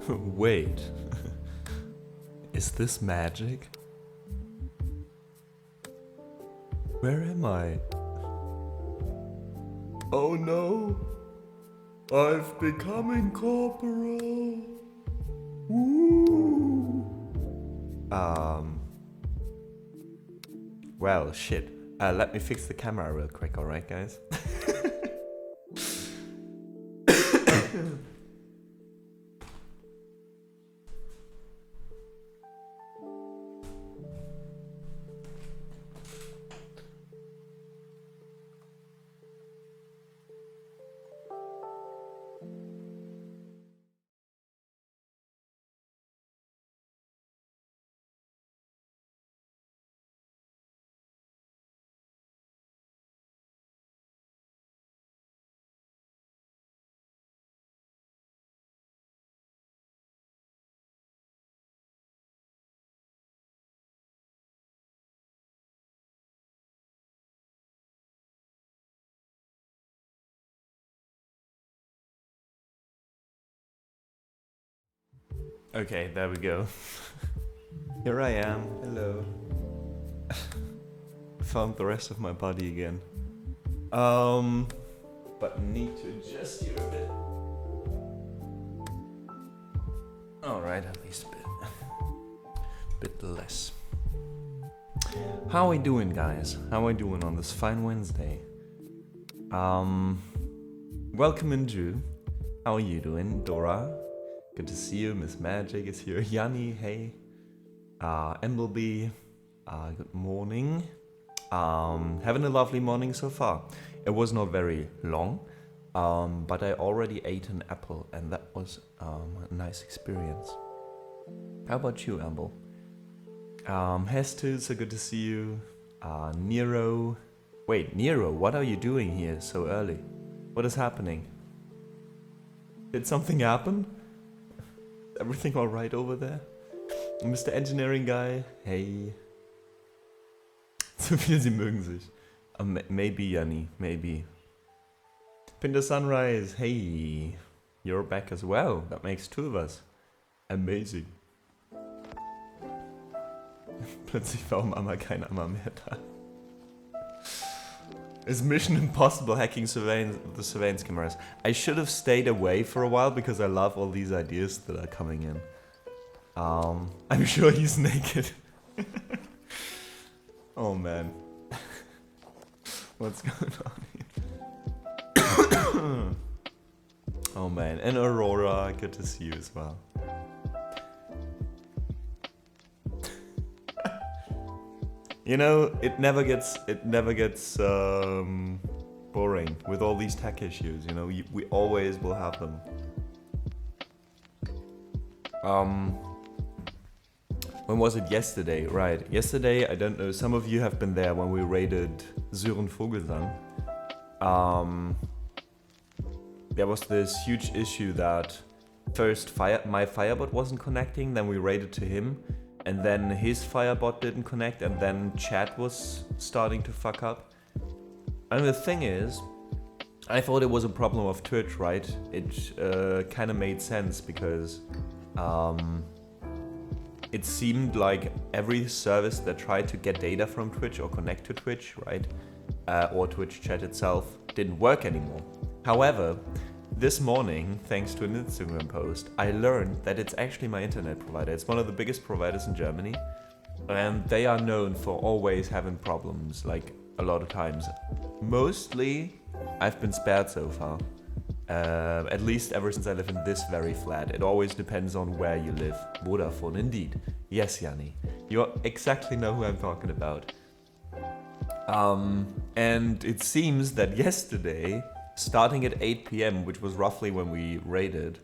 Wait. Is this magic? Where am I? Oh no! I've become incorporeal! Woo! Well, shit. Let me fix the camera real quick, alright guys? Okay, there we go. Here I am. Hello. Found the rest of my body again. But need to adjust you a bit. Alright, at least a bit less. How are we doing, guys? How are we doing on this fine Wednesday? Welcome in, Drew. How are you doing, Dora? Good to see you. Miss Magic is here. Yanni, hey. Embleby, good morning. Having a lovely morning so far. It was not very long, but I already ate an apple, and that was a nice experience. How about you, Amble? Hestus, so good to see you. Nero. Wait, Nero, what are you doing here so early? What is happening? Did something happen? Everything alright over there? Mr. Engineering Guy, hey. So viel, sie mögen sich. Maybe, Yanni, maybe. Pinter Sunrise, hey. You're back as well. That makes two of us. Amazing. Plötzlich war Mama kein Mama mehr da. Is Mission Impossible hacking the surveillance cameras? I should have stayed away for a while because I love all these ideas that are coming in. I'm sure he's naked. Oh man. What's going on here? Oh man, and Aurora, good to see you as well. You know, it never gets boring with all these tech issues. You know, we always will have them. When was it? Yesterday, right? Yesterday, I don't know. Some of you have been there when we raided Sören Vogelsang. There was this huge issue that first my Firebot wasn't connecting, then we raided to him. And then his Firebot didn't connect, and then chat was starting to fuck up. And the thing is, I thought it was a problem of Twitch, right? It kind of made sense because it seemed like every service that tried to get data from Twitch or connect to Twitch, right? Or Twitch chat itself didn't work anymore. However, this morning, thanks to an Instagram post, I learned that it's actually my internet provider. It's one of the biggest providers in Germany. And they are known for always having problems, like a lot of times. Mostly, I've been spared so far. At least ever since I live in this very flat. It always depends on where you live. Vodafone, indeed. Yes, Yanni. You exactly know who I'm talking about. And it seems that yesterday, starting at 8 PM, which was roughly when we raided,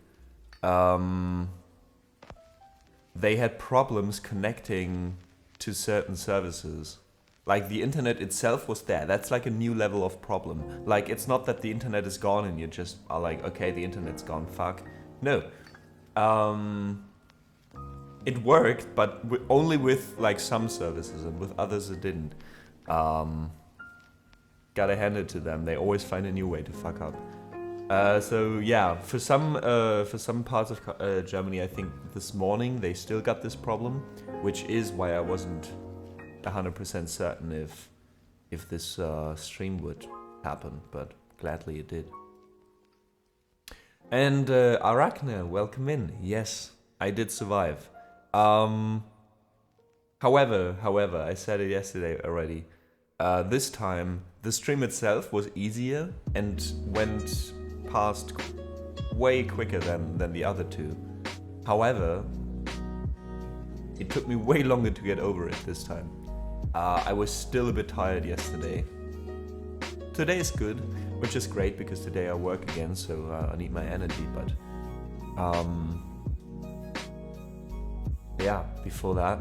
they had problems connecting to certain services. Like the internet itself was there. That's like a new level of problem. Like it's not that the internet is gone and you just are like, okay, the internet's gone, fuck. No. It worked, but only with like some services, and with others it didn't. Gotta hand it to them. They always find a new way to fuck up. So yeah, for some parts of Germany, I think this morning they still got this problem, which is why I wasn't 100% certain if this stream would happen, but gladly it did. And Arachne, welcome in. Yes, I did survive. However, I said it yesterday already. This time, the stream itself was easier and went past way quicker than the other two. However, it took me way longer to get over it this time. I was still a bit tired yesterday. Today is good, which is great because today I work again, so I need my energy, but yeah, before that,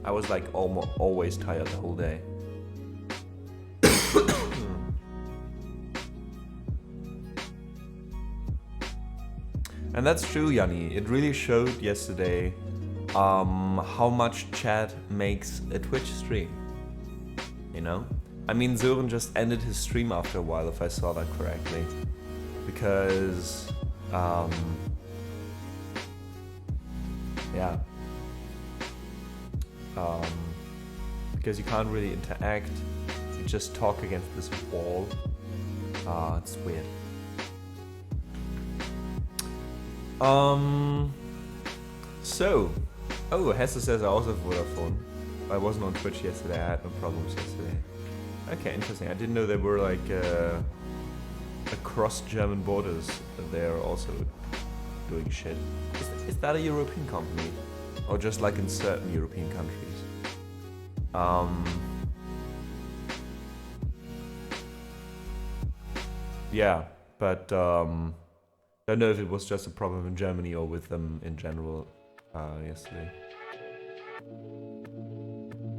I was like always tired the whole day. And that's true, Yanni. It really showed yesterday how much chat makes a Twitch stream. You know? I mean, Sören just ended his stream after a while, if I saw that correctly. Because, yeah. Because you can't really interact. You just talk against this wall. It's weird. Oh, Hesse says I also have Vodafone. I wasn't on Twitch yesterday, I had no problems yesterday. Okay, interesting. I didn't know they were like across German borders. They're also doing shit. Is that a European company? Or just like in certain European countries? Yeah, but don't know if it was just a problem in Germany or with them in general yesterday.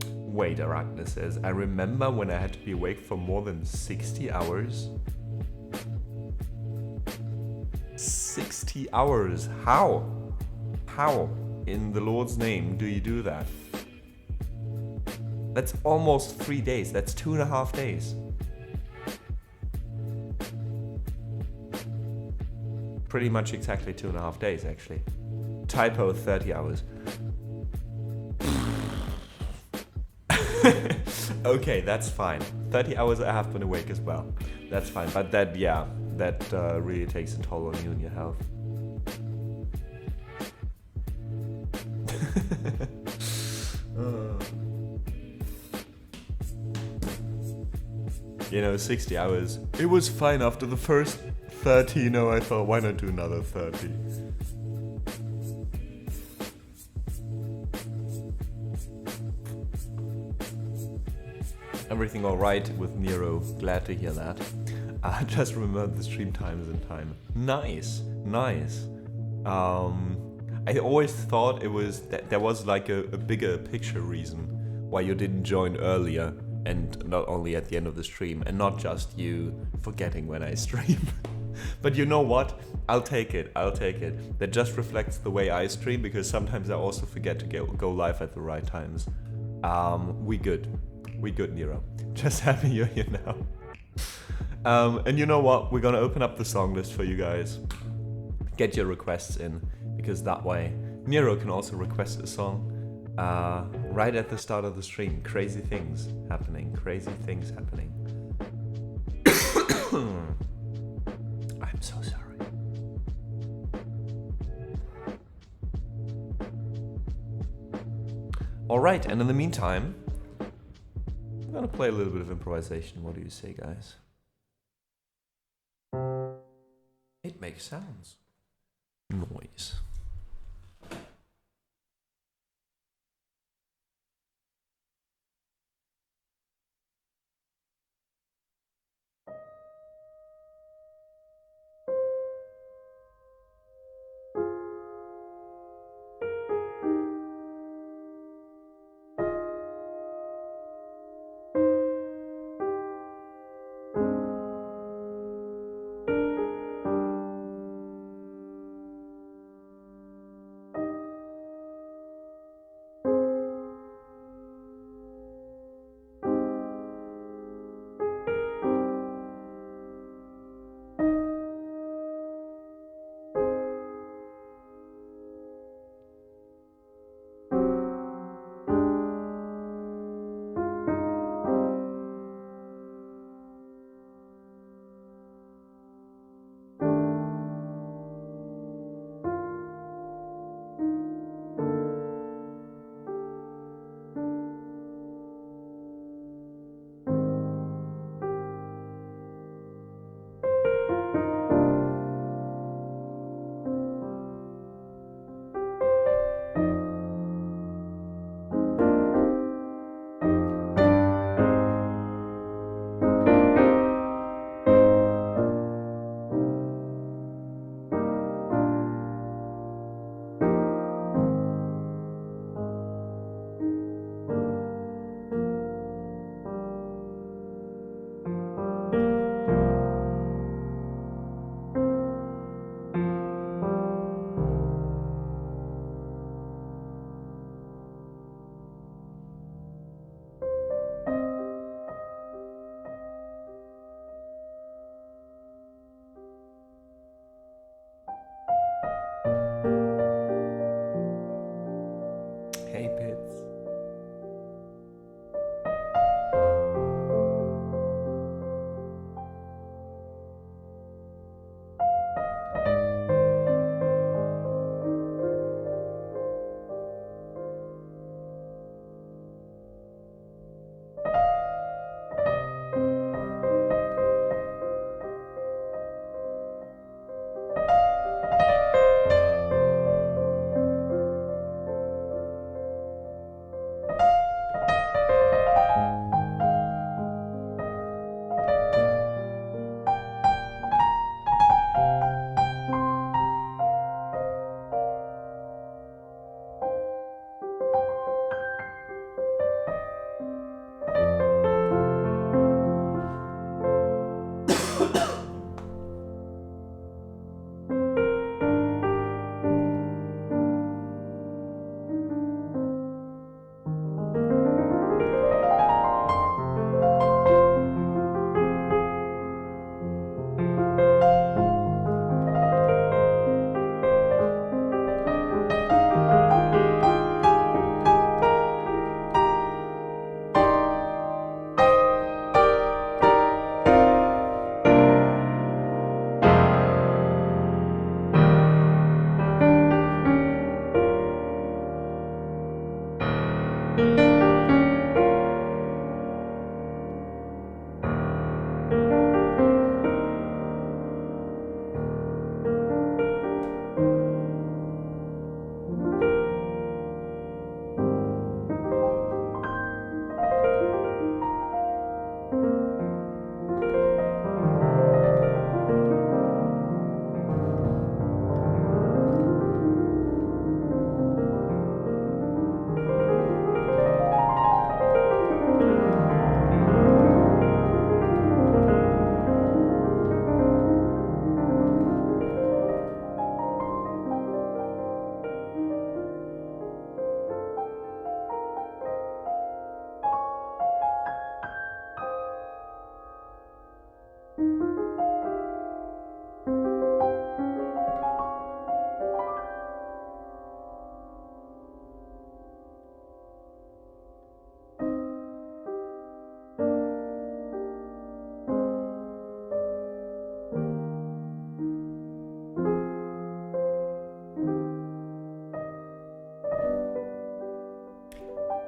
Wait, Arachne says, I remember when I had to be awake for more than 60 hours. 60 hours? How? How, in the Lord's name, do you do that? That's almost 3 days. That's 2.5 days. Pretty much exactly 2.5 days, actually. Typo, 30 hours. Okay, that's fine. 30 hours I have been awake as well. That's fine, but that, yeah, that really takes a toll on you and your health. You know, 60 hours. It was fine after the first 30, no, I thought, why not do another 30? Everything alright with Nero, glad to hear that. I just remembered the stream times in time. Nice, nice. I always thought it was that there was like a bigger picture reason why you didn't join earlier and not only at the end of the stream and not just you forgetting when I stream. But you know what? I'll take it, I'll take it. That just reflects the way I stream because sometimes I also forget to go live at the right times. We good, Nero. Just happy you're here now. And you know what? We're gonna open up the song list for you guys. Get your requests in, because that way Nero can also request a song right at the start of the stream. Crazy things happening, crazy things happening. I'm so sorry. Alright, and in the meantime, I'm gonna play a little bit of improvisation. What do you say, guys? It makes sounds. Noise.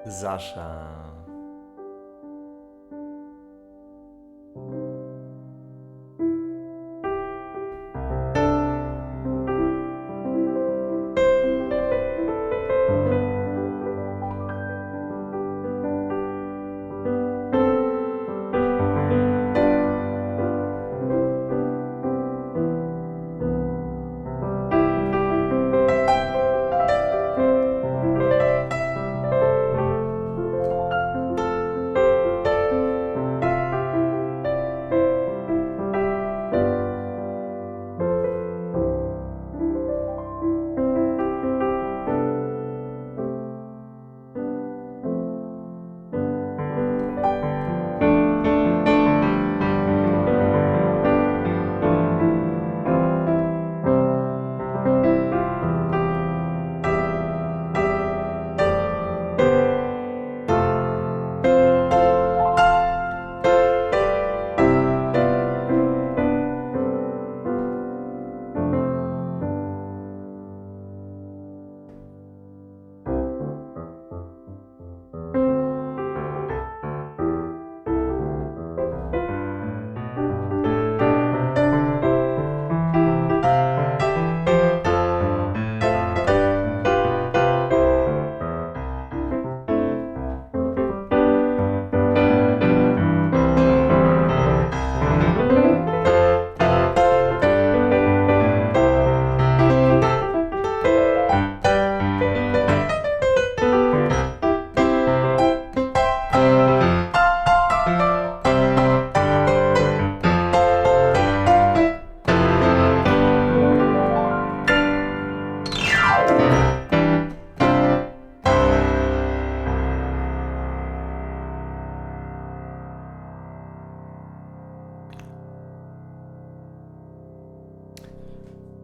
Sascha.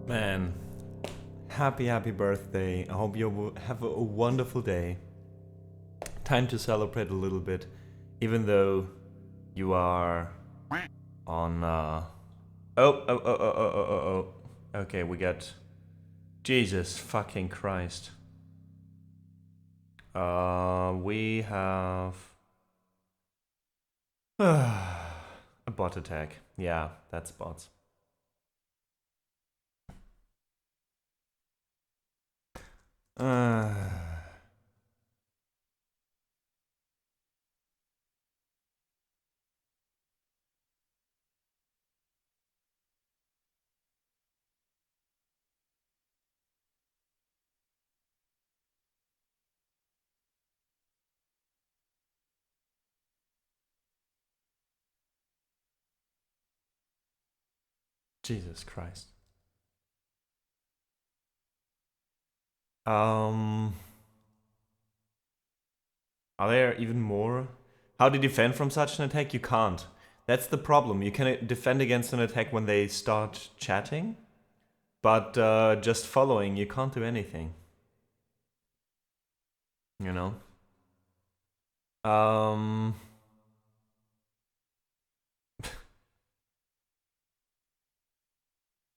Man, happy birthday. I hope you have a wonderful day. Time to celebrate a little bit, even though you are on okay, we got Jesus fucking Christ. We have a bot attack. Yeah, that's bots. Jesus Christ. Are there even more? How to defend from such an attack? You can't. That's the problem. You can defend against an attack when they start chatting, but just following, you can't do anything. You know?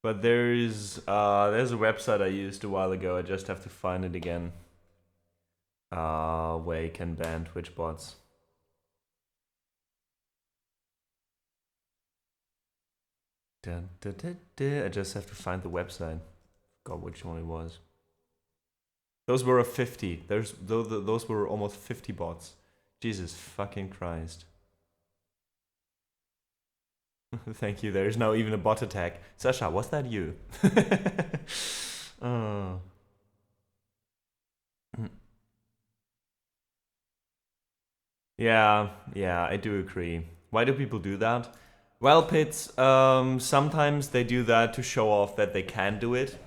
But there's a website I used a while ago. I just have to find it again. Where you can ban Twitch bots. I just have to find the website. Forgot which one it was. Those were 50. Those were almost 50 bots. Jesus fucking Christ. Thank you. There's now even a bot attack. Sasha, was that you? Oh. Yeah, I do agree. Why do people do that? Well, Pits, sometimes they do that to show off that they can do it.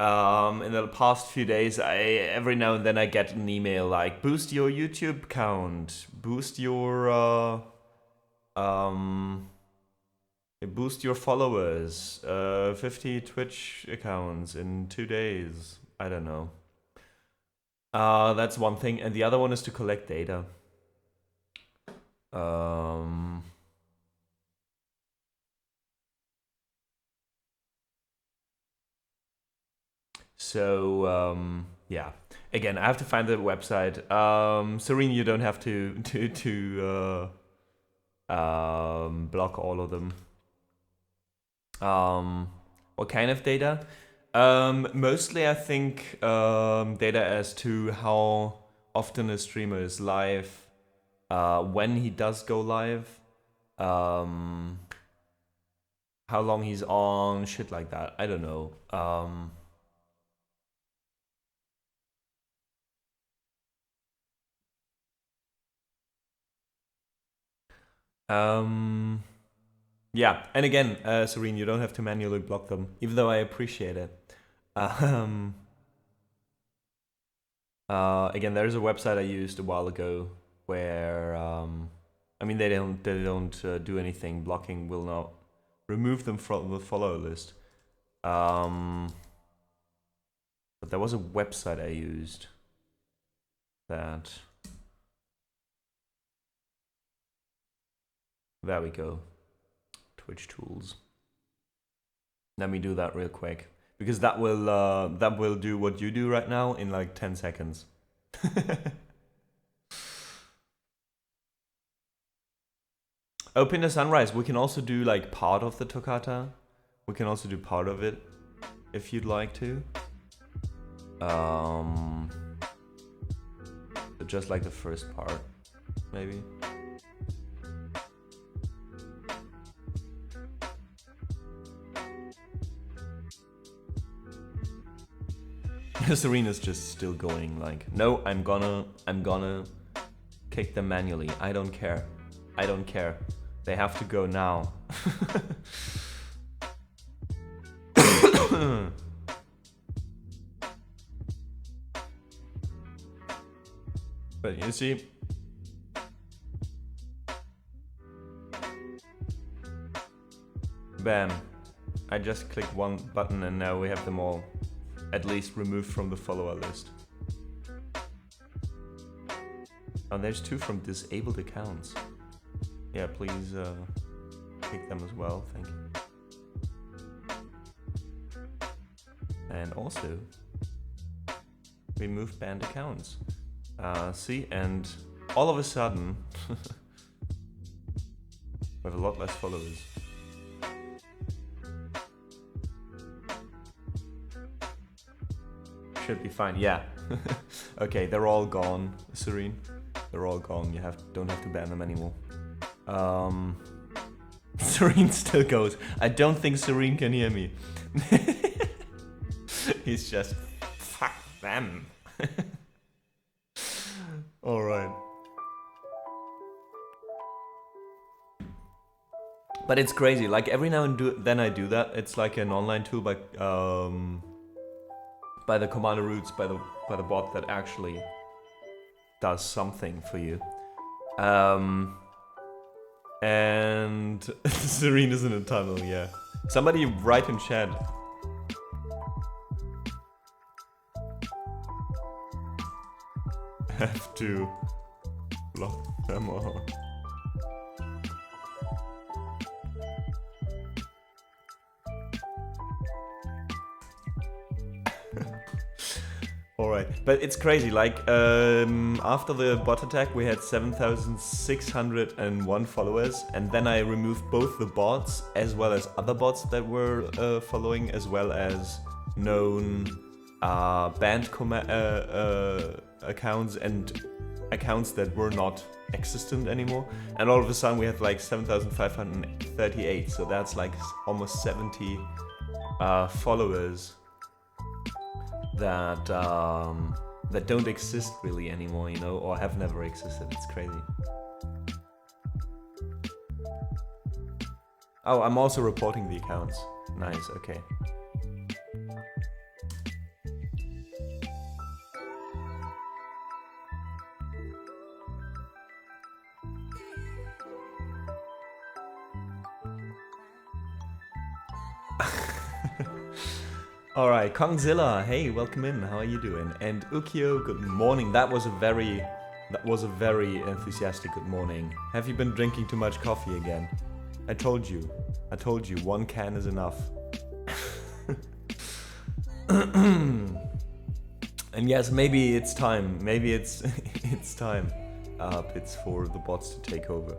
In the past few days, every now and then I get an email like, boost your YouTube count, boost your followers, 50 Twitch accounts in 2 days. I don't know. That's one thing, and the other one is to collect data. So, yeah. Again, I have to find the website. Serene, you don't have to block all of them. What kind of data? Mostly I think data as to how often a streamer is live, when he does go live, how long he's on, shit like that. I don't know. Yeah, and again, Serene, you don't have to manually block them, even though I appreciate it. Again, there's a website I used a while ago where, I mean, they don't do anything. Blocking will not remove them from the follower list. But there was a website I used that. There we go. Twitch tools. Let me do that real quick, because that will do what you do right now in like 10 seconds. Open the sunrise. We can also do like part of the toccata. We can also do part of it if you'd like to. So just like the first part, maybe. Serena's just still going like, no, I'm gonna kick them manually. I don't care. I don't care. They have to go now. But you see, bam. I just clicked one button and now we have them all at least removed from the follower list. Oh, there's 2 from disabled accounts. Yeah, please pick them as well, thank you. And also, remove banned accounts. See, and all of a sudden, we have a lot less followers. Should be fine, yeah. Okay, they're all gone, Serene. They're all gone, you don't have to ban them anymore. Serene still goes. I don't think Serene can hear me. He's just, fuck them. Alright. But it's crazy, like every now and then I do that. It's like an online tool by the commander routes, by the bot that actually does something for you. And Serena's in a tunnel, yeah. Somebody write in chat. Have to block them all. Alright, but it's crazy, like, after the bot attack we had 7,601 followers, and then I removed both the bots as well as other bots that were following, as well as known banned accounts and accounts that were not existent anymore, and all of a sudden we have like 7,538, so that's like almost 70 followers that that don't exist really anymore, you know, or have never existed. It's crazy. Oh, I'm also reporting the accounts. Nice, okay. Alright, Kongzilla, hey, welcome in, how are you doing? And Ukio, good morning. That was a very enthusiastic good morning. Have you been drinking too much coffee again? I told you, 1 can is enough. And yes, maybe it's time. Maybe it's it's time. It's for the bots to take over.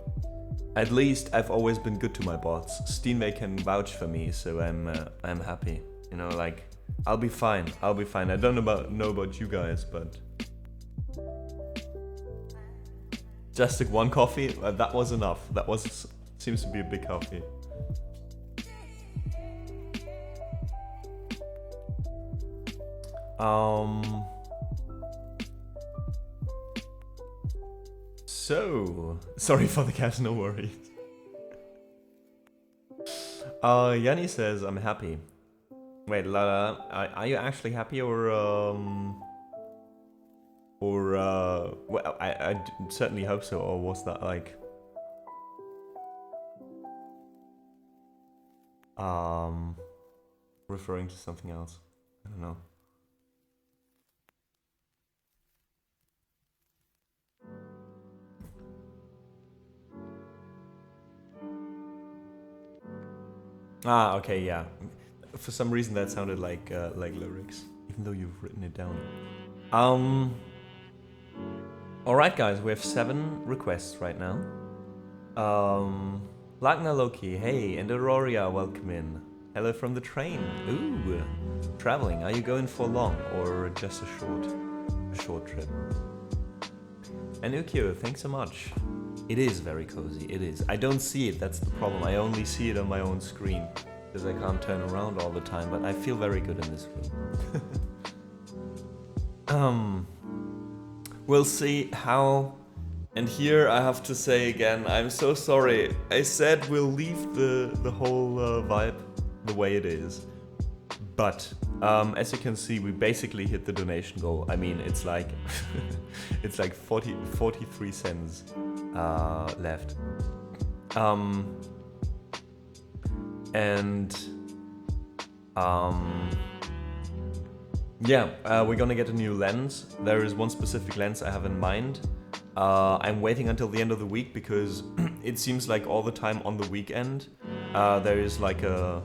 At least I've always been good to my bots. Steenway can vouch for me, so I'm happy. You know, like I'll be fine. I'll be fine. I don't know about you guys, but just took one coffee. That was enough. That seems to be a big coffee. So, sorry for the cat, no worries. Yanni says, I'm happy. Wait, Lala, are you actually happy well, I certainly hope so, or was that like... referring to something else? I don't know. Ah, okay, yeah. For some reason that sounded like lyrics, even though you've written it down. Alright guys, we have 7 requests right now. Lagna Loki, hey, and Auroria, welcome in. Hello from the train. Ooh, traveling. Are you going for long or just a short trip? And Ukyo, thanks so much. It is very cozy, it is. I don't see it, that's the problem. I only see it on my own screen because I can't turn around all the time, but I feel very good in this room. We'll see how. And here I have to say again, I'm so sorry. I said we'll leave the whole vibe the way it is. But as you can see, we basically hit the donation goal. I mean, it's like it's like 43 cents left. Yeah, we're gonna get a new lens. There is one specific lens I have in mind. I'm waiting until the end of the week because it seems like all the time on the weekend there is like a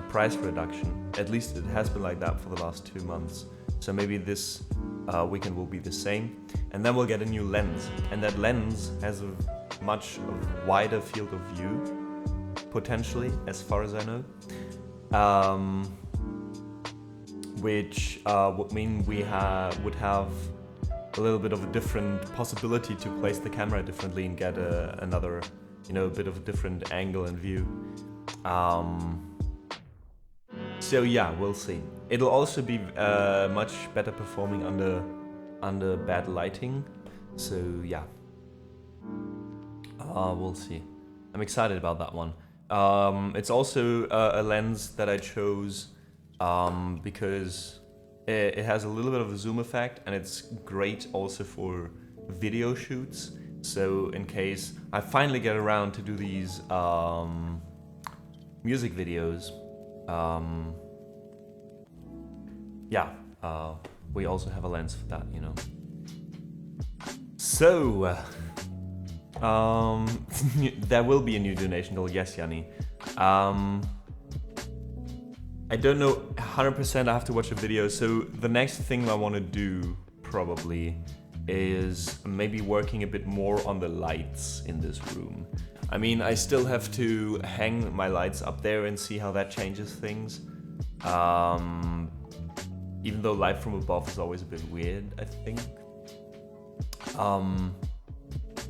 price reduction. At least it has been like that for the last 2 months. So maybe this weekend will be the same. And then we'll get a new lens. And that lens has a much wider field of view, potentially, as far as I know. Which would mean we would have a little bit of a different possibility to place the camera differently and get another, a bit of a different angle and view. So yeah, we'll see. It'll also be much better performing under bad lighting. So yeah, we'll see. I'm excited about that one. It's also a lens that I chose because it has a little bit of a zoom effect, and it's great also for video shoots. So in case I finally get around to do these music videos, we also have a lens for that, So, there will be a new donation goal, yes, Yanni. I don't know 100%, I have to watch a video, so the next thing I want to do, probably, is maybe working a bit more on the lights in this room. I mean, I still have to hang my lights up there and see how that changes things. Even though light from above is always a bit weird, I think.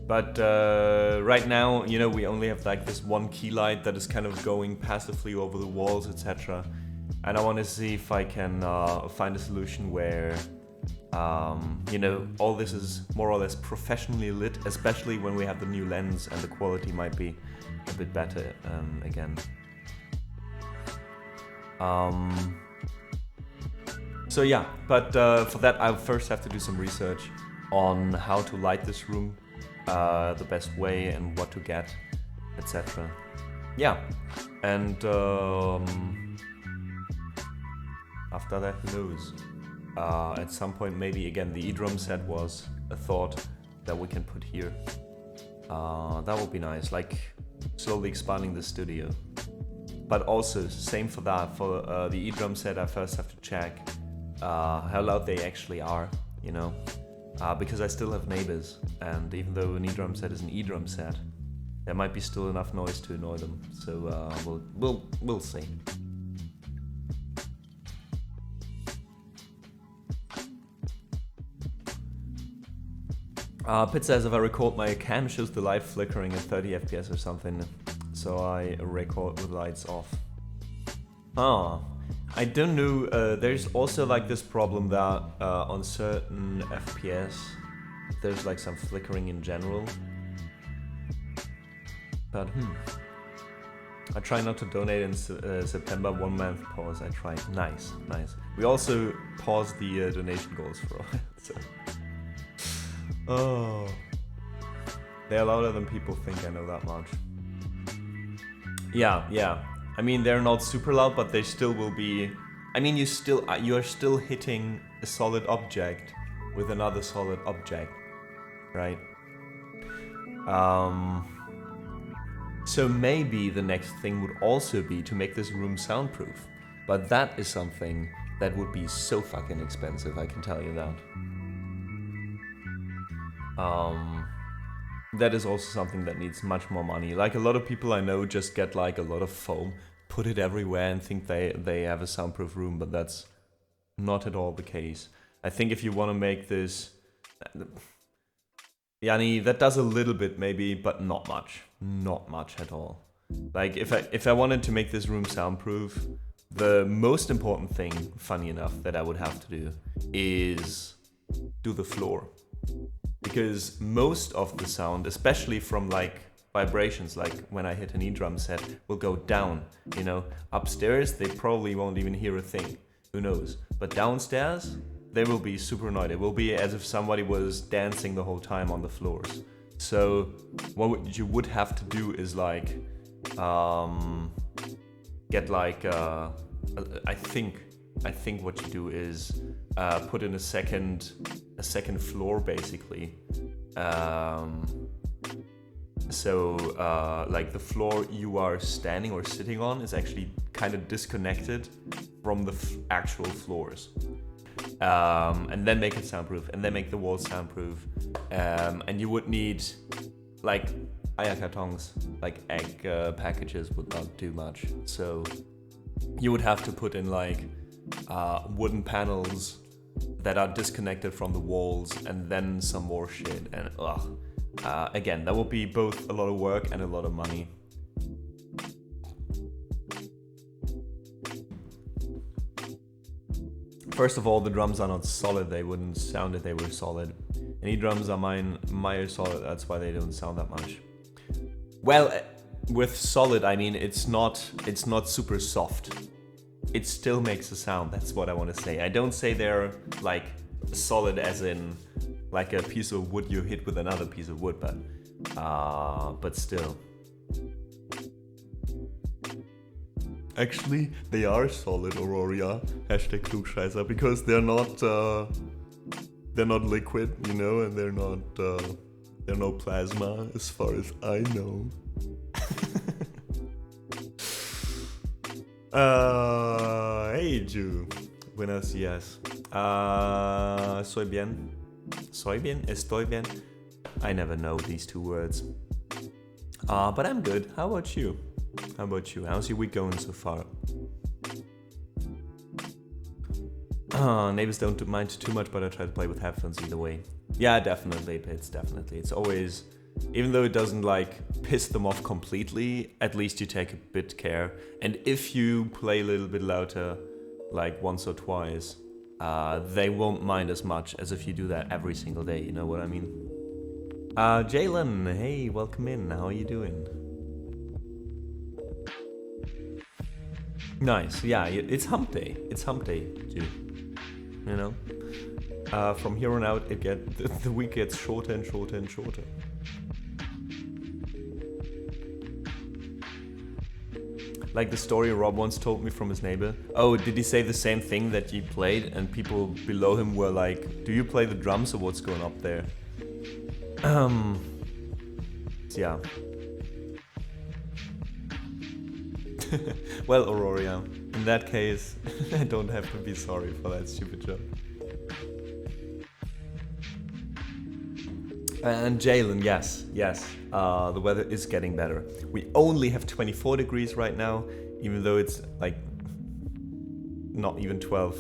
But right now, we only have like this one key light that is kind of going passively over the walls, etc. And I want to see if I can find a solution where, all this is more or less professionally lit, especially when we have the new lens and the quality might be a bit better again. So yeah, but for that I first have to do some research on how to light this room the best way and what to get, etc. Yeah, and after that, who knows? At some point, maybe again the e-drum set was a thought that we can put here. That would be nice, like slowly expanding the studio. But also, same for that, for the e-drum set I first have to check how loud they actually are, you know, because I still have neighbors, and even though an E-drum set is an E-drum set, there might be still enough noise to annoy them. So we'll see. Pit says if I record, my cam shows the light flickering at 30 FPS or something, so I record with lights off. I don't know. There's also like this problem that on certain FPS there's like some flickering in general. But I try not to donate in September. 1 month pause. I tried. Nice. We also paused the donation goals for a while. So. Oh, they're louder than people think. I know that much. Yeah. I mean, they're not super loud, but they still will be. I mean, you are still hitting a solid object with another solid object, right? So maybe the next thing would also be to make this room soundproof, but that is something that would be so fucking expensive. I can tell you that. That is also something that needs much more money. Like a lot of people I know just get like a lot of foam, put it everywhere and think they have a soundproof room, but that's not at all the case. I think if you want to make this... Yani, that does a little bit maybe, but not much. Not much at all. Like if I wanted to make this room soundproof, the most important thing, funny enough, that I would have to do is do the floor. Because most of the sound, especially from like vibrations, like when I hit an E-drum set, will go down, you know. Upstairs, they probably won't even hear a thing, who knows. But downstairs, they will be super annoyed. It will be as if somebody was dancing the whole time on the floors. So what you would have to do is like, get like, I think what you do is put in a second floor basically. So like the floor you are standing or sitting on is actually kind of disconnected from the actual floors. And then make it soundproof, and then make the walls soundproof. And you would need like eierkartons, like egg packages would not do much. So you would have to put in like wooden panels that are disconnected from the walls, and then some more shit. And again, that would be both a lot of work and a lot of money. First of all, the drums are not solid. They wouldn't sound if they were solid. Any drums are mine are solid. That's why they don't sound that much. Well, with solid, I mean it's not super soft. It still makes a sound. That's what I want to say. I don't say they're like solid as in like a piece of wood you hit with another piece of wood, but still. Actually, they are solid, Aurora. #Klugscheißer, because they're not liquid, you know, and they're no plasma, as far as I know. Hey, Ju. Buenos días. Soy bien. Soy bien? Estoy bien? I never know these two words. But I'm good. How about you? How's your week going so far? Neighbors don't mind too much, but I try to play with headphones either way. Yeah, definitely, Pits, definitely. It's always, even though it doesn't like piss them off completely, at least you take a bit care. And if you play a little bit louder, like once or twice, they won't mind as much as if you do that every single day, you know what I mean? Jalen, hey, welcome in, how are you doing? Nice, yeah, it's hump day. It's hump day, too. You know? From here on out, the week gets shorter and shorter and shorter. Like the story Rob once told me from his neighbor. Oh, did he say the same thing that he played and people below him were like, do you play the drums or what's going up there? Yeah. Well, Aurora, In that case, I don't have to be sorry for that stupid joke. And Jalen, yes, the weather is getting better. We only have 24 degrees right now, even though it's like not even 12.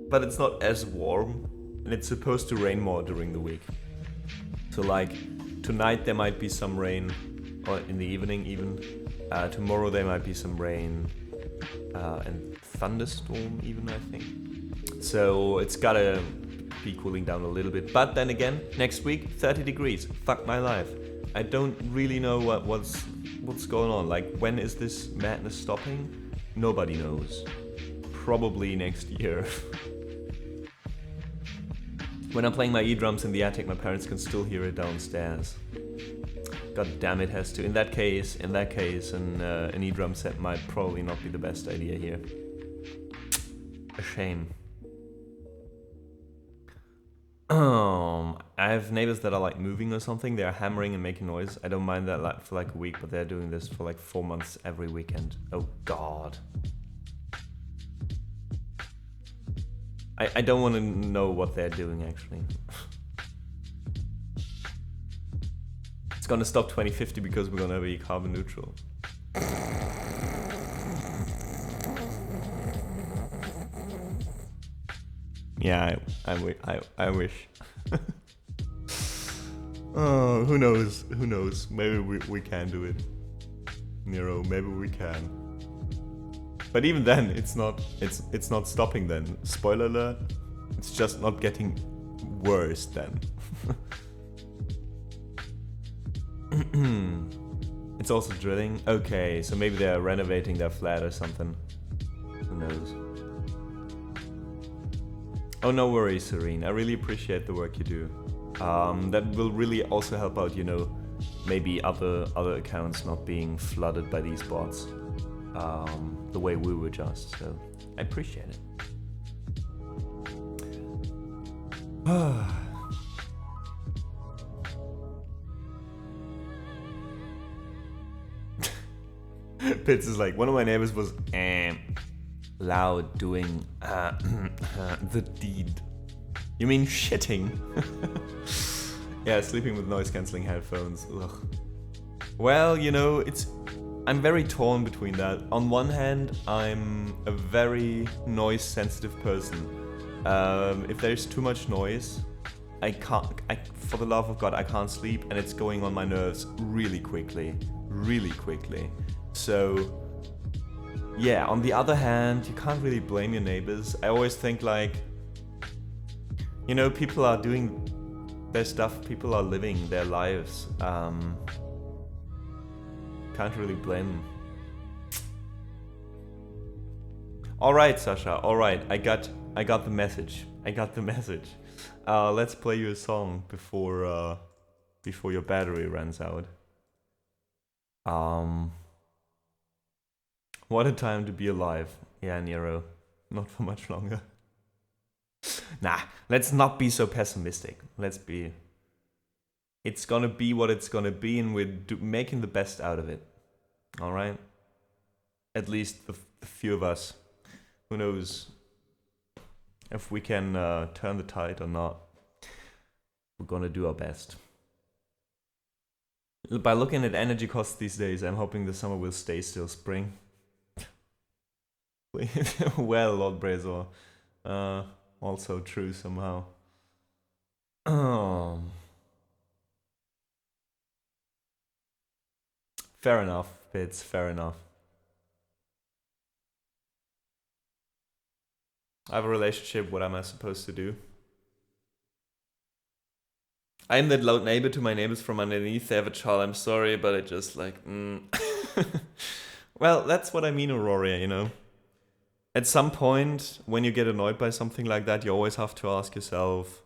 But it's not as warm, and it's supposed to rain more during the week. So like tonight there might be some rain, or in the evening even. Tomorrow there might be some rain and thunderstorm even, I think. So it's gotta be cooling down a little bit. But then again, next week 30 degrees. Fuck my life. I don't really know what's going on. Like, when is this madness stopping? Nobody knows. Probably next year. When I'm playing my E-drums in the attic, my parents can still hear it downstairs. God damn, it has to. In that case, an E-drum set might probably not be the best idea here. A shame. I have neighbors that are like moving or something. They are hammering and making noise. I don't mind that like for like a week, but they're doing this for like 4 months every weekend. Oh God. I don't want to know what they're doing actually. It's gonna stop 2050 because we're gonna be carbon neutral. Yeah, I wish. Oh, who knows? Who knows? Maybe we can do it. Nero, maybe we can. But even then, it's not stopping then. Spoiler alert, it's just not getting worse then. It's also drilling. Okay, so maybe they're renovating their flat or something. Who knows? Oh, no worries, Serene. I really appreciate the work you do. That will really also help out, you know, maybe other accounts not being flooded by these bots. The way we were just, so I appreciate it. Pitts is like, one of my neighbors was loud doing the deed. You mean shitting? Yeah, sleeping with noise cancelling headphones. Ugh. Well, you know, I'm very torn between that. On one hand, I'm a very noise sensitive person. If there's too much noise, for the love of God, I can't sleep, and it's going on my nerves really quickly. So, yeah, on the other hand, you can't really blame your neighbors. I always think like, you know, people are doing their stuff, people are living their lives. Can't really blame them. Alright, Sasha, alright, I got the message. Let's play you a song before your battery runs out. What a time to be alive. Yeah, Nero. Not for much longer. Nah, let's not be so pessimistic. It's gonna be what it's gonna be, and we're making the best out of it. Alright? At least the few of us. Who knows if we can turn the tide or not. We're gonna do our best. By looking at energy costs these days, I'm hoping the summer will stay still spring. Well, Lord Brazor. Also true somehow. Fair enough, Bits, fair enough. I have a relationship, what am I supposed to do? I'm that loud neighbor to my neighbors from underneath. They have a child, I'm sorry, but I just like, Well, that's what I mean, Aurora, you know? At some point, when you get annoyed by something like that, you always have to ask yourself,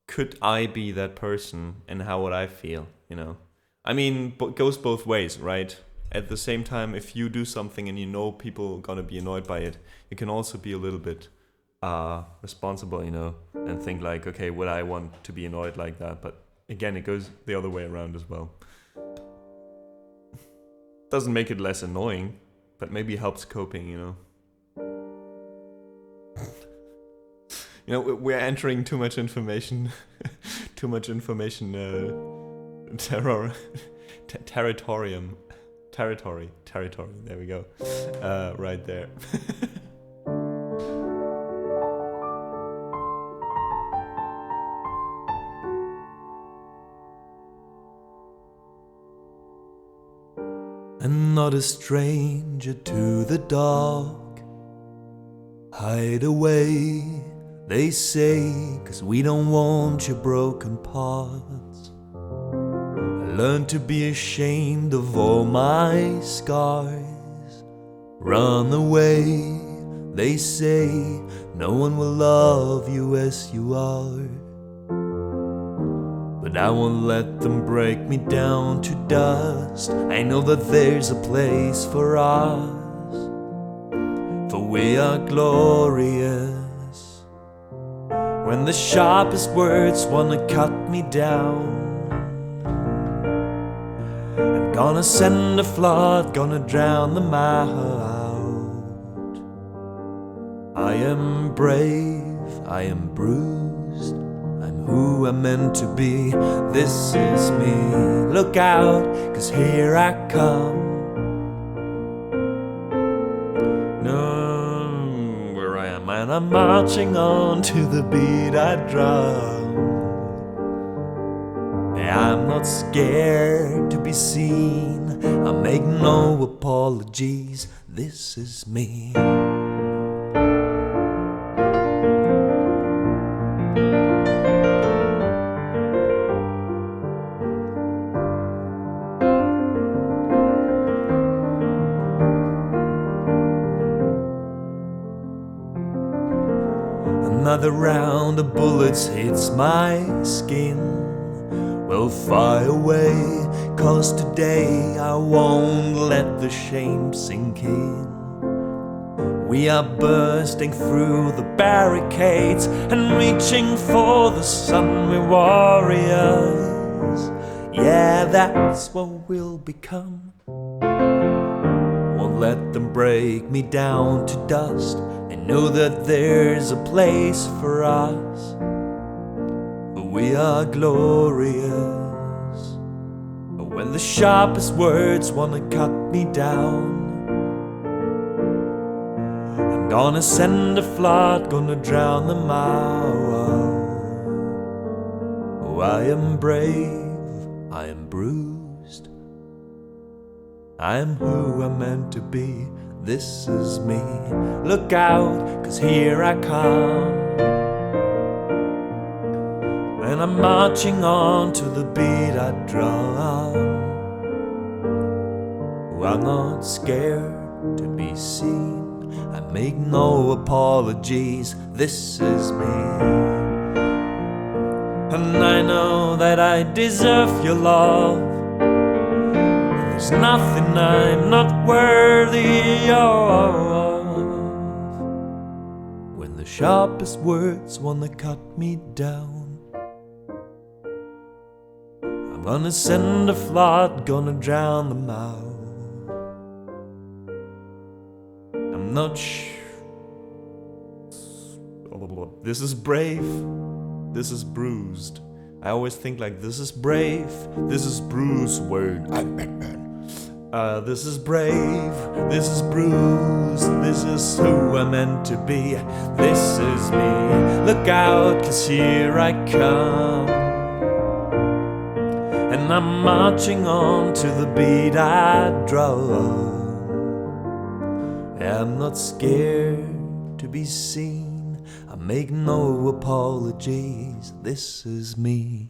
could I be that person, and how would I feel, you know? I mean, it goes both ways, right? At the same time, if you do something and you know people are gonna be annoyed by it, you can also be a little bit responsible, you know, and think like, okay, would I want to be annoyed like that? But again, it goes the other way around as well. Doesn't make it less annoying, but maybe helps coping, you know. You know, we're entering too much information, too much information, territory, there we go, right there. I'm not a stranger to the dark. Hide away, they say, 'cause we don't want your broken parts. I learned to be ashamed of all my scars. Run away, they say, no one will love you as you are. But I won't let them break me down to dust. I know that there's a place for us, for we are glorious. When the sharpest words wanna cut me down, I'm gonna send a flood, gonna drown them out. I am brave, I am bruised, I'm who I'm meant to be, this is me. Look out, 'cause here I come. No, where I am, and I'm marching on to the beat I drum. I'm not scared to be seen, I make no apologies, this is me. Another round of bullets hits my skin. Well, fire away, 'cause today I won't let the shame sink in. We are bursting through the barricades and reaching for the sun, we're warriors. Yeah, that's what we'll become. Won't let them break me down to dust. I know that there's a place for us, but we are glorious. But when the sharpest words wanna cut me down, I'm gonna send a flood, gonna drown them out. Oh, I am brave, I am bruised, I am who I'm meant to be, this is me. Look out, 'cause here I come. And I'm marching on to the beat I drum. Oh, I'm not scared to be seen, I make no apologies, this is me. And I know that I deserve your love. There's nothing I'm not worthy of. When the sharpest words wanna cut me down, I'm gonna send a flood, gonna drown them out. I'm not this is brave, this is bruised. I always think like, this is brave, this is Bruce Wayne, I'm Batman. This is brave, this is bruised, this is who I'm meant to be, this is me. Look out, 'cause here I come. And I'm marching on to the beat I drum. I'm not scared to be seen, I make no apologies, this is me.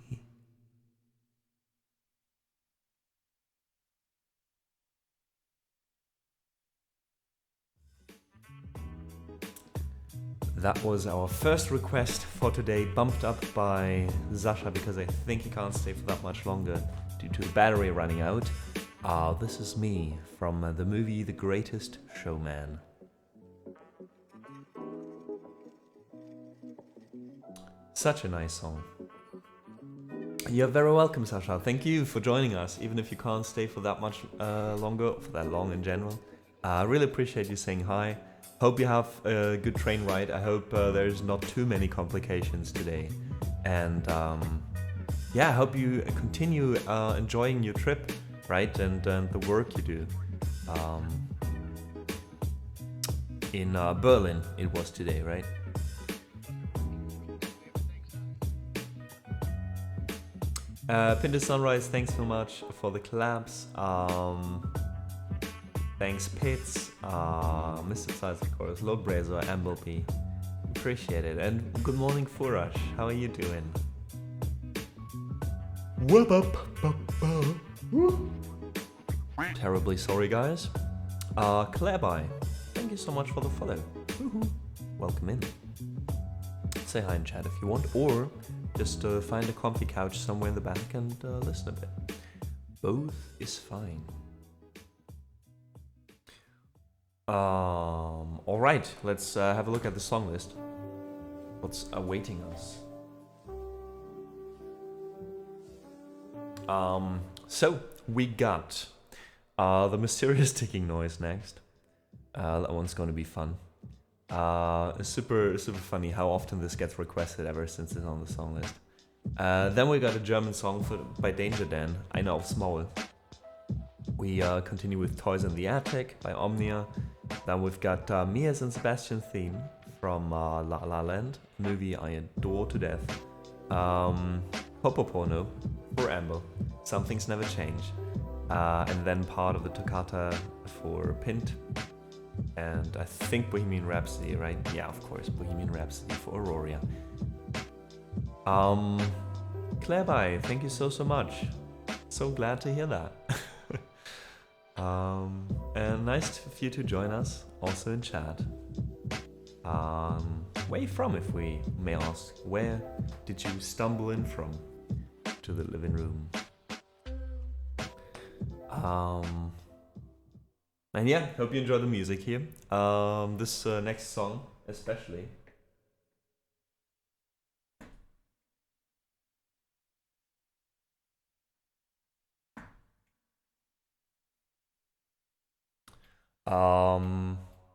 That was our first request for today, bumped up by Sasha because I think he can't stay for that much longer due to the battery running out. This is me from the movie The Greatest Showman. Such a nice song. You're very welcome, Sasha. Thank you for joining us, even if you can't stay for that much longer, for that long in general. I really appreciate you saying hi. Hope you have a good train ride. I hope there's not too many complications today. And yeah, I hope you continue enjoying your trip, right? And the work you do. In Berlin it was today, right? Pinter Sunrise, thanks so much for the collabs. Thanks Pits, Mr. Size of course, Lord Brazo, Ambleby. Appreciate it. And good morning Furash, how are you doing? Whoop up. Terribly sorry guys. Clairby, thank you so much for the follow. Welcome in. Say hi in chat if you want, or just find a comfy couch somewhere in the back and listen a bit. Both is fine. Alright, let's have a look at the song list. What's awaiting us? So, we got the mysterious ticking noise next. That one's gonna be fun. Super funny how often this gets requested ever since it's on the song list. Then we got a German song by Danger Dan, Eine aufs Maul. We continue with Toys in the Attic by Omnia. Then we've got Mia's and Sebastian's theme from La La Land, a movie I adore to death. Popoporno for Amber, Some Things Never Change. And then part of the toccata for Pint. And I think Bohemian Rhapsody, right? Yeah, of course, Bohemian Rhapsody for Aurora. Clairby, thank you so much. So glad to hear that. And nice of you to join us, also in chat. Where are you from, if we may ask? Where did you stumble in from to the living room? And yeah, hope you enjoy the music here. This next song especially.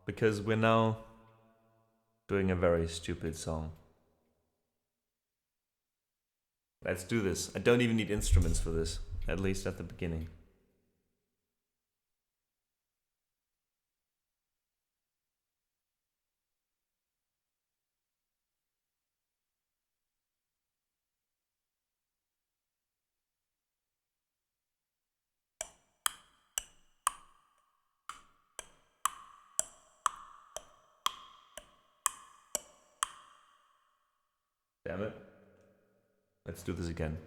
Because we're now doing a very stupid song. Let's do this. I don't even need instruments for this, at least at the beginning. Damn it. Let's do this again.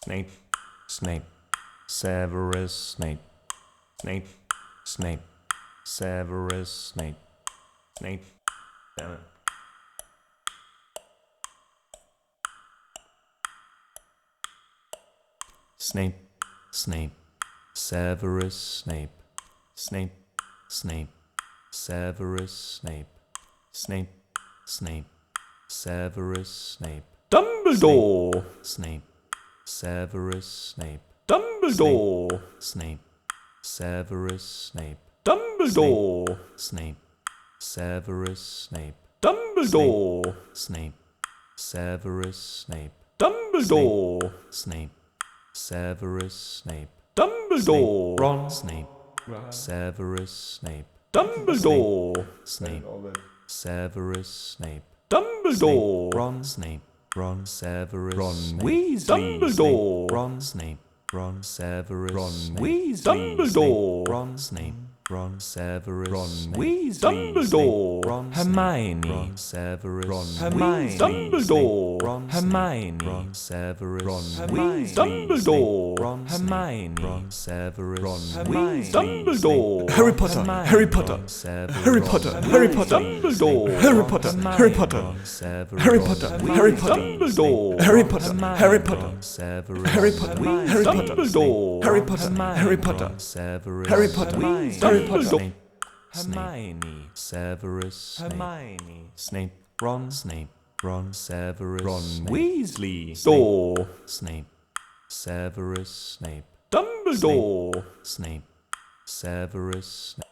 Snape, Snape, Severus Snape, Snape, Snape, Severus Snape, Snape. Damn it. Snape, Snape, Severus Snape, Snape, Snape, Severus Snape, Snape, Snape, Severus Snape, Dumbledore, Snape, Severus Snape, Dumbledore, Snape, Severus Snape, Dumbledore, Snape, Severus Snape, Dumbledore, Snape, Severus Snape, Dumbledore, Snape, Severus Snape, Dumbledore, Ron, Snape, Severus Snape, Dumbledore, Snape, Severus Snape, Dumbledore, Ron, Snape, Ron, Severus, Ron, Weasley, Dumbledore, Ron, Snape, Ron, Severus, Ron, Weasley, Dumbledore, Ron, Snape, Ron, Severus, Ron, Weasley, Dumbledore, Ron, Hermione, Ron, Severus, Ron, Hermione, Dumbledore, Ron, Hermione, Ron, Severus, Ron, Weasley, Dumbledore, Ron, Hermione, Ron, Severus, Ron, Weasley, Dumbledore, Harry Potter, Harry Potter, Harry Potter, Harry Potter, Dumbledore, Harry Potter, Harry Potter, Harry Potter, Harry Potter, Dumbledore, Harry Potter, Harry Potter, Severus, Harry Potter, Harry Potter, Dumbledore, Harry Potter, Harry Potter, Severus, Harry Potter, Harry Potter, Hermione, Severus, Hermione, Snape, Ron, Snape, Ron, Severus, Ron, Snape. Weasley, Door, Snape, Severus, Snape, Dumbledore, Snape, Severus, Snape.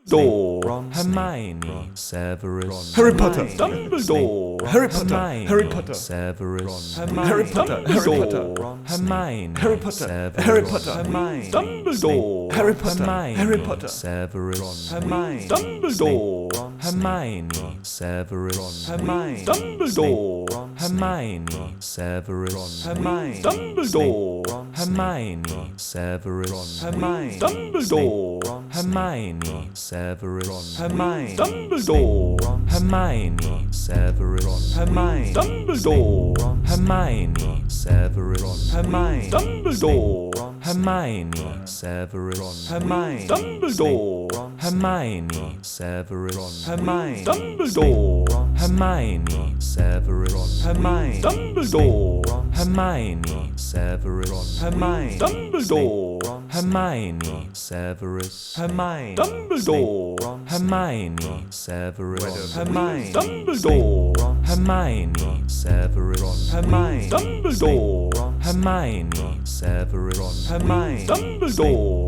Door, Ron, Hermione, Ron, Severus, Harry Potter, Snape. Dumbledore, Harry Potter, Hermione, Harry Potter, Severus, Harry Potter, Harry Potter, Hermione, Harry Potter, Severus, Harry Potter, Hermione, Dumbledore, Harry Potter, Hermione, Harry Potter, Severus, Hermione, Dumbledore, Hermione, Severus, Hermione, Dumbledore, Hermione, Severus, Hermione, Dumbledore, Hermione, Severus, Hermione, Dumbledore, Hermione, Severus, Hermione, Dumbledore, Hermione, Severus, Hermione, Dumbledore, Hermione, Severus, Hermione, Dumbledore, Hermione, Severus, Hermione, Dumbledore, Hermione, Severus, Hermione, Dumbledore, Hermione, Severus, Hermione, Dumbledore, Hermione, Severus, Hermione, Dumbledore, Hermione, Severus, Hermione, Dumbledore, Hermione, Severus, Hermione, Dumbledore, Hermione, Severus, Hermione, Dumbledore, Hermione, Severus, Hermione, Dumbledore, Hermione, Severus, Hermione, Dumbledore, Hermione, Severus, Hermione, Dumbledore,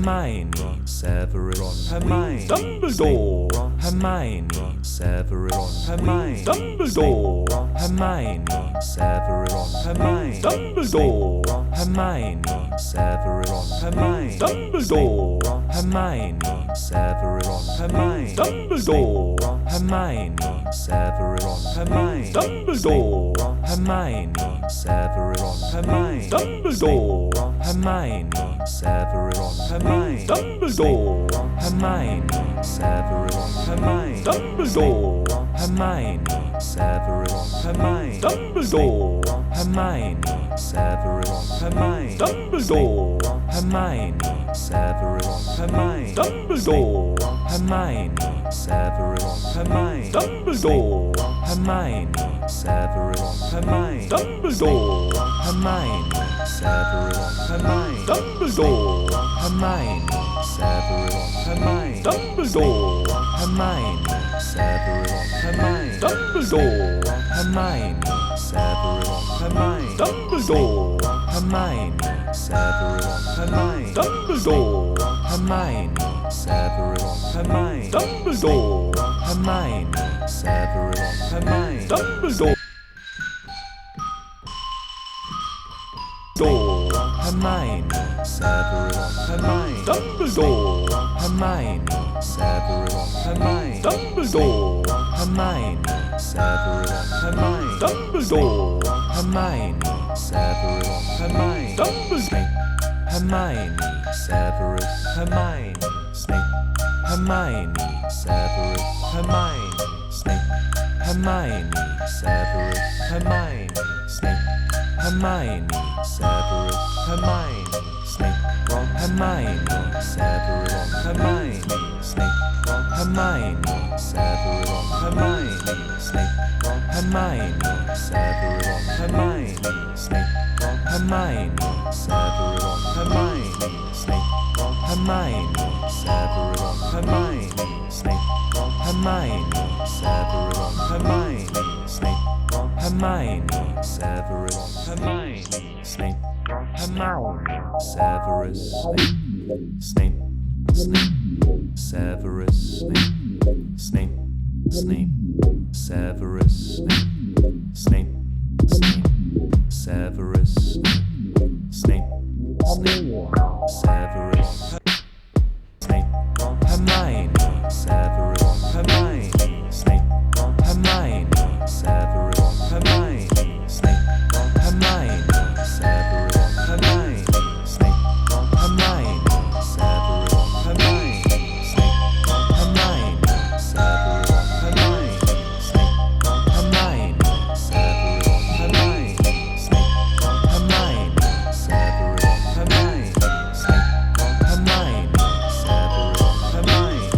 Hermione, Severus, Hermione, Dumbledore, Hermione, Severus, Hermione, Dumbledore, Hermione, Severus, Hermione, Dumbledore, Hermione, Severus, Hermione, Dumbledore, Hermione, Severus, Hermione, Dumbledore, Hermione, Severus, Hermione, Dumbledore, Hermione, Severus, Hermione, Dumbledore, Hermione, Severus, Hermione, Dumbledore, Hermione, Severus, Hermione, Dumbledore, Hermione, Severus, Hermione, Dumbledore, Hermione, Severus, Hermione, Dumbledore, Hermione, Severus, Hermione, Dumbledore, Hermione, Severus, Hermione, Dumbledore, Hermione, Severus, Hermione, Dumbledore, Hermione, Severus, Hermione, Dumbledore, Hermione, Severus, Hermione, Dumbledore, Hermione, Severus, Hermione, Dumbledore, Hermione, Severus, Hermione, Dumbledore, Hermione, Severus, Hermione, Dumbledore, Hermione, Severus, Hermione, Dumbledore, Hermione, Severus, Hermione, Dumbledore, Hermione, Severus, Hermione, Dumbledore, Hermione, Severus, Hermione, Dumbledore, Hermione, Severus, Hermione, Hermione, Severus, Hermione, Hermione, Severus, Hermione, Hermione, Severus, Hermione, Hermione, Severus, Hermione, Hermione, Severus, Hermione, Hermione, Severus, Hermione, Hermione, Severus, Hermione, Hermione, Severus, Hermione, Hermione, Severus, Hermione, Hermione, Severus, Hermione, Hermione, Severus, Snape, Severus, Snape, Severus, Snape, Severus, Snape, Severus, Snape, Hermione, Severus, Hermione, Hermione, Severus, Hermione, Hermione, Severus, Hermione, Hermione, Severus, Hermione, Hermione, Severus, Hermione, Hermione, Severus, Hermione, Hermione, Severus, Hermione, Hermione, Severus, Hermione,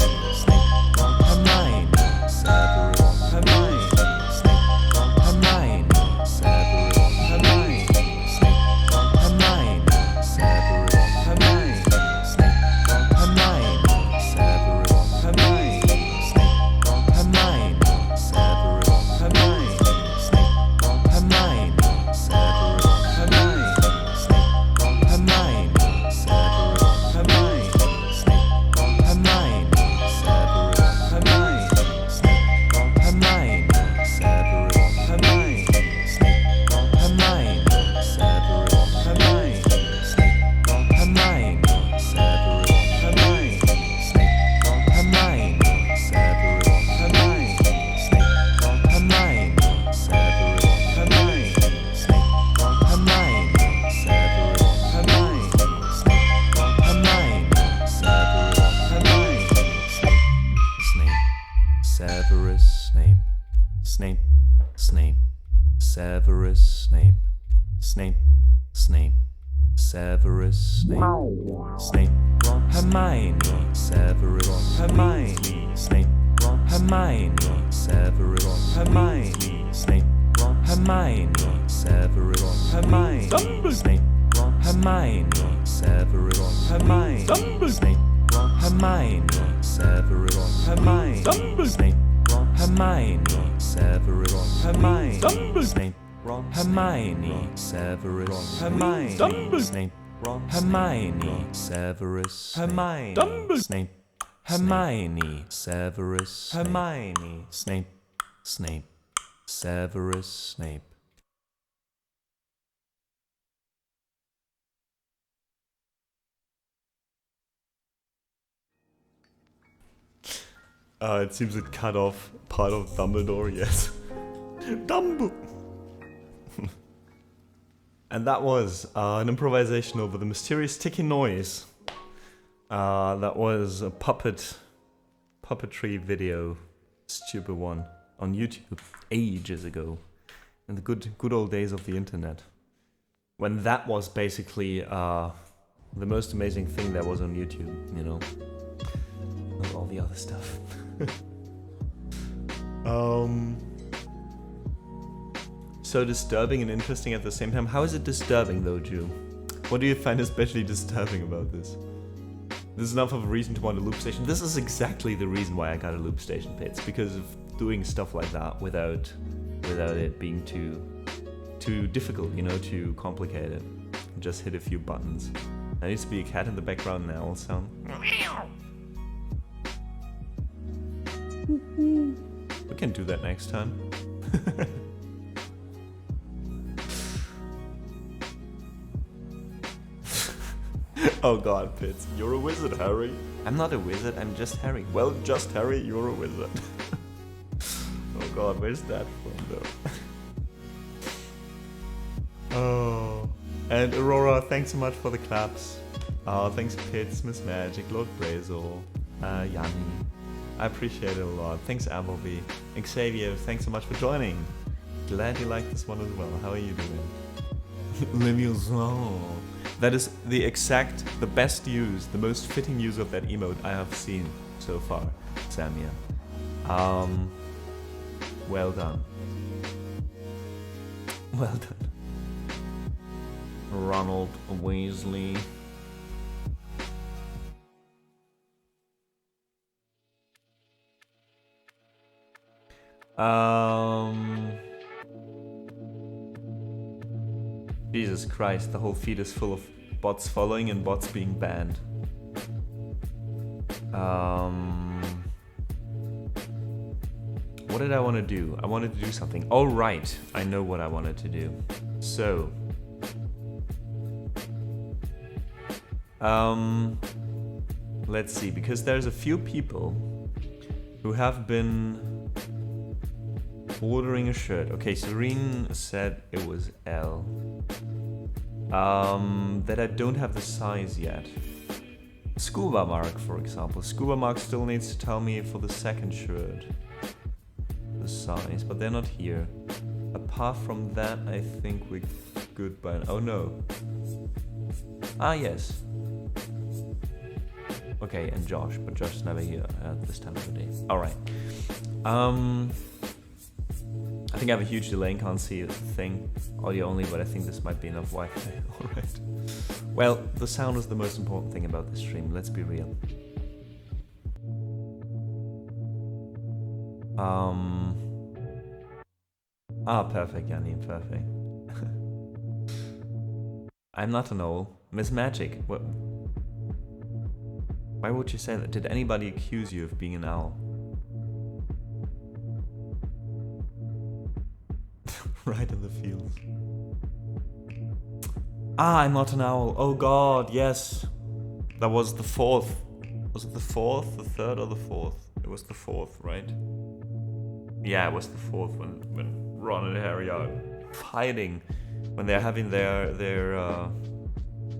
Severus Snape. Snape, Snape, Severus Snape. Snape, Hermione, Severus, Hermione, Snape, Hermione, Severus, Hermione, Snape, Hermione, Severus, Hermione, Snape, Hermione, Severus, Hermione, Snape, Hermione, Severus, Hermione, Snape, Hermione, Severus, Hermione, Snape, Hermione, Severus, Hermione, Snape, Hermione, Severus, Hermione, Snape, Hermione, Severus, Hermione, Snape, Snape, Severus, Snape. It seems it cut off part of Dumbledore, yes. Dumbledore! And that was an improvisation over the mysterious ticking noise. That was a puppetry video, stupid one, on YouTube ages ago, in the good old days of the internet, when that was basically the most amazing thing that was on YouTube, you know, not all the other stuff. So disturbing and interesting at the same time. How is it disturbing though, Jew? What do you find especially disturbing about this? This is enough of a reason to want a loop station. This is exactly the reason why I got a loop station, Pits, because of doing stuff like that without it being too difficult, you know, too complicated. Just hit a few buttons. There needs to be a cat in the background and an owl sound. We can do that next time. Oh god, Pits, you're a wizard, Harry. I'm not a wizard, I'm just Harry. Well, just Harry, you're a wizard. Oh god, where's that from though? Oh. And Aurora, thanks so much for the claps. Thanks Pits, Miss Magic, Lord Brazo, Yanni. I appreciate it a lot. Thanks Appleby. Xavier, thanks so much for joining. Glad you liked this one as well. How are you doing? Livioso. That is the best use, the most fitting use of that emote I have seen so far, Samia. Well done. Well done. Ronald Weasley. Jesus Christ, the whole feed is full of bots following and bots being banned. What did I want to do? I wanted to do something. Oh right, I know what I wanted to do. So, let's see, because there's a few people who have been ordering a shirt. Okay, Serene said it was L. That I don't have the size yet. Scuba Mark, for example. Scuba Mark still needs to tell me for the second shirt the size, but they're not here. Apart from that, I think we're good by... Oh no. Ah, yes. Okay, and Josh, but Josh is never here at this time of the day. Alright. I think I have a huge delay and can't see the thing. Audio only, but I think this might be enough Wi-Fi. Alright. Well, the sound is the most important thing about this stream, let's be real. Perfect, Yanni, perfect. I'm not an owl. Miss Magic, what? Why would you say that? Did anybody accuse you of being an owl? Right in the fields. I'm not an owl. Oh god, yes. That was the fourth. Was it the fourth, the third, or the fourth? It was the fourth, right? Yeah, it was the fourth when Ron and Harry are fighting, when they're having their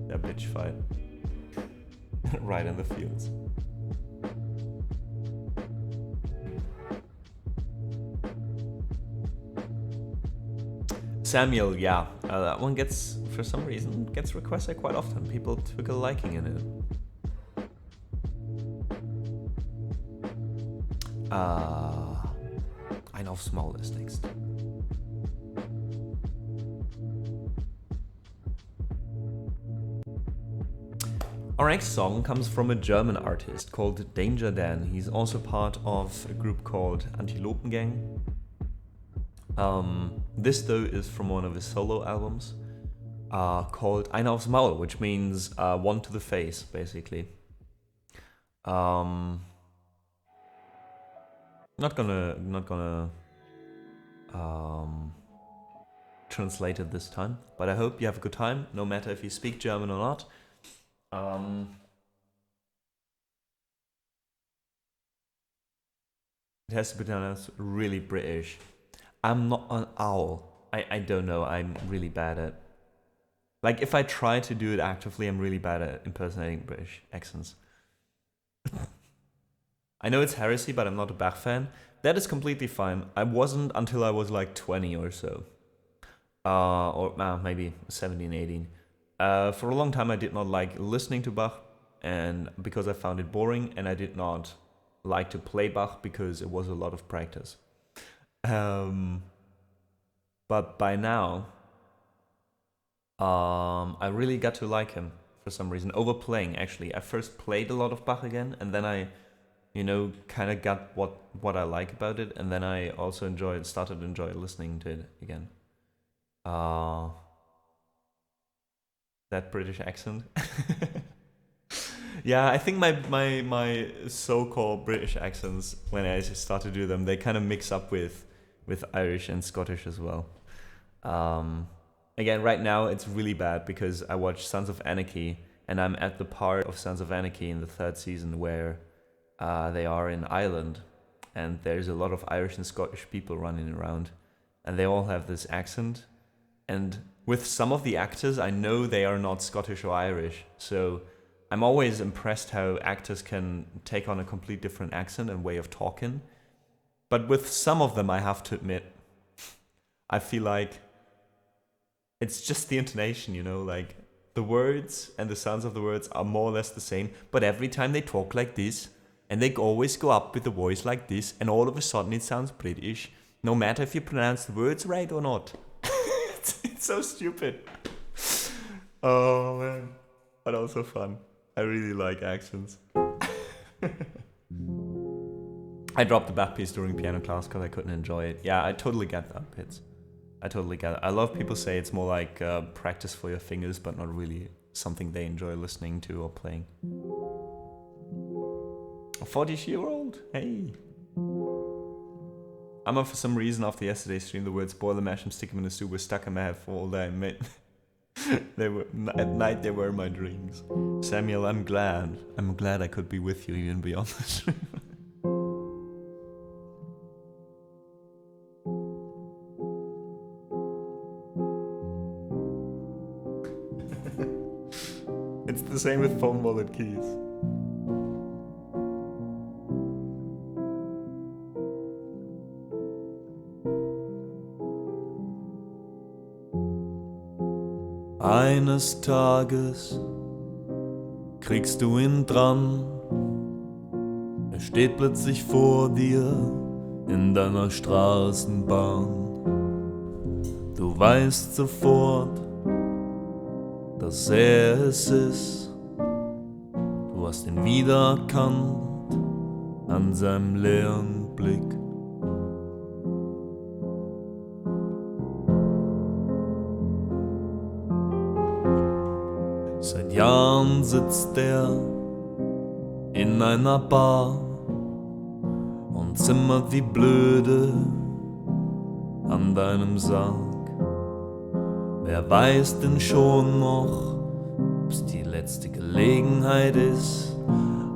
bitch fight. Right in the fields. Samuel, yeah, that one gets, for some reason, gets requested quite often. People took a liking in it. I know Small is next. Our next song comes from a German artist called Danger Dan. He's also part of a group called Antilopengang. This though is from one of his solo albums called Einer aufs Maul, which means one to the face, basically. Not gonna translate it this time, but I hope you have a good time, no matter if you speak German or not. It has to be done as really British. I'm not an owl. I don't know. I'm really bad at... Like, if I try to do it actively, I'm really bad at impersonating British accents. I know it's heresy, but I'm not a Bach fan. That is completely fine. I wasn't until I was like 20 or so. Or maybe 17, 18. For a long time, I did not like listening to Bach, and because I found it boring, and I did not like to play Bach because it was a lot of practice. But by now, I really got to like him for some reason. Overplaying, actually. I first played a lot of Bach again, and then I, kind of got what I like about it, and then I also started to enjoy listening to it again. That British accent. Yeah, I think my so-called British accents, when I start to do them, they kind of mix up with Irish and Scottish as well. Again, right now it's really bad because I watch Sons of Anarchy, and I'm at the part of Sons of Anarchy in the 3rd season where they are in Ireland, and there's a lot of Irish and Scottish people running around, and they all have this accent. And with some of the actors, I know they are not Scottish or Irish, so I'm always impressed how actors can take on a complete different accent and way of talking. But with some of them, I have to admit, I feel like it's just the intonation, like the words and the sounds of the words are more or less the same, but every time they talk like this, and they always go up with the voice like this, and all of a sudden it sounds British, no matter if you pronounce the words right or not. It's so stupid. Oh man, but also fun. I really like accents. I dropped the Bach piece during piano class because I couldn't enjoy it. Yeah, I totally get that, Pits. I totally get it. I love people say it's more like practice for your fingers, but not really something they enjoy listening to or playing. A 40-year-old? Hey. For some reason, after yesterday's stream, the words boil the mash and stick them in the stew were stuck in my head for all day. At night, they were my dreams. Samuel, I'm glad I could be with you even beyond the stream. It's the same with phone wallet keys. Eines Tages kriegst du ihn dran. Er steht plötzlich vor dir in deiner Straßenbahn. Du weißt sofort, dass er es ist. Du hast ihn wiedererkannt an seinem leeren Blick. Seit Jahren sitzt er in einer Bar und zimmert wie blöde an deinem Sarg. Wer weiß denn schon noch, ob's die letzte Gelegenheit ist?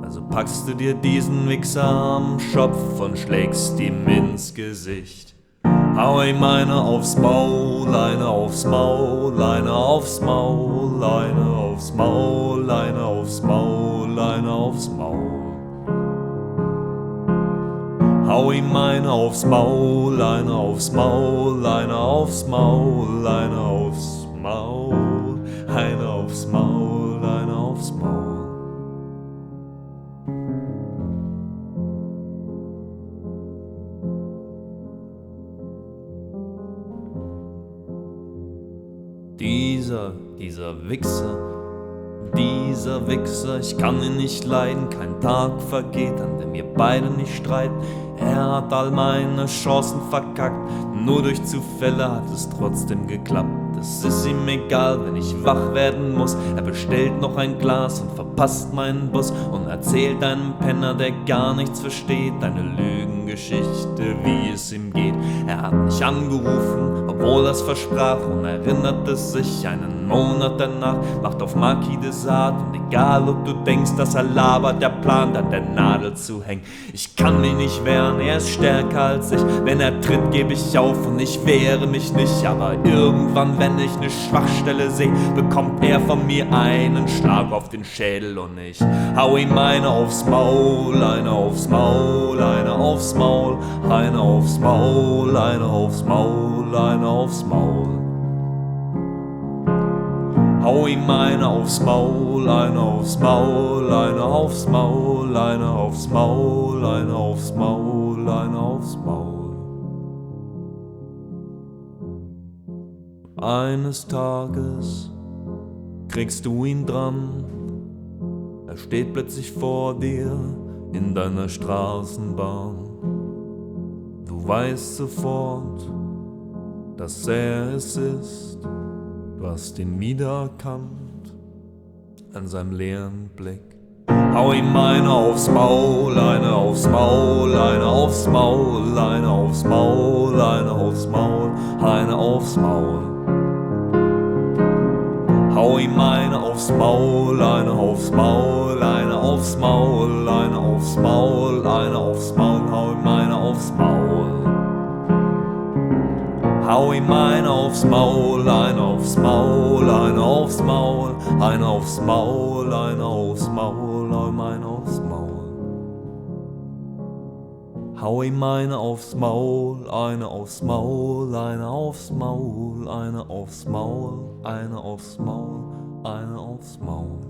Also packst du dir diesen Wichser am Schopf und schlägst ihm ins Gesicht. Hau ihm eine aufs Maul, eine aufs Maul, eine aufs Maul, eine aufs Maul, eine aufs Maul, eine aufs Maul. Hau ihm eine aufs Maul, eine aufs Maul, eine aufs Maul, eine aufs Maul, eine aufs Maul, eine aufs Maul. Dieser Wichser, ich kann ihn nicht leiden, kein Tag vergeht, an dem wir beide nicht streiten. Er hat all meine Chancen verkackt, nur durch Zufälle hat es trotzdem geklappt. Es ist ihm egal, wenn ich wach werden muss. Er bestellt noch ein Glas und verpasst meinen Bus und erzählt einem Penner, der gar nichts versteht, eine Lügengeschichte, wie es ihm geht. Er hat mich angerufen, obwohl er's versprach, und erinnerte sich einen Monat danach, macht auf Marquis de Sade, und egal ob du denkst, dass er labert, der plant an der Nadel zu hängen. Ich kann mich nicht wehren, er ist stärker als ich, wenn er tritt, gebe ich auf und ich wehre mich nicht, aber irgendwann, wenn ich eine Schwachstelle sehe, bekommt er von mir einen Schlag auf den Schädel und ich hau ihm eine aufs Maul, eine aufs Maul, eine aufs Maul, eine aufs Maul, eine aufs Maul, eine aufs Maul. Hau ihm eine aufs Maul, eine aufs Maul, eine aufs Maul, eine aufs Maul, eine aufs Maul, eine aufs Maul. Eines Tages kriegst du ihn dran, er steht plötzlich vor dir in deiner Straßenbahn. Du weißt sofort, dass er es ist. Du hast ihn wiedererkannt an seinem leeren Blick. Hau ihm eine aufs Maul, eine aufs Maul, eine aufs Maul, eine aufs Maul, eine aufs Maul, eine aufs Maul. Hau ihm eine aufs Maul, eine aufs Maul, eine aufs Maul, eine aufs Maul, eine aufs Maul, hau ihm eine aufs Maul. Hau ihm eine aufs Maul, eine aufs Maul, eine aufs Maul, eine aufs Maul, eine aufs Maul, hau ihm eine aufs Maul. Hau ihm eine aufs Maul, eine aufs Maul, eine aufs Maul, eine aufs Maul, eine aufs Maul, eine aufs Maul.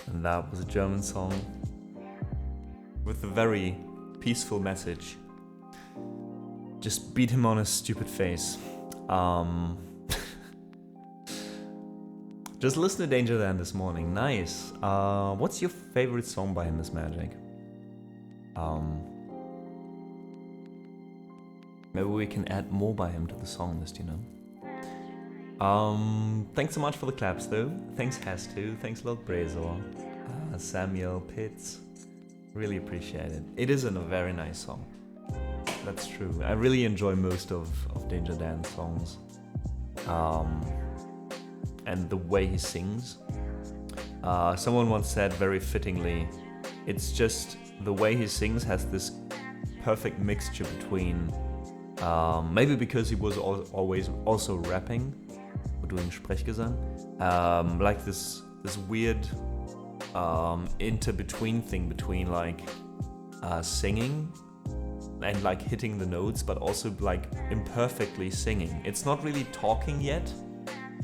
And that was a German song with a very peaceful message. Just beat him on his stupid face. Just listen to Danger Dan this morning. Nice. What's your favorite song by him, Miss Magic? Maybe we can add more by him to the song list, you know? Thanks so much for the claps though. Thanks Hastu, thanks Lord Brazor, Samuel, Pitts. Really appreciate it. It is a very nice song. That's true. I really enjoy most of Danger Dan's songs. And the way he sings. Someone once said very fittingly, it's just the way he sings has this perfect mixture between, maybe because he was always also rapping, doing Sprechgesang, like this weird inter-between thing between like singing and like hitting the notes, but also like imperfectly singing. It's not really talking yet,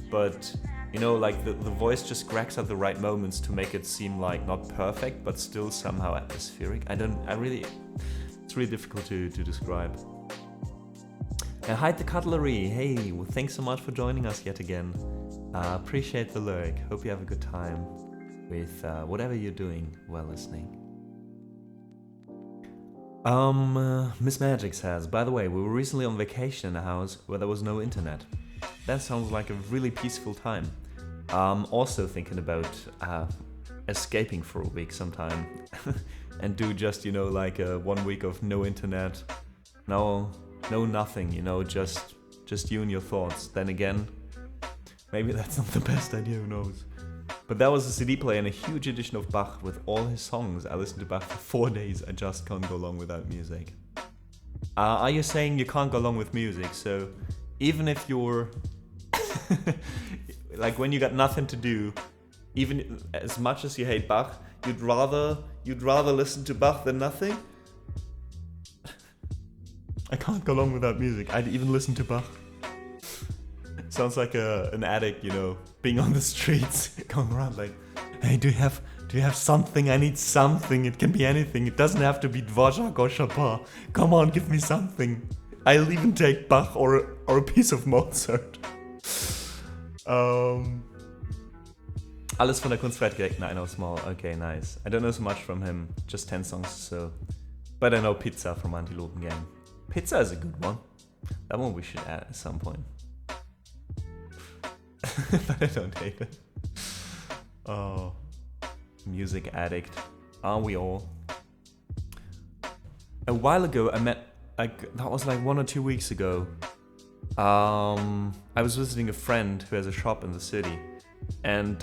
but you know, like the voice just cracks at the right moments to make it seem like not perfect, but still somehow atmospheric. It's really difficult to describe. Hide the Cutlery, hey, well, thanks so much for joining us yet again. Appreciate the lurk, hope you have a good time with whatever you're doing while listening. Miss Magic says, by the way, we were recently on vacation in a house where there was no internet. That sounds like a really peaceful time. Also thinking about escaping for a week sometime and do just, you know, like 1 week of no internet, no nothing, you know, just you and your thoughts. Then again, maybe that's not the best idea, who knows. But that was a CD player and a huge edition of Bach with all his songs. I listened to Bach for 4 days. I just can't go along without music. Are you saying you can't go along with music? So even if you're like when you got nothing to do, even as much as you hate Bach, you'd rather listen to Bach than nothing? I can't go along without music. I'd even listen to Bach. Sounds like an addict, you know, being on the streets, going around like, hey, do you have something? I need something. It can be anything. It doesn't have to be Dvorak or Chopin. Come on, give me something. I'll even take Bach or a piece of Mozart. Alles von der Kunstfreiheit gedeckt. I know small. Okay, nice. I don't know so much from him. Just 10 songs, so. But I know Pizza from Antilopen Gang. Pizza is a good one. That one we should add at some point. But I don't hate it. Oh, music addict. Are we all? A while ago, I met, like, that was like 1 or 2 weeks ago. I was visiting a friend who has a shop in the city. And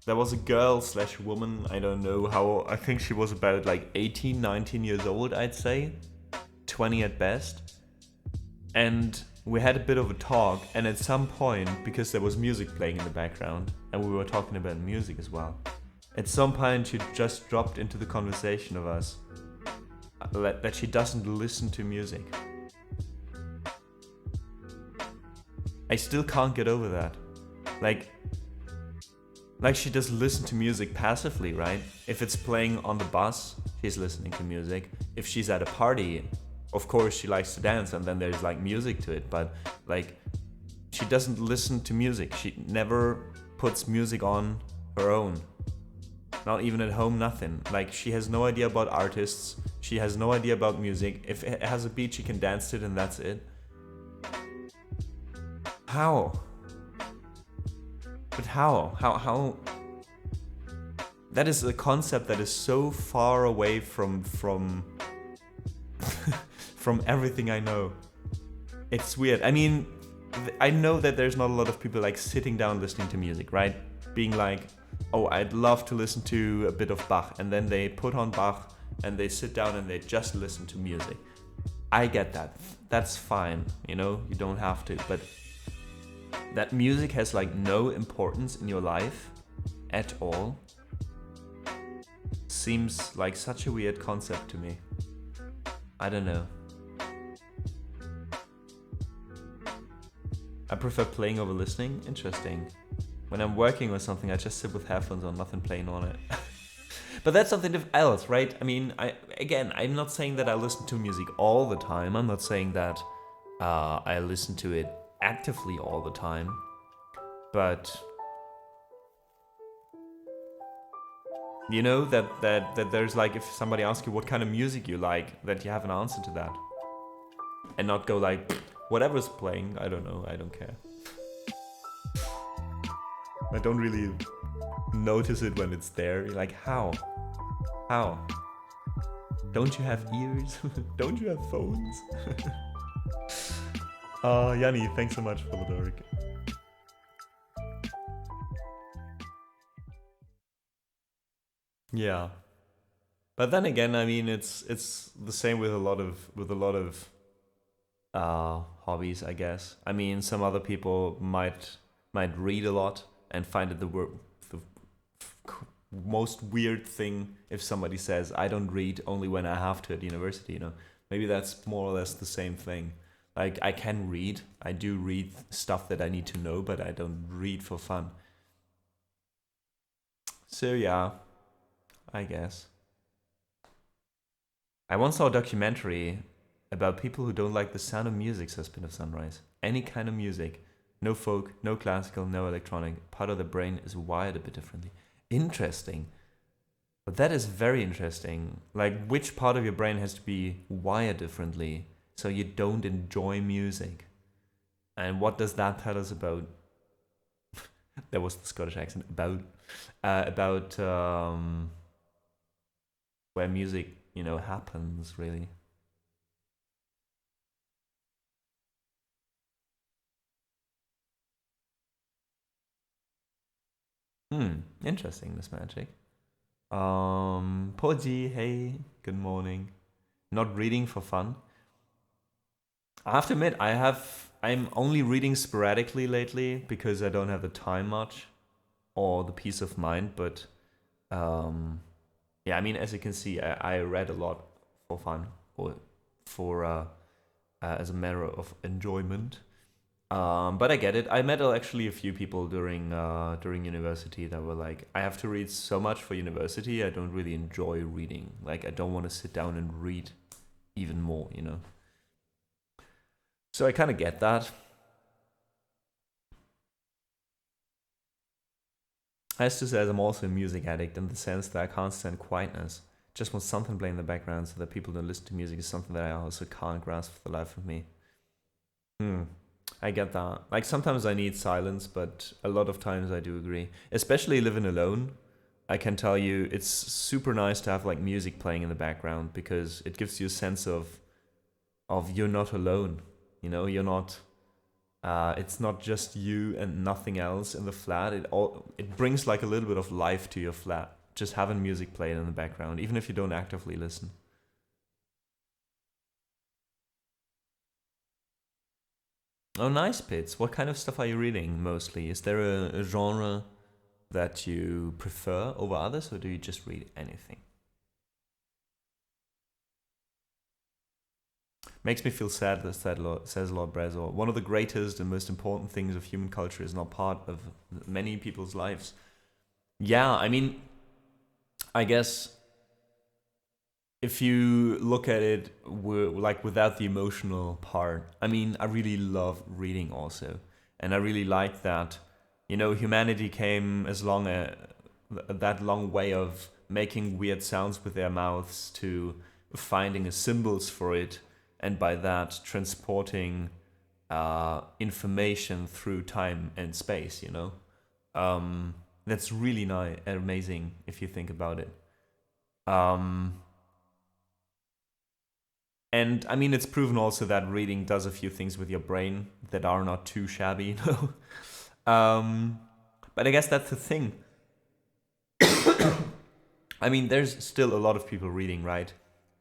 there was a girl / woman, I don't know how, I think she was about like 18, 19 years old, I'd say. 20 at best. And we had a bit of a talk, and at some point, because there was music playing in the background, and we were talking about music as well, at some point she just dropped into the conversation of us that she doesn't listen to music. I still can't get over that. Like she does listen to music passively, right? If it's playing on the bus, she's listening to music. If she's at a party, of course she likes to dance and then there's like music to it, but like she doesn't listen to music. She never puts music on her own. Not even at home, nothing. Like she has no idea about artists. She has no idea about music. If it has a beat, she can dance to it and that's it. How? But how? How? That is a concept that is so far away from from everything I know. It's weird. I mean, I know that there's not a lot of people like sitting down listening to music, right? Being like, oh, I'd love to listen to a bit of Bach, and then they put on Bach and they sit down and they just listen to music. I get that. That's fine, you know, you don't have to, but that music has like no importance in your life at all seems like such a weird concept to me. I don't know. I prefer playing over listening. Interesting. When I'm working or something, I just sit with headphones on, nothing playing on it. But that's something else, right? I mean, I'm not saying that I listen to music all the time. I'm not saying that I listen to it actively all the time. But you know that there's like, if somebody asks you what kind of music you like, that you have an answer to that. And not go like, whatever's playing, I don't know, I don't care. I don't really notice it when it's there. You're like, how? How? Don't you have ears? Don't you have phones? Yanni, thanks so much for the dork. Yeah. But then again, I mean, it's the same with a lot of hobbies, I guess. I mean, some other people might read a lot and find it the most weird thing if somebody says, I don't read only when I have to at university, you know. Maybe that's more or less the same thing. Like, I can read. I do read stuff that I need to know, but I don't read for fun. So yeah, I guess. I once saw a documentary about people who don't like the sound of music, says Spin of Sunrise. Any kind of music. No folk, no classical, no electronic. Part of the brain is wired a bit differently. Interesting. But that is very interesting. Like, which part of your brain has to be wired differently so you don't enjoy music? And what does that tell us about... That was the Scottish accent. About where music, you know, happens, really. Interesting, this magic. Poji, hey, good morning. Not reading for fun. I have to admit, I'm only reading sporadically lately because I don't have the time much or the peace of mind, but yeah, I mean, as you can see, I read a lot for fun or for as a matter of enjoyment. But I get it. I met actually a few people during university that were like, I have to read so much for university. I don't really enjoy reading. Like, I don't want to sit down and read even more, you know. So I kind of get that. As to say, I'm also a music addict in the sense that I can't stand quietness. Just want something playing in the background so that people don't listen to music is something that I also can't grasp for the life of me. I get that. Like, sometimes I need silence, but a lot of times I do agree. Especially living alone, I can tell you it's super nice to have like music playing in the background because it gives you a sense of you're not alone. You know, you're not. It's not just you and nothing else in the flat. It brings like a little bit of life to your flat. Just having music playing in the background, even if you don't actively listen. Oh, nice, Pits. What kind of stuff are you reading mostly? Is there a genre that you prefer over others, or do you just read anything? Makes me feel sad that says Lord Brezor. One of the greatest and most important things of human culture is not part of many people's lives. Yeah, I mean, I guess if you look at it like without the emotional part, I mean, I really love reading also. And I really like that, you know, humanity came as long that long way of making weird sounds with their mouths to finding symbols for it, and by that transporting information through time and space, you know. That's really nice and amazing if you think about it. And I mean, it's proven also that reading does a few things with your brain that are not too shabby, you know. But I guess that's the thing. I mean, there's still a lot of people reading, right?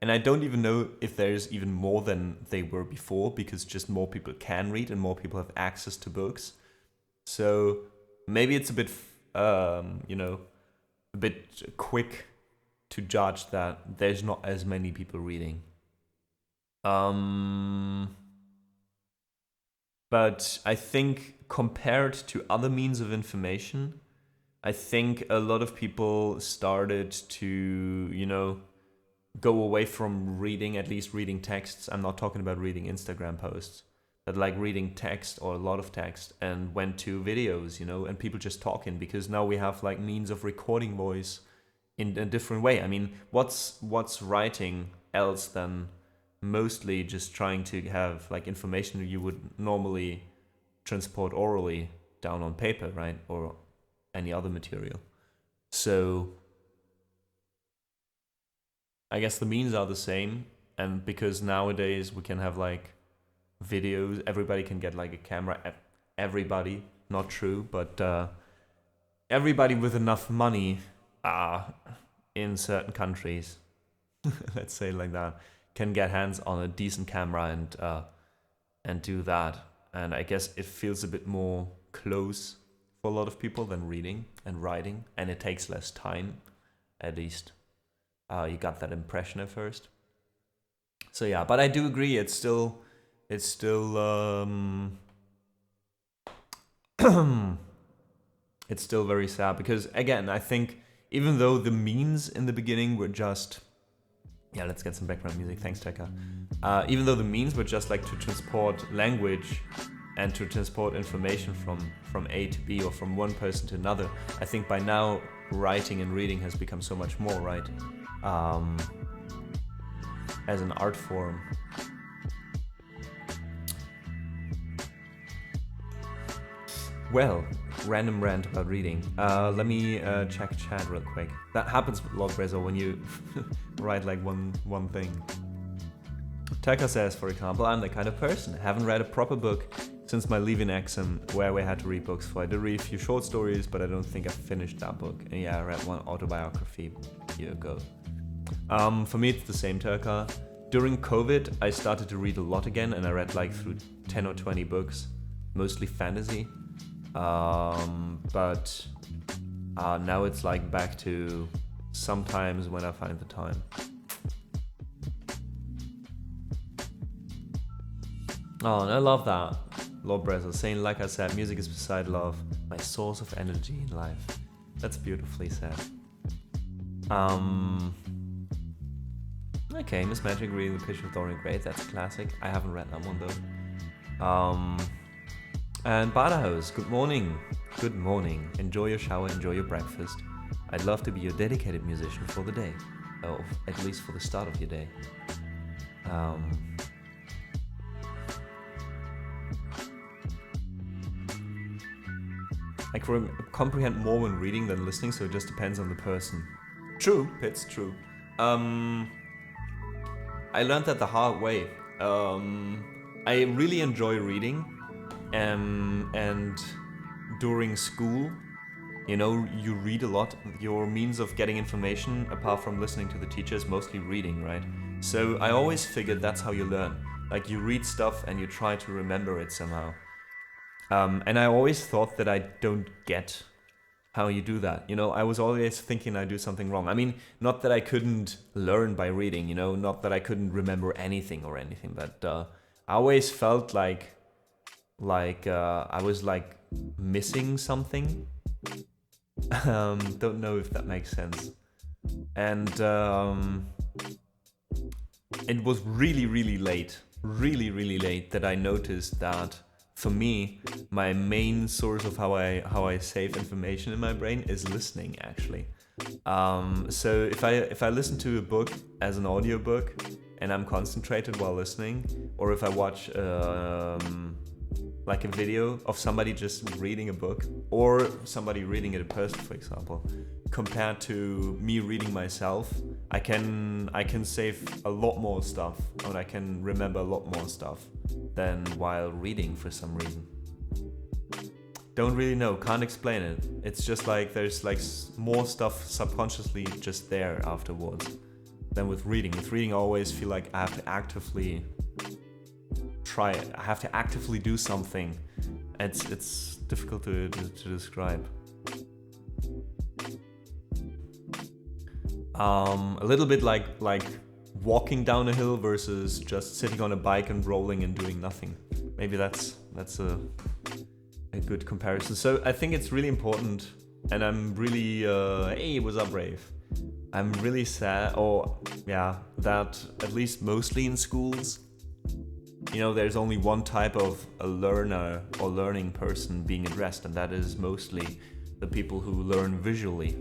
And I don't even know if there's even more than they were before, because just more people can read and more people have access to books. So maybe it's a bit, you know, a bit quick to judge that there's not as many people reading. But I think compared to other means of information, I think a lot of people started to, you know, go away from reading, at least reading texts. I'm not talking about reading Instagram posts, but like reading text or a lot of text, and went to videos, you know, and people just talking, because now we have like means of recording voice in a different way. I mean, what's writing else than mostly just trying to have like information you would normally transport orally down on paper, right? Or any other material. So I guess the means are the same, and because nowadays we can have like videos, everybody can get like a camera. Everybody, not true, but everybody with enough money in certain countries, let's say like that, can get hands on a decent camera and do that. And I guess it feels a bit more close for a lot of people than reading and writing, and it takes less time, at least. You got that impression at first. So yeah, but I do agree. It's still it's still very sad, because again, I think even though the means in the beginning were just, yeah, let's get some background music. Thanks, Tekka. Even though the means were just like to transport language and to transport information from A to B or from one person to another, I think by now writing and reading has become so much more, right? As an art form. Well, random rant about reading. Let me check chat real quick. That happens with Lord Brezo when you write like one thing. Tekka says, for example, I'm the kind of person, haven't read a proper book since my leaving exam, where we had to read books for. I did read a few short stories, but I don't think I finished that book. And yeah, I read one autobiography a year ago. For me, it's the same, Turka. During COVID, I started to read a lot again, and I read like through 10 or 20 books, mostly fantasy. But now it's like back to sometimes when I find the time. Oh, and I love that. Lord Brezer saying, like I said, music is beside love, my source of energy in life. That's beautifully said. Okay, Miss Magic reading The Picture of Dorian Gray, that's a classic. I haven't read that one though. And Badahouse, good morning. Good morning. Enjoy your shower, enjoy your breakfast. I'd love to be your dedicated musician for the day. Or at least for the start of your day. I comprehend more when reading than listening, so it just depends on the person. True, it's true. I learned that the hard way. I really enjoy reading, and during school, you know, you read a lot. Your means of getting information, apart from listening to the teacher, is mostly reading, right? So I always figured that's how you learn. Like, you read stuff and you try to remember it somehow. And I always thought that I don't get how you do that. You know, I was always thinking I do something wrong. I mean, not that I couldn't learn by reading, you know, not that I couldn't remember anything or anything, but I always felt like I was like missing something. Don't know if that makes sense. And it was really late that I noticed that for me, my main source of how I save information in my brain is listening, actually. So if I listen to a book as an audiobook and I'm concentrated while listening, or if I watch like a video of somebody just reading a book, or somebody reading it in person, for example, compared to me reading myself, I can save a lot more stuff, and I can remember a lot more stuff than while reading for some reason. Don't really know, can't explain it. It's just like there's like more stuff subconsciously just there afterwards than with reading. With reading, I always feel like I have to actively try it. I have to actively do something. It's difficult to describe. A little bit like walking down a hill versus just sitting on a bike and rolling and doing nothing. Maybe that's a good comparison. So I think it's really important, and I'm really hey, what's up, Brave? I'm really sad, that at least mostly in schools, you know, there's only one type of a learner or learning person being addressed, and that is mostly the people who learn visually,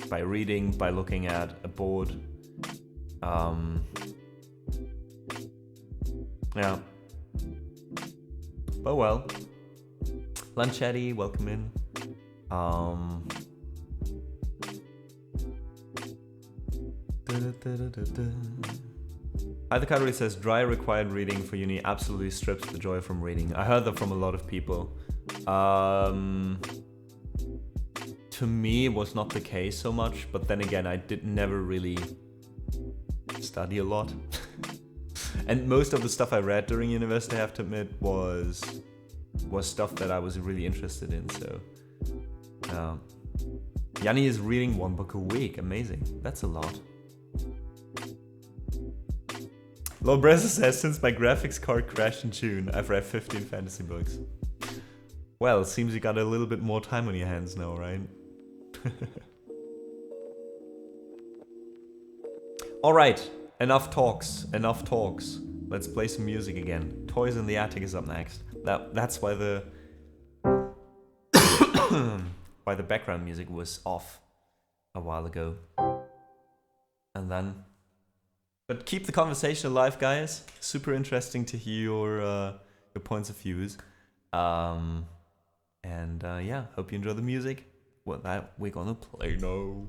by reading, by looking at a board. Yeah. But well. Lanchetti, welcome in. Hi, the Cadbury says dry required reading for uni absolutely strips the joy from reading. I heard that from a lot of people. To me, it was not the case so much, but then again, I never really study a lot. And most of the stuff I read during university, I have to admit, was stuff that I was really interested in. So, Yanni is reading one book a week. Amazing. That's a lot. Lord Breza says, since my graphics card crashed in June, I've read 15 fantasy books. Well, seems you got a little bit more time on your hands now, right? Alright, enough talks. Let's play some music again. Toys in the Attic is up next. That's why the why the background music was off a while ago. And then, but keep the conversation alive, guys. Super interesting to hear your points of views. Yeah, hope you enjoy the music. What that we're gonna play now.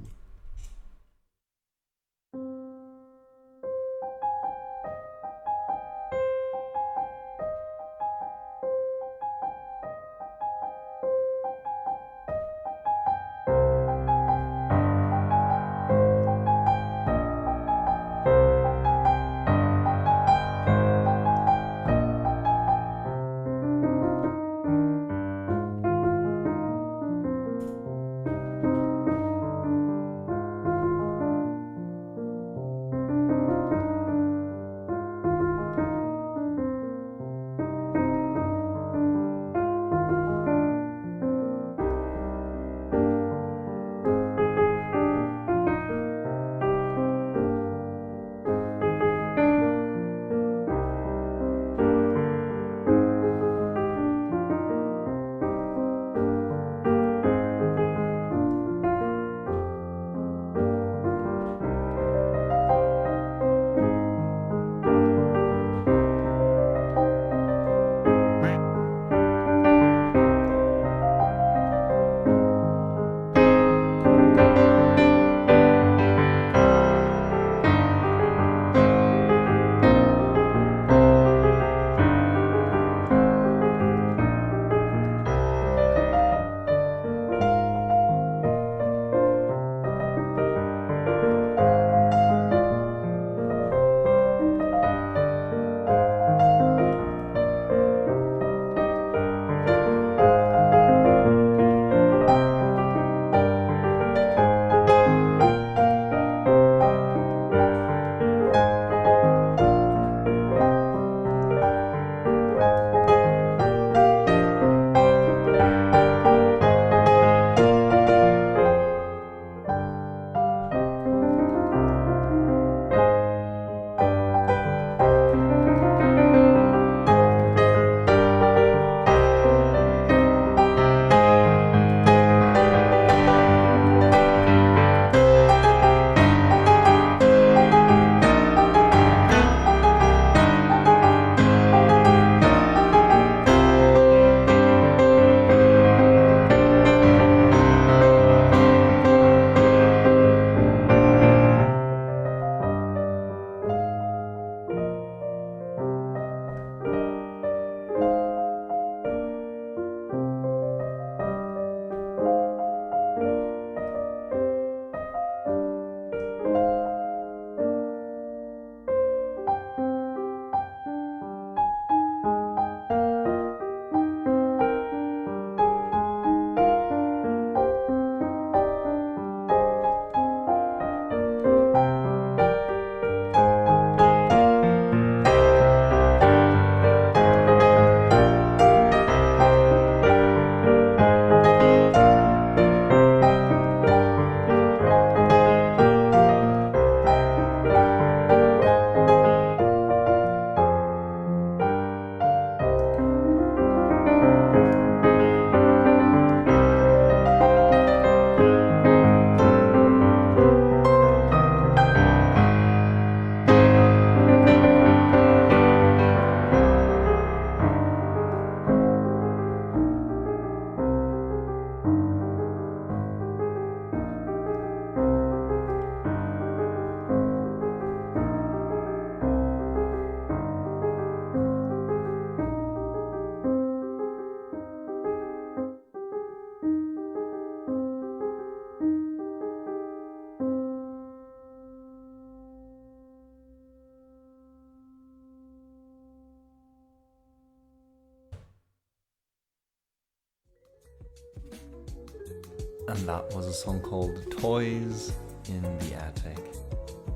And that was a song called Toys in the Attic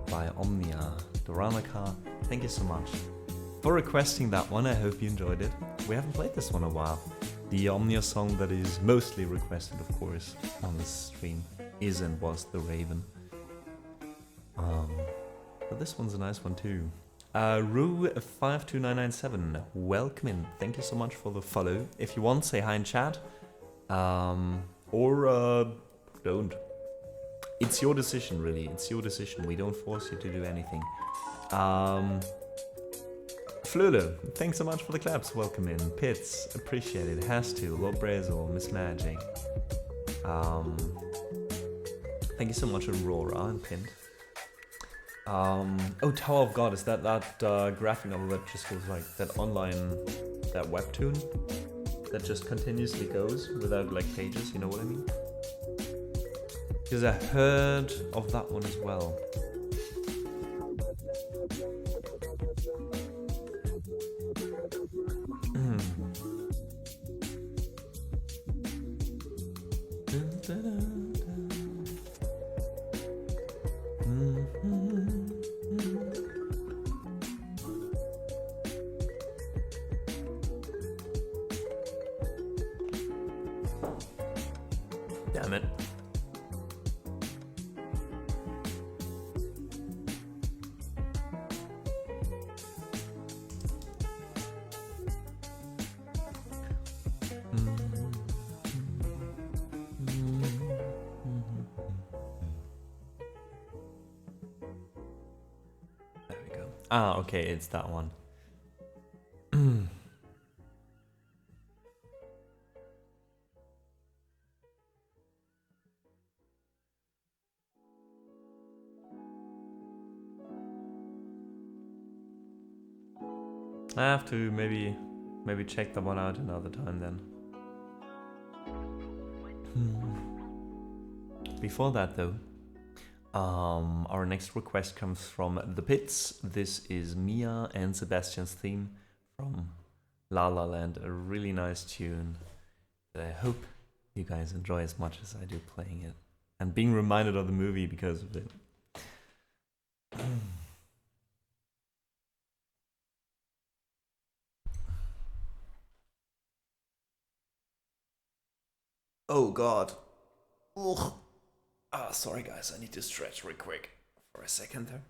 by Omnia Doranica. Thank you so much for requesting that one. I hope you enjoyed it. We haven't played this one in a while. The Omnia song that is mostly requested, of course, on this stream is and was The Raven. But this one's a nice one too. Rue52997, welcome in. Thank you so much for the follow. If you want, say hi in chat. Or don't. It's your decision, really. It's your decision. We don't force you to do anything. Flula, thanks so much for the claps. Welcome in. Pits, appreciate it. Has to. Lord Brazel, Miss Magic. Thank you so much, Aurora and Pint. Oh, Tower of God, is that graphic novel that just goes like that online, that webtoon that just continuously goes without like pages, you know what I mean? Because I heard of that one as well. Damn it. There we go. Ah, okay, it's that one. I have to maybe check that one out another time then. Before that though, our next request comes from The Pits. This is Mia and Sebastian's theme from La La Land, a really nice tune that I hope you guys enjoy as much as I do playing it and being reminded of the movie because of it. Oh god. Ugh. Ah, sorry guys, I need to stretch real quick for a second there.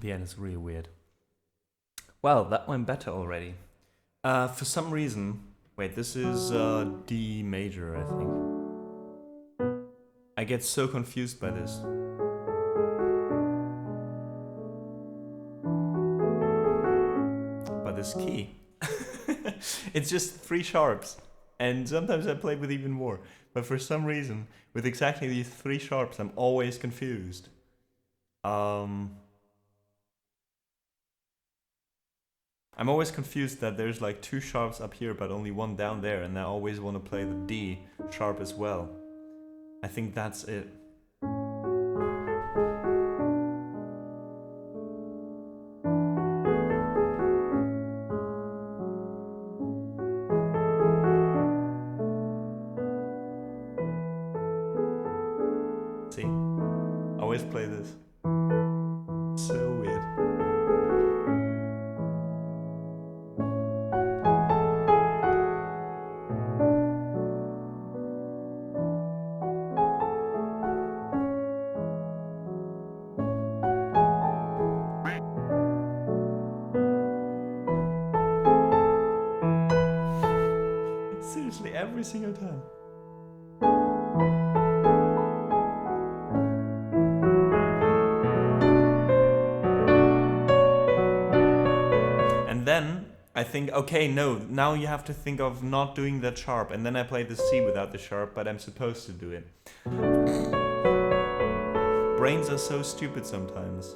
The end is really weird. Well, that went better already. For some reason... Wait, this is D major, I think. I get so confused by this. By this key. It's just 3 sharps. And sometimes I play with even more. But for some reason, with exactly these 3 sharps, I'm always confused. I'm always confused that there's like 2 sharps up here but only 1 down there, and I always want to play the D sharp as well. I think that's it. See? Always play this. So weird. Seriously, every single time. And then I think, okay, no, now you have to think of not doing that sharp. And then I play the C without the sharp, but I'm supposed to do it. Brains are so stupid sometimes.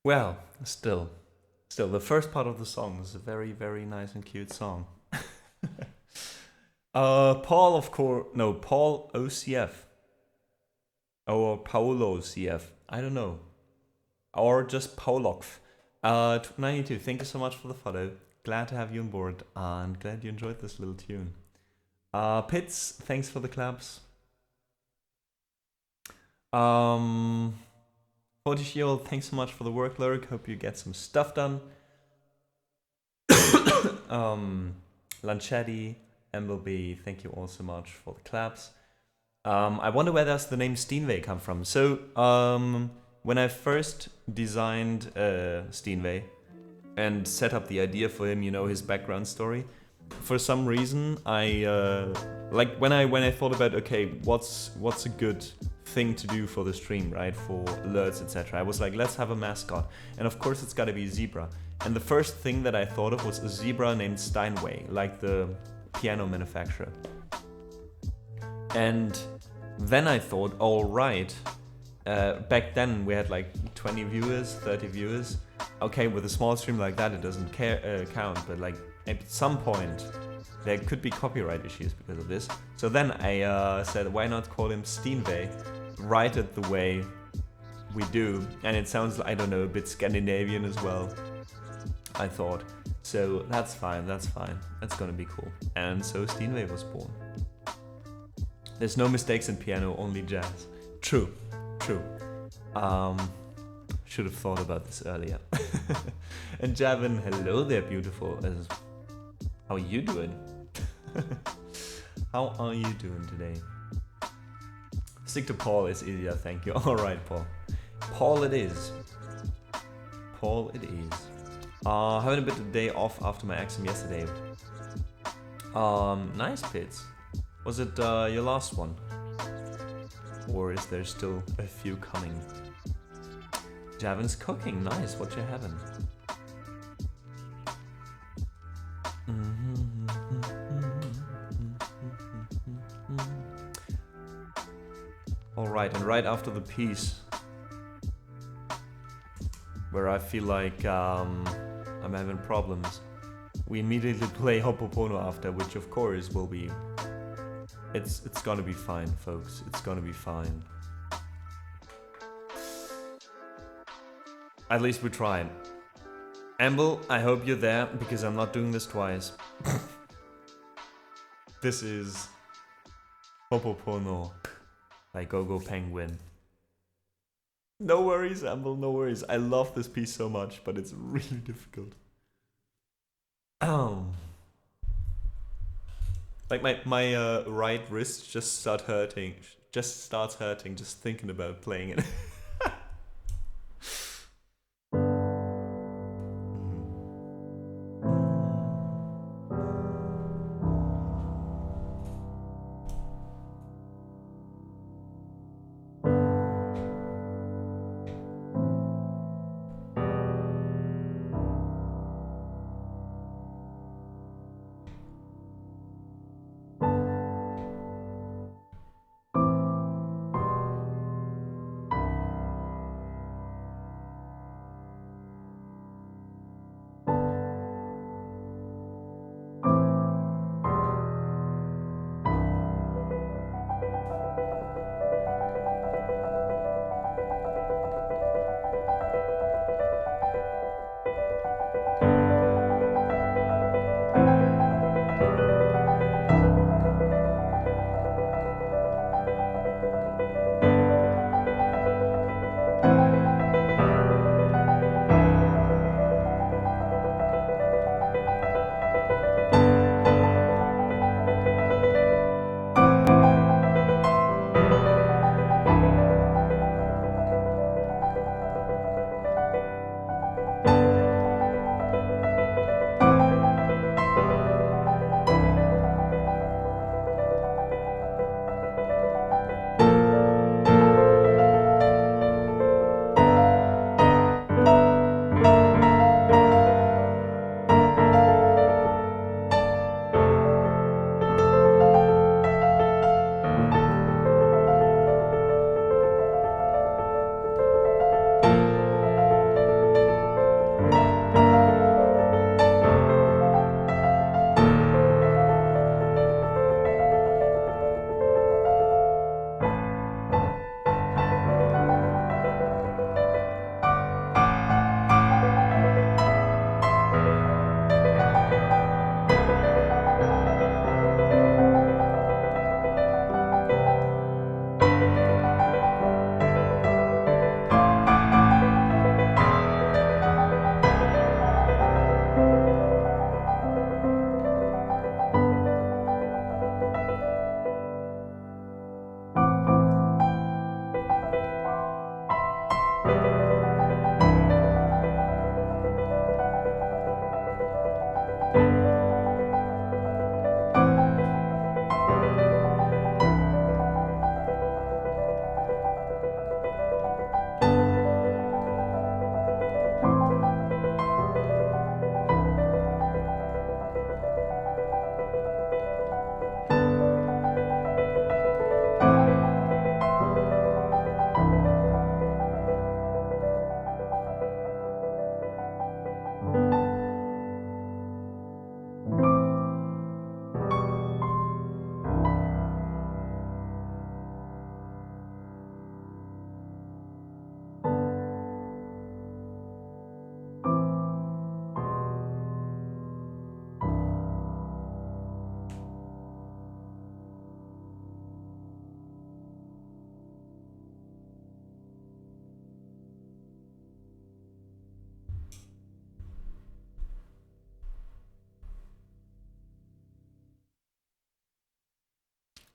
Well, still, the first part of the song is a very, very nice and cute song. Paul, of course, no, Paul OCF. Or Paulo CF, I don't know. Or just Paulokf. 92, thank you so much for the follow. Glad to have you on board, and glad you enjoyed this little tune. Pits, thanks for the claps. 40-year-old, thanks so much for the work, Lyric. Hope you get some stuff done. Lanchetti, Embleby, thank you all so much for the claps. I wonder where does the name Steenway come from. So, when I first designed Steenway and set up the idea for him, you know, his background story, for some reason I like when I thought about, okay, what's a good thing to do for the stream, right, for alerts, etc. I was like, let's have a mascot, and of course it's got to be a zebra. And the first thing that I thought of was a zebra named Steinway, like the piano manufacturer. And then I thought, all right, back then we had like 20 viewers, 30 viewers. Okay, with a small stream like that, it doesn't count, but like at some point there could be copyright issues because of this. So then I said, why not call him Steenway, write it the way we do, and it sounds, I don't know, a bit Scandinavian as well, I thought. So that's fine, that's gonna be cool. And so Steenway was born. There's no mistakes in piano, only jazz. True. Should have thought about this earlier. And Javin, hello there, beautiful. How are you doing? How are you doing today? Stick to Paul is easier, thank you. Alright, Paul. Paul it is. Having a bit of a day off after my exam yesterday. Nice, Pits. Was it your last one? Or is there still a few coming? Javin's cooking, nice, what you having? Alright, and right after the piece, where I feel like I'm having problems. We immediately play Hopopono after, which of course will be... It's gonna be fine, folks. It's gonna be fine. At least we're trying. Amble, I hope you're there, because I'm not doing this twice. This is Hopopono by Gogo Penguin. No worries, Amble, no worries. I love this piece so much, but it's really difficult. Like my right wrist just starts hurting just thinking about playing it.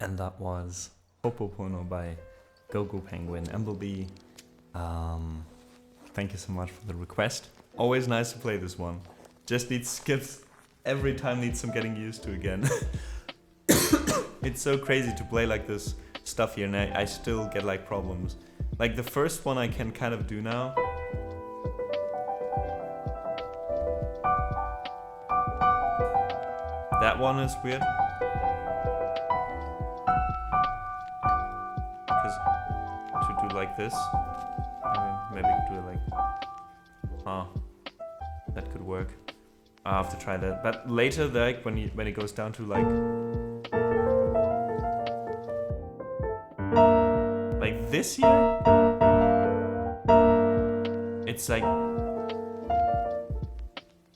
And that was Hopopono by Gogo Penguin. Amblebee, thank you so much for the request. Always nice to play this one. Just needs skips every time, needs some getting used to again. It's so crazy to play like this stuff here, and I still get like problems. Like the first one I can kind of do now. That one is weird. Because to do like this, maybe do it like... Ah, that could work. I have to try that. But later, like when it goes down to like this here, it's like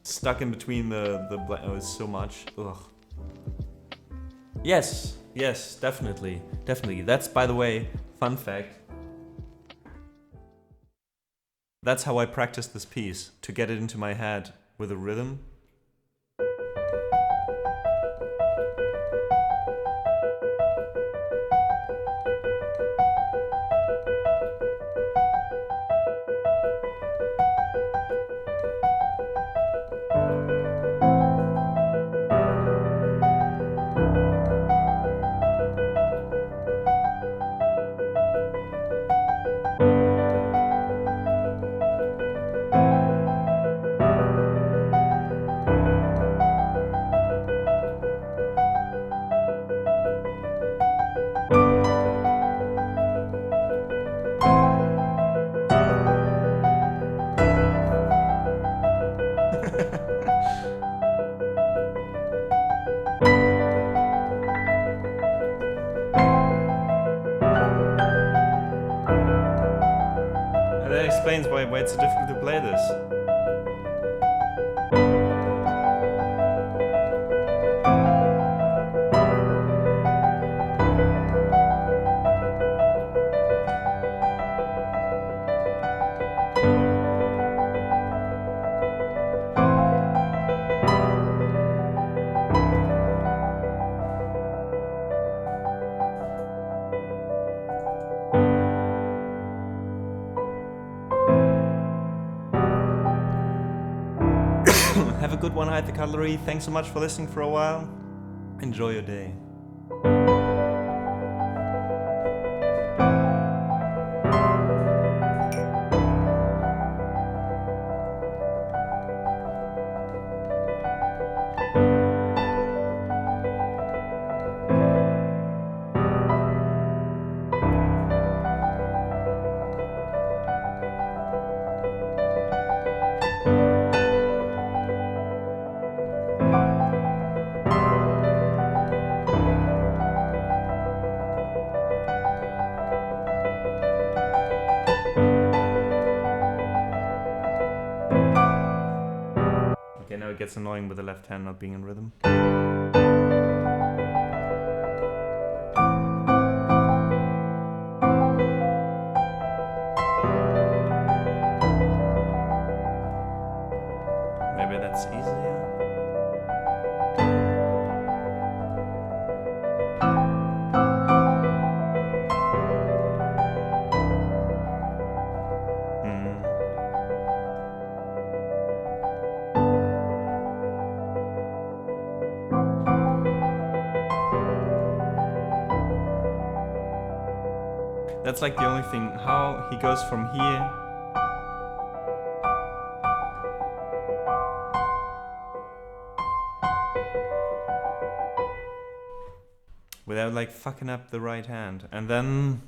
stuck in between the oh, it's so much. Ugh. Yes, yes, definitely, definitely. That's, by the way, fun fact. That's how I practiced this piece, to get it into my head with a rhythm. That explains why it's so difficult to play this. Have a good one, Hide the Cutlery. Thanks so much for listening for a while. Enjoy your day. Okay, now it gets annoying with the left hand not being in rhythm. Maybe that's easier. That's like the only thing, how he goes from here. Without like fucking up the right hand. And then...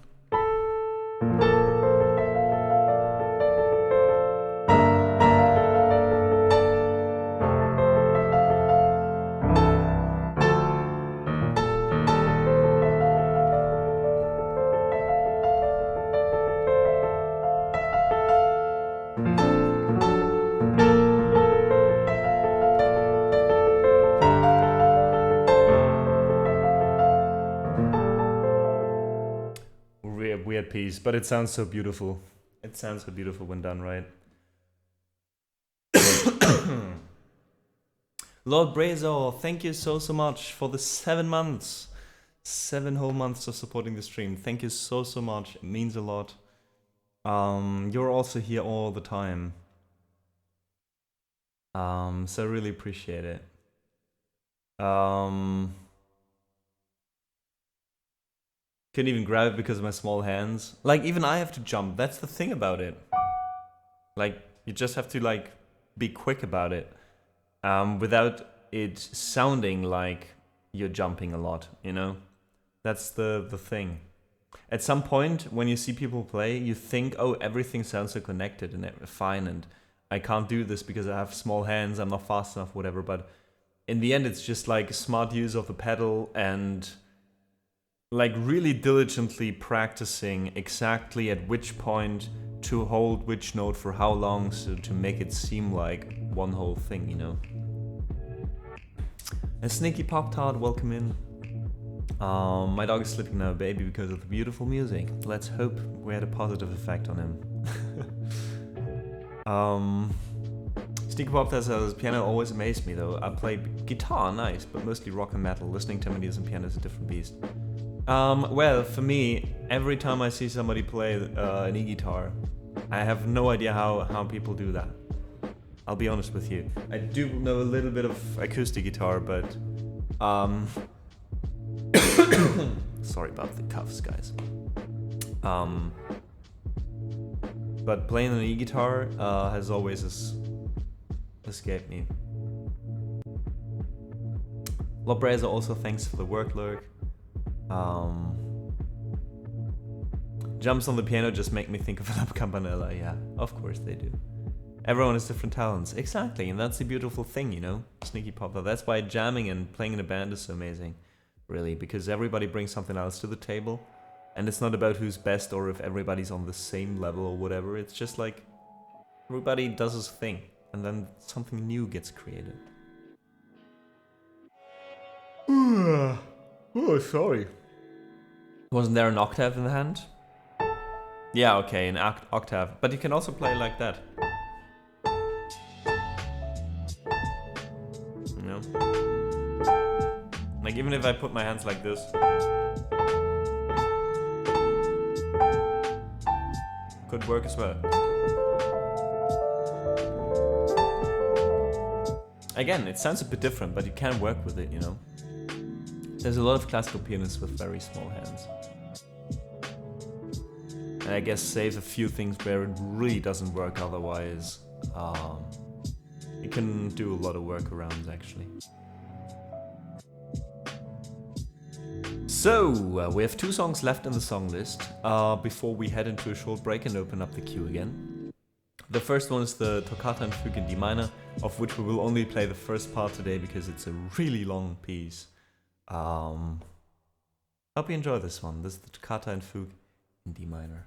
weird piece, but it sounds so beautiful. It sounds so beautiful when done right. Lord Brazor, thank you so much for the 7 months. 7 whole months of supporting the stream. Thank you so much. It means a lot. You're also here all the time. So I really appreciate it. Couldn't even grab it because of my small hands. Like, even I have to jump. That's the thing about it. Like, you just have to, like, be quick about it. Without it sounding like you're jumping a lot, you know? That's the thing. At some point, when you see people play, you think, oh, everything sounds so connected and fine, and I can't do this because I have small hands, I'm not fast enough, whatever, but in the end it's just like smart use of the pedal and like really diligently practicing exactly at which point to hold which note for how long, so to make it seem like one whole thing, you know. And Sneaky Pop-Tart, welcome in. My dog is sleeping now, baby, because of the beautiful music. Let's hope we had a positive effect on him. Sneaky Pop-Tart says, piano always amazed me though. I play guitar, nice, but mostly rock and metal. Listening to melodies and piano is a different beast. Well, for me, every time I see somebody play an e-guitar, I have no idea how people do that. I'll be honest with you. I do know a little bit of acoustic guitar, but sorry about the cuffs, guys. But playing an e-guitar has always escaped me. Lobrazer also thanks for the work lurk. Jumps on the piano just make me think of an campanella. Yeah, of course they do. Everyone has different talents. Exactly, and that's the beautiful thing, you know, Sneaky Poplar. That's why jamming and playing in a band is so amazing, really, because everybody brings something else to the table, and it's not about who's best or if everybody's on the same level or whatever. It's just like everybody does his thing, and then something new gets created. Oh, sorry. Wasn't there an octave in the hand? Yeah, okay, an octave. But you can also play like that. You know? Like, even if I put my hands like this. Could work as well. Again, it sounds a bit different, but you can work with it, you know? There's a lot of classical pianists with very small hands. And I guess save a few things where it really doesn't work otherwise. You can do a lot of workarounds, actually. So, we have 2 songs left in the song list before we head into a short break and open up the queue again. The first one is the Toccata and Fugue in D minor, of which we will only play the first part today because it's a really long piece. Hope you enjoy this one. This is the Toccata and Fugue in D minor.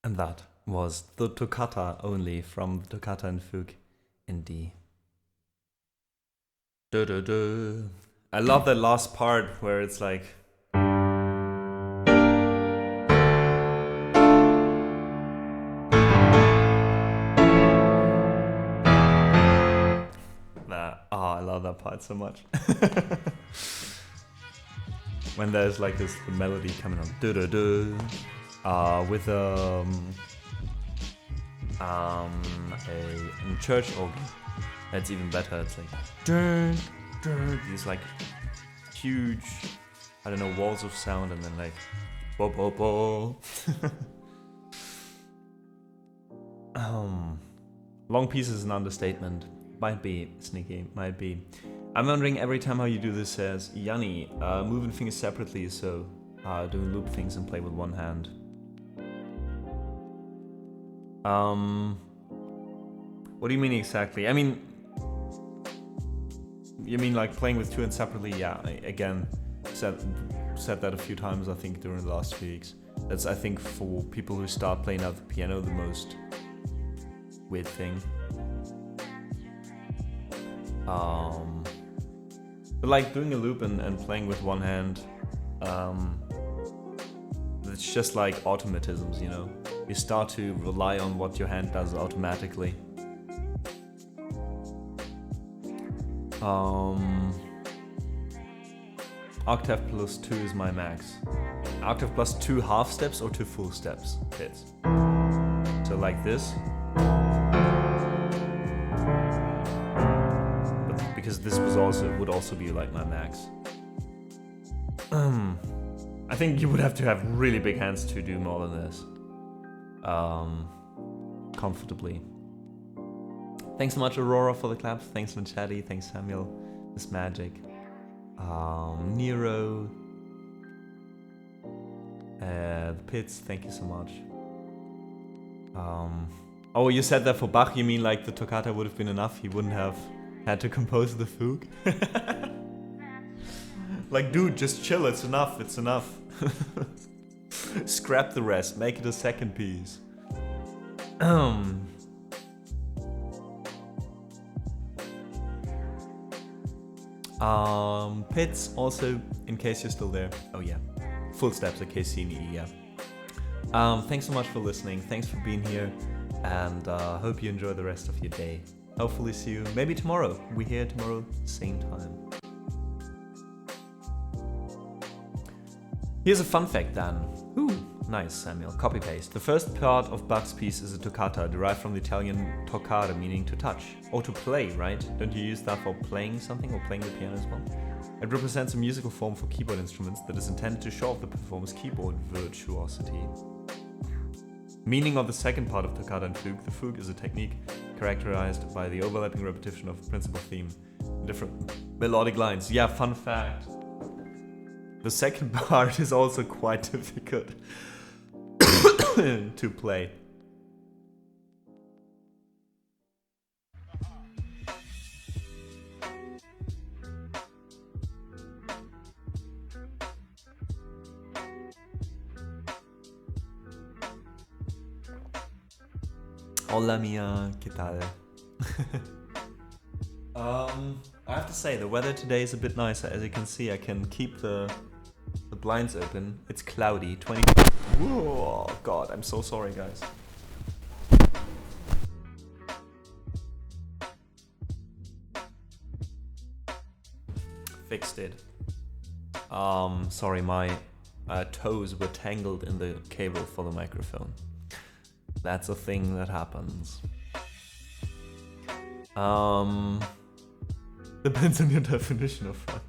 And that was the toccata only from the Toccata and Fugue in D. I love that last part where it's like. I love that part so much. When there's like this the melody coming on, with a church organ, that's even better. It's like these like huge, I don't know, walls of sound, and then like bo bo bo. Long piece is an understatement. Might be sneaky, might be. I'm wondering every time how you do this says, Yanni, moving fingers separately, so doing loop things and play with one hand. What do you mean exactly? I mean, you mean like playing with two hands separately? Yeah, again, said that a few times I think during the last 2 weeks. That's, I think, for people who start playing out the piano, the most weird thing. But like doing a loop and playing with one hand, it's just like automatisms, you know? You start to rely on what your hand does automatically. Octave plus 2 is my max. Octave plus 2 half steps or 2 full steps hits. So like this. Because this would also be like my max. I think you would have to have really big hands to do more than this. Comfortably. Thanks so much, Aurora, for the claps. Thanks, Manchetti. Thanks, Samuel. Miss Magic. Nero. The Pits, thank you so much. Oh, you said that for Bach, you mean like the toccata would have been enough? He wouldn't have had to compose the fugue? Like, dude, just chill, it's enough, it's enough. Scrap the rest, make it a second piece. Pits, also, in case you're still there. Oh yeah, full steps, a Cassini, yeah. Thanks so much for listening, thanks for being here, and hope you enjoy the rest of your day. Hopefully see you maybe tomorrow. We're here tomorrow, same time. Here's a fun fact, Dan. Ooh, nice, Samuel. Copy paste. The first part of Bach's piece is a toccata, derived from the Italian toccare, meaning to touch. Or to play, right? Don't you use that for playing something or playing the piano as well? It represents a musical form for keyboard instruments that is intended to show off the performer's keyboard virtuosity. Meaning of the second part of toccata and fugue, the fugue is a technique characterized by the overlapping repetition of the principal theme in different melodic lines. Yeah, fun fact. The second part is also quite difficult to play. Hola mia, ¿qué tal? I have to say, the weather today is a bit nicer. As you can see, I can keep the blinds open. It's cloudy, 20... Whoa, God, I'm so sorry, guys. Fixed it. Sorry, my toes were tangled in the cable for the microphone. That's a thing that happens. Depends on your definition of fun.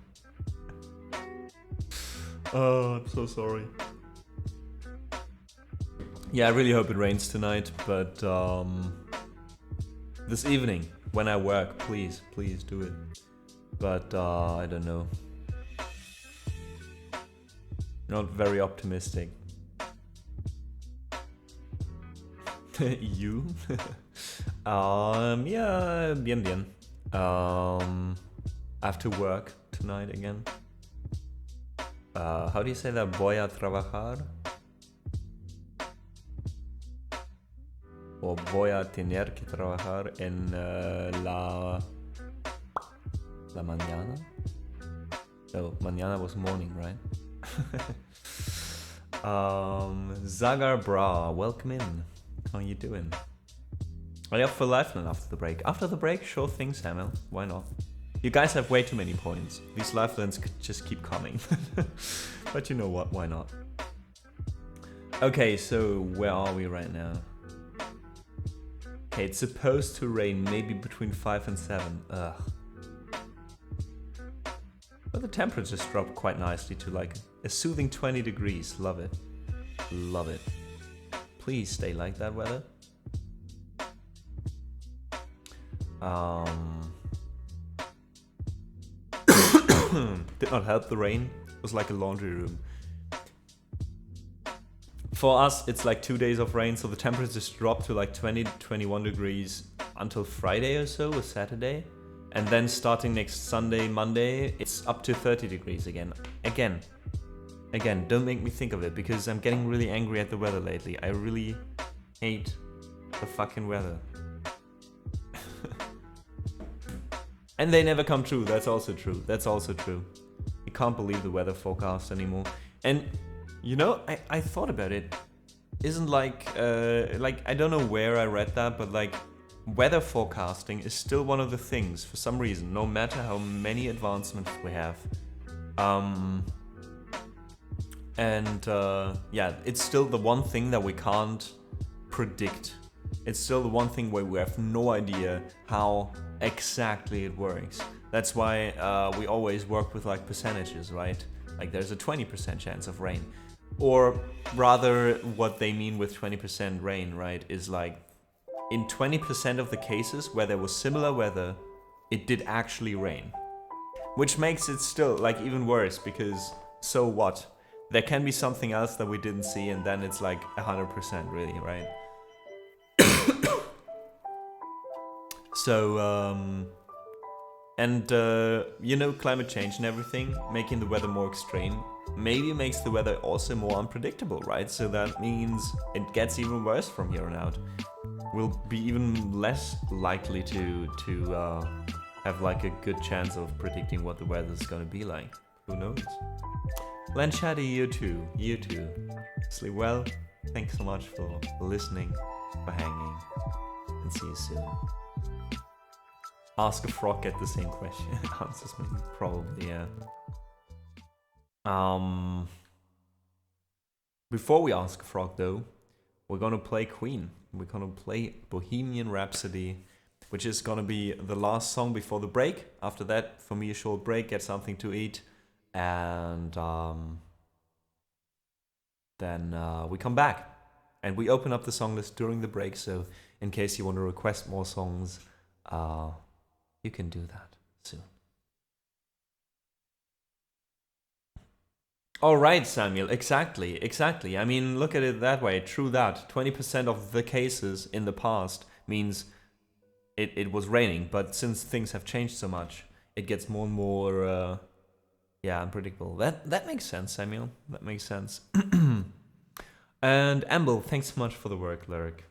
Oh, I'm so sorry. Yeah, I really hope it rains tonight, but this evening, when I work, please do it. But I don't know. Not very optimistic. You? Yeah, bien. I have to work tonight again. How do you say that? Voy a trabajar? O voy a tener que trabajar en la mañana? Oh, mañana was morning, right? Zagar Bra, welcome in. How you doing? Are you up for Lifeline after the break? After the break, sure thing, Samuel. Why not? You guys have way too many points. These Lifelines could just keep coming. But you know what, why not? Okay, so where are we right now? Okay, it's supposed to rain maybe between 5 and 7. Ugh. But the temperatures dropped quite nicely to like a soothing 20 degrees. Love it. Love it. Please stay like that weather. Did not help the rain. It was like a laundry room. For us, it's like 2 days of rain, so the temperatures dropped to like 20, 21 degrees until Friday or so, or Saturday. And then starting next Sunday, Monday, it's up to 30 degrees again. Again, don't make me think of it, because I'm getting really angry at the weather lately. I really hate the fucking weather. And they never come true, that's also true. That's also true. You can't believe the weather forecast anymore. And, you know, I thought about it. Isn't like I don't know where I read that, but like, weather forecasting is still one of the things, for some reason, no matter how many advancements we have. Yeah, it's still the one thing that we can't predict. It's still the one thing where we have no idea how exactly it works. That's why we always work with like percentages, right? Like there's a 20% chance of rain. Or rather, what they mean with 20% rain, right, is like in 20% of the cases where there was similar weather, it did actually rain. Which makes it still like even worse, because so what? There can be something else that we didn't see, and then it's like 100% really, right? So, you know, climate change and everything, making the weather more extreme, maybe makes the weather also more unpredictable, right? So that means it gets even worse from here on out. We'll be even less likely to have like a good chance of predicting what the weather's gonna be like. Who knows? Lanchadi, you too. Sleep well. Thanks so much for listening, for hanging, and see you soon. Ask a frog, get the same question. Answers me. Probably, yeah. Before we ask a frog though, we're gonna play Queen. We're gonna play Bohemian Rhapsody, which is gonna be the last song before the break. After that, for me, a short break, get something to eat, and then we come back. And we open up the song list during the break, so in case you want to request more songs, you can do that soon. All right, Samuel, exactly. I mean, look at it that way. True that. 20% of the cases in the past means it was raining, but since things have changed so much, it gets more and more, unpredictable. That makes sense, Samuel. That makes sense. And Amble, thanks so much for the work, Lyric.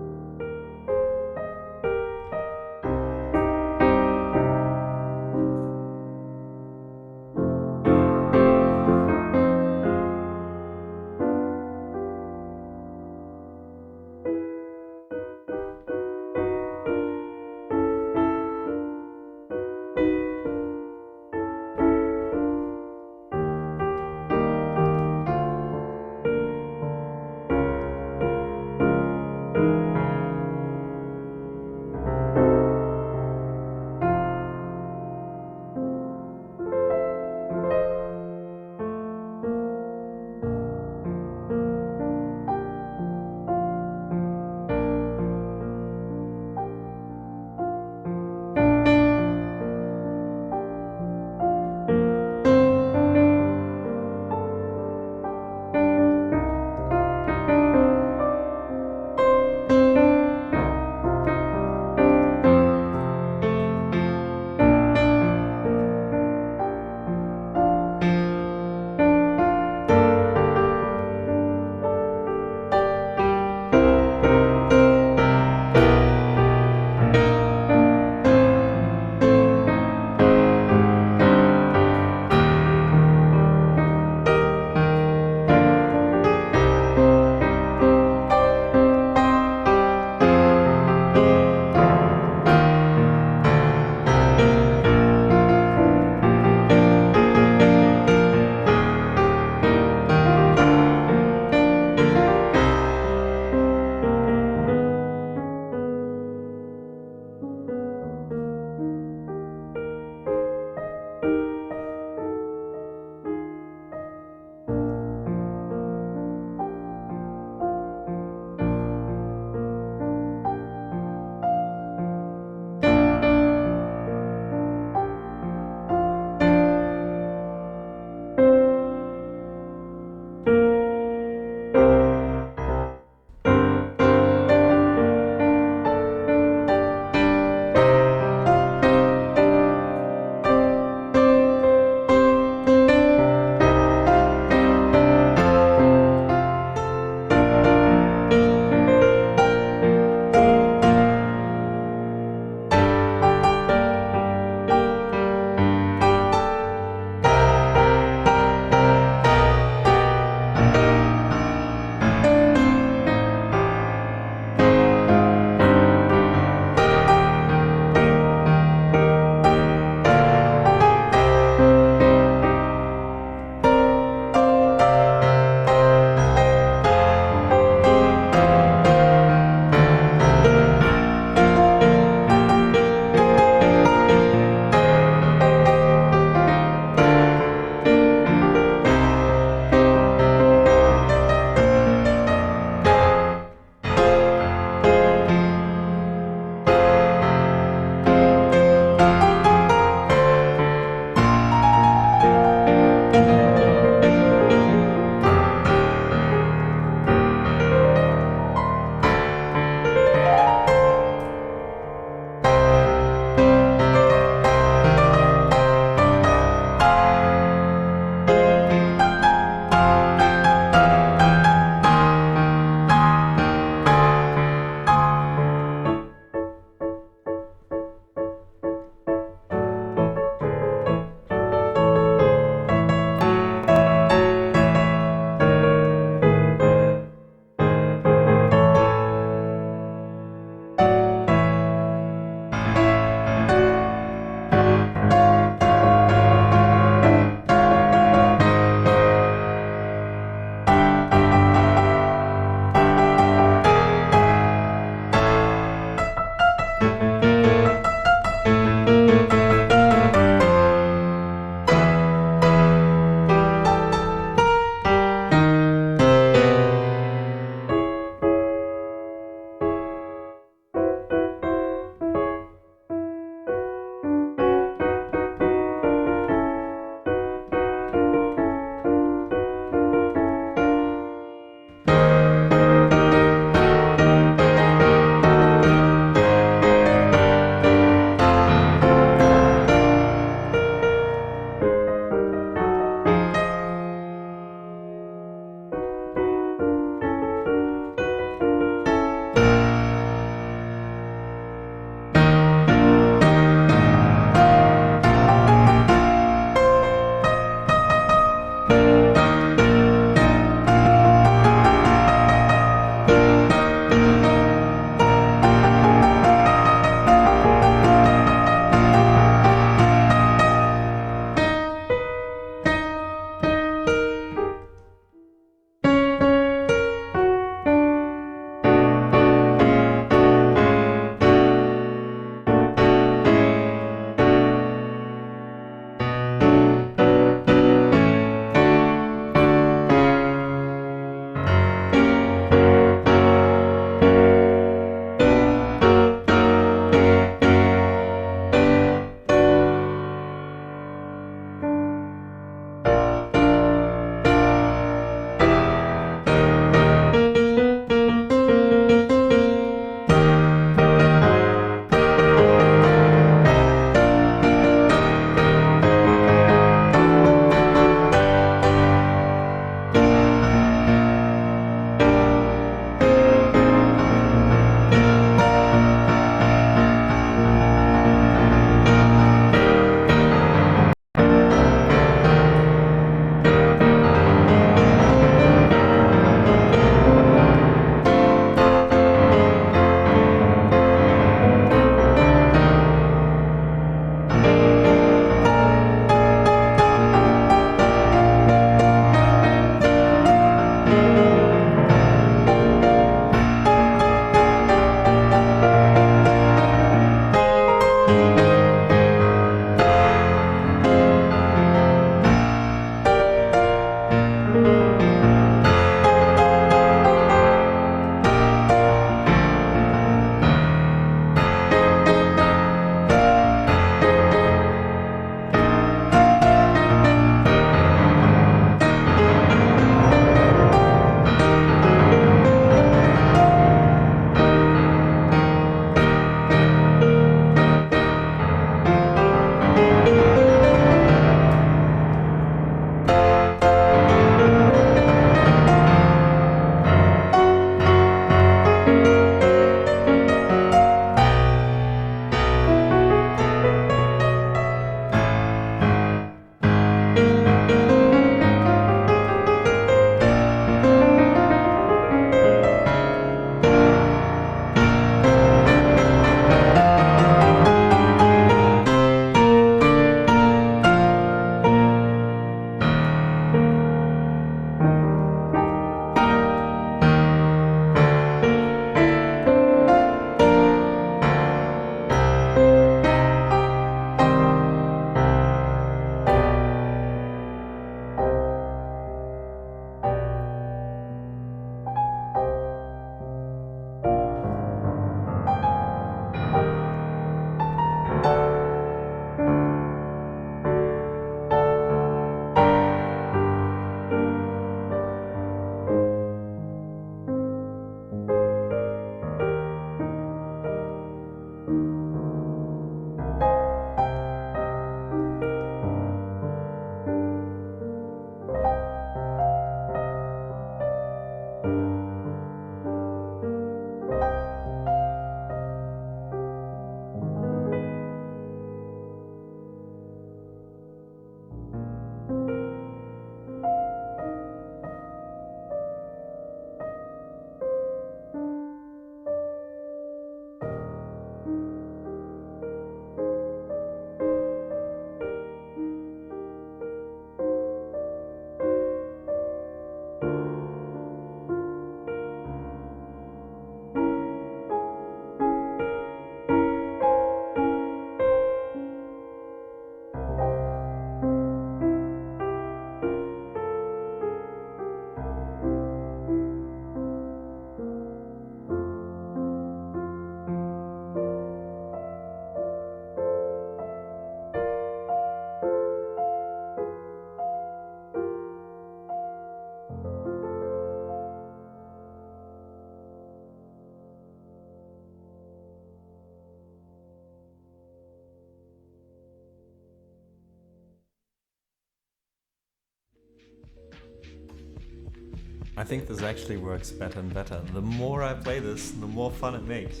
I think this actually works better and better. The more I play this, the more fun it makes.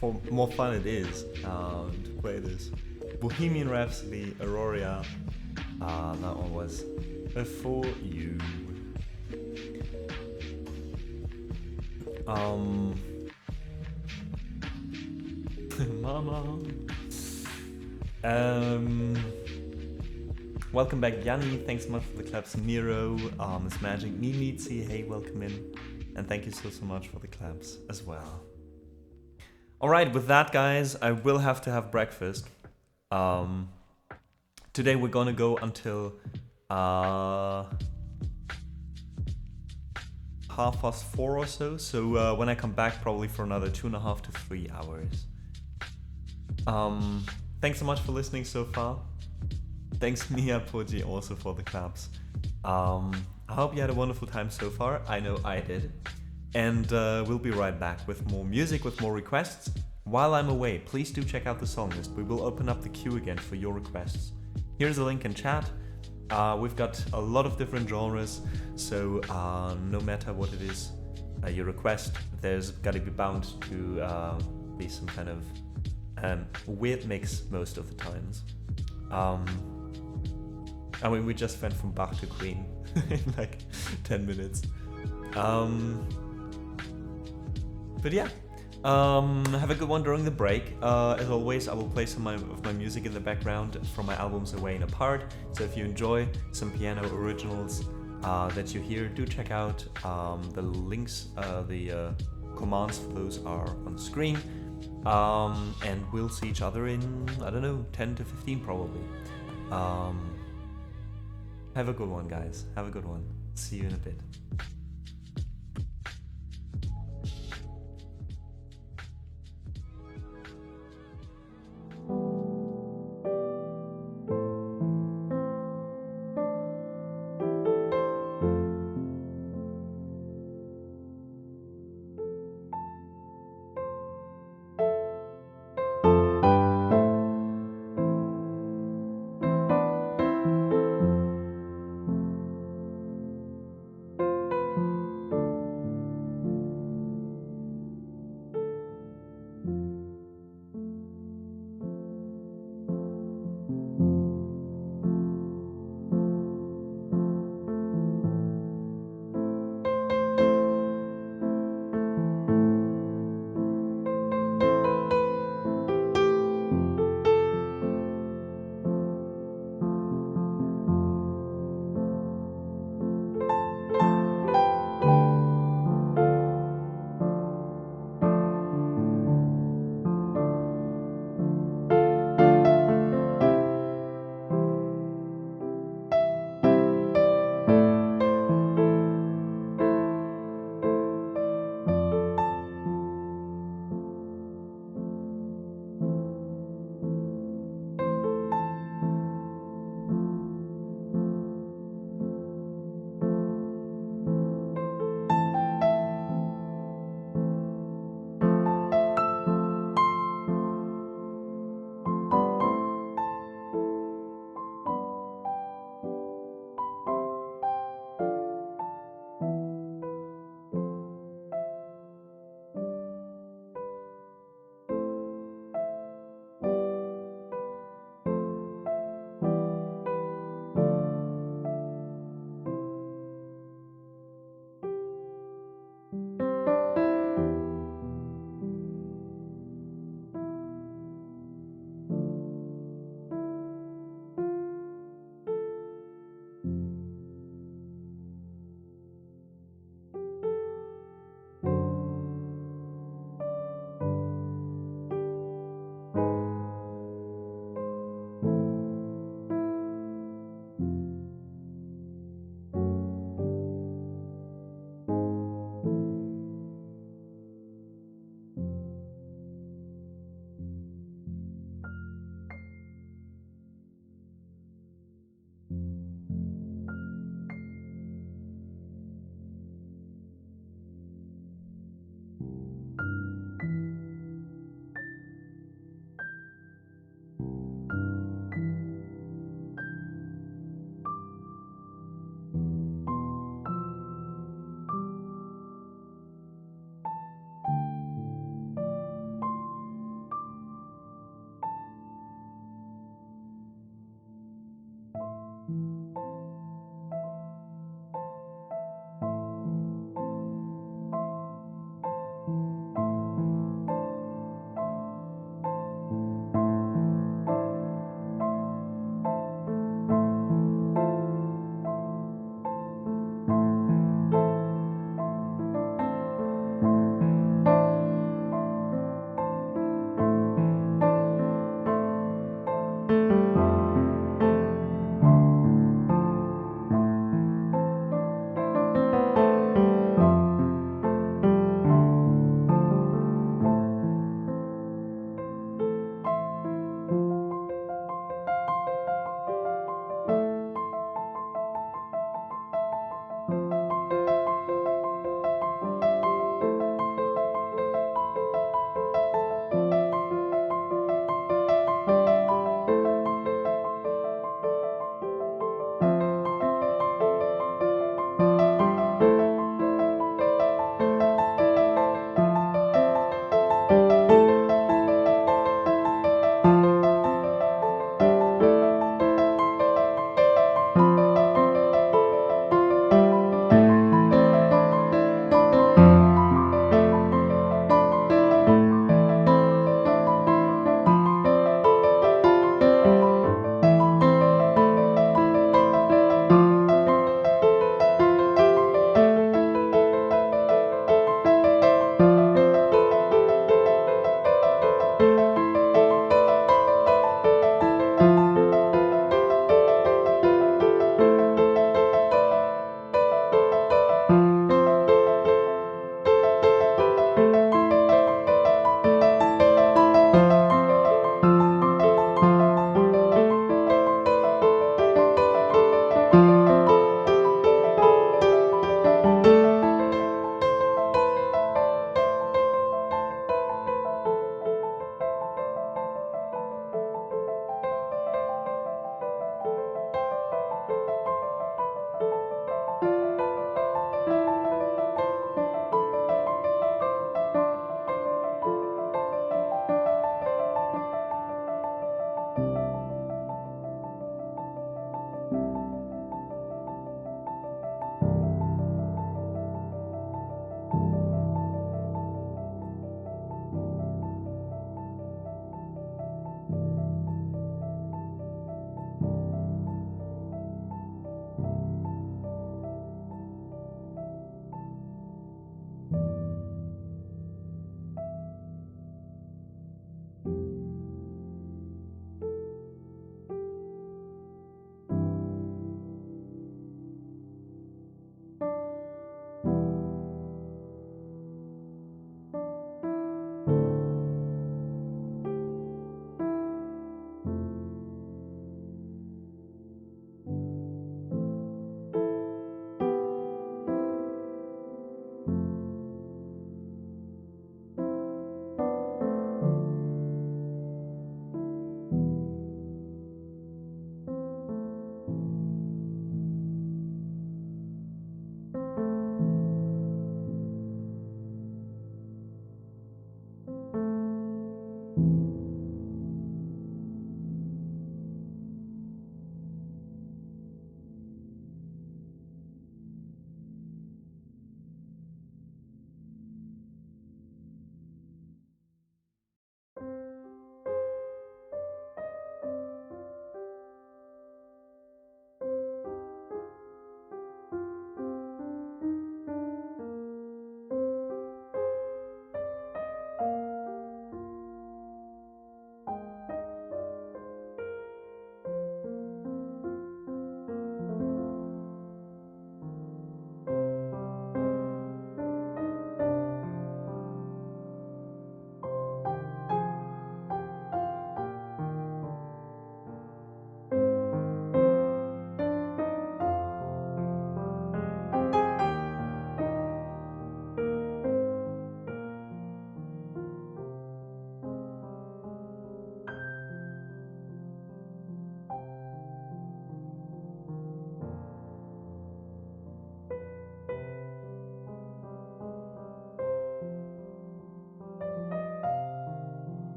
The more fun it is to play this. Bohemian Rhapsody, Aurora. That one was for you. Mama. Welcome back, Yanni. Thanks so much for the claps, Miro. Miss Magic, Mimitsi. Hey, welcome in, and thank you so much for the claps as well. All right, with that, guys, I will have to have breakfast. Today we're gonna go until 4:30 or so. So when I come back, probably for another 2.5 to 3 hours. Thanks so much for listening so far. Thanks Mia Poji also for the claps. I hope you had a wonderful time so far. I know I did. And we'll be right back with more music, with more requests. While I'm away, please do check out the song list. We will open up the queue again for your requests. Here's a link in chat. We've got a lot of different genres, so no matter what it is you request, there's gotta be bound to be some kind of weird mix most of the times. I mean, we just went from Bach to Queen in like 10 minutes. But yeah, have a good one during the break. As always, I will play some of my music in the background from my albums Away and Apart. So if you enjoy some piano originals that you hear, do check out the links, the commands for those are on screen. And we'll see each other in, I don't know, 10 to 15 probably. Have a good one, guys. Have a good one. See you in a bit.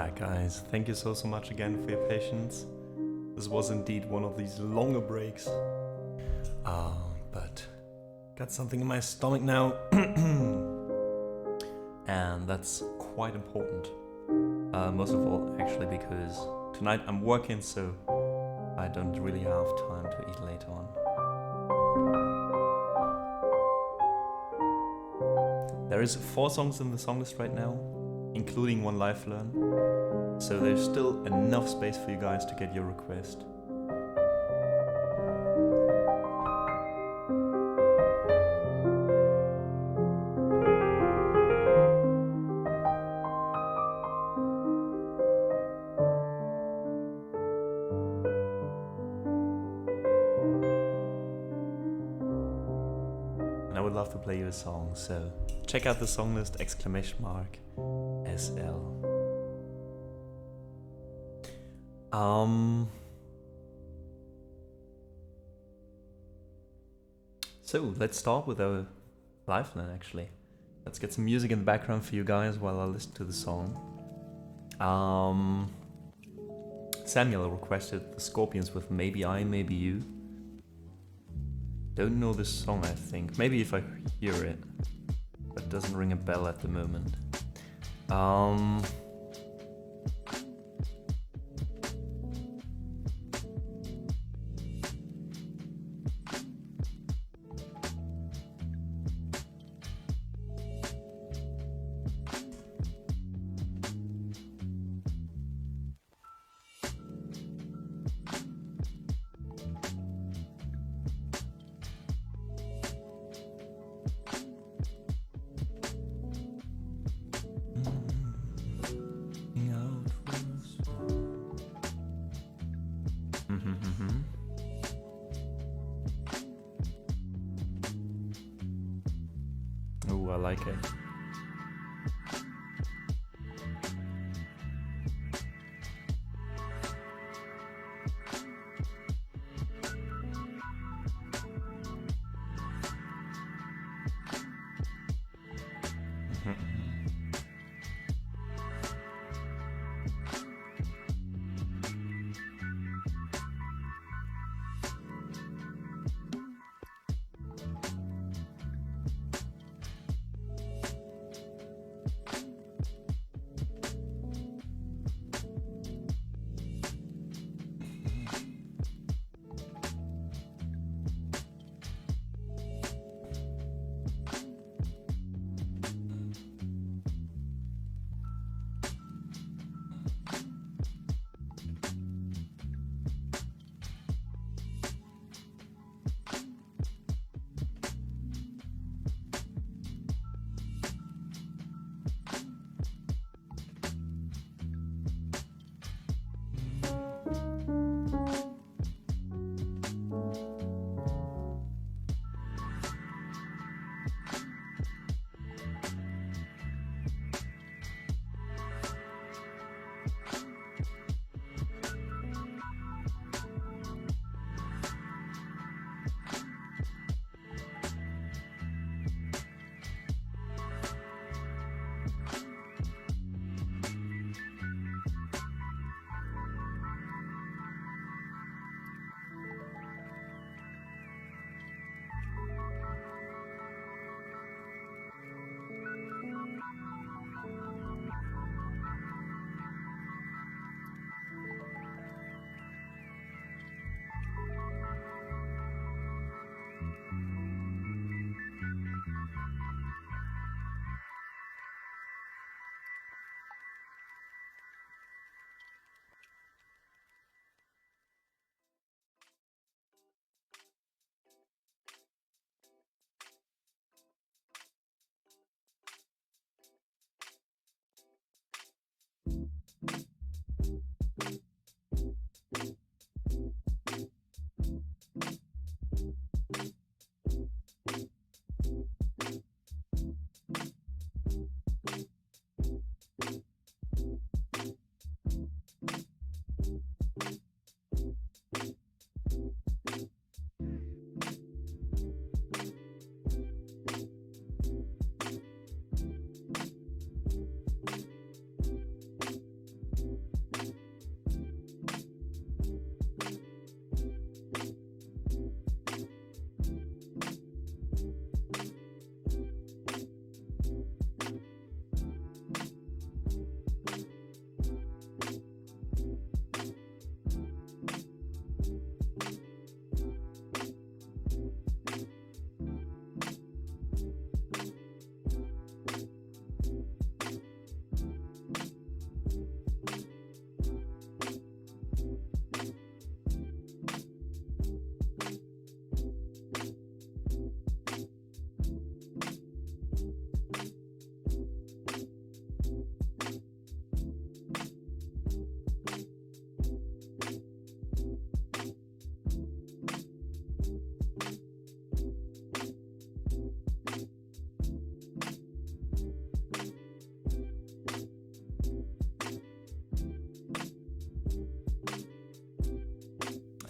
Alright guys, thank you so much again for your patience. This was indeed one of these longer breaks. But got something in my stomach now. And that's quite important. Most of all actually because tonight I'm working, so I don't really have time to eat later on. There is 4 songs in the song list right now, including one live learn. So there's still enough space for you guys to get your request. And I would love to play you a song, so check out the song list !SL. So let's start with our live learn actually. Let's get some music in the background for you guys while I listen to the song. Samuel requested the Scorpions with Maybe I, Maybe You. Don't know this song, I think. Maybe if I hear it, but it doesn't ring a bell at the moment. Oh, I like it.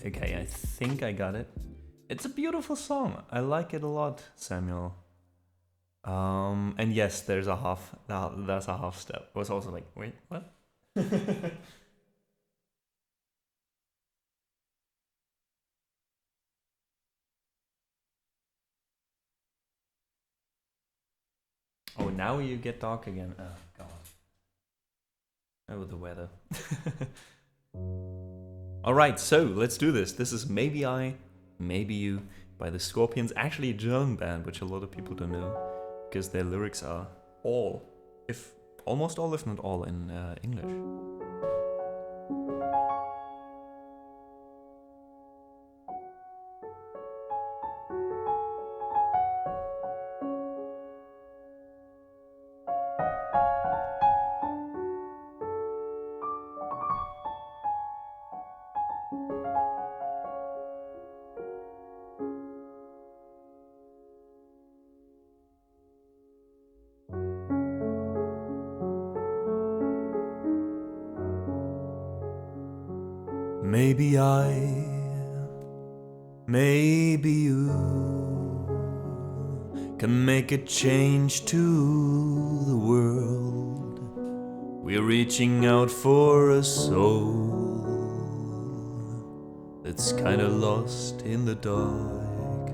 Okay, I think I got it. It's a beautiful song. I like it a lot, Samuel. And yes, there's a half. That's a half step. I was also like, wait, what? Oh, now you get dark again. Oh god. Oh, the weather. Alright, so let's do this. This is Maybe I, Maybe You by the Scorpions. Actually a German band, which a lot of people don't know, because their lyrics are almost all, if not all, in English. Maybe I, maybe you can make a change to the world. We're reaching out for a soul that's kinda lost in the dark.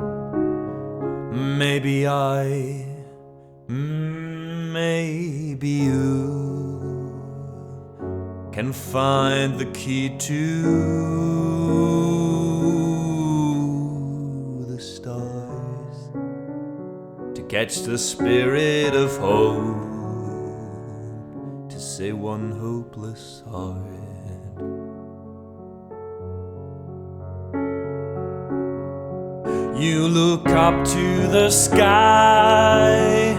Maybe I, maybe you can find the key to the stars, to catch the spirit of hope, to say one hopeless heart. You look up to the sky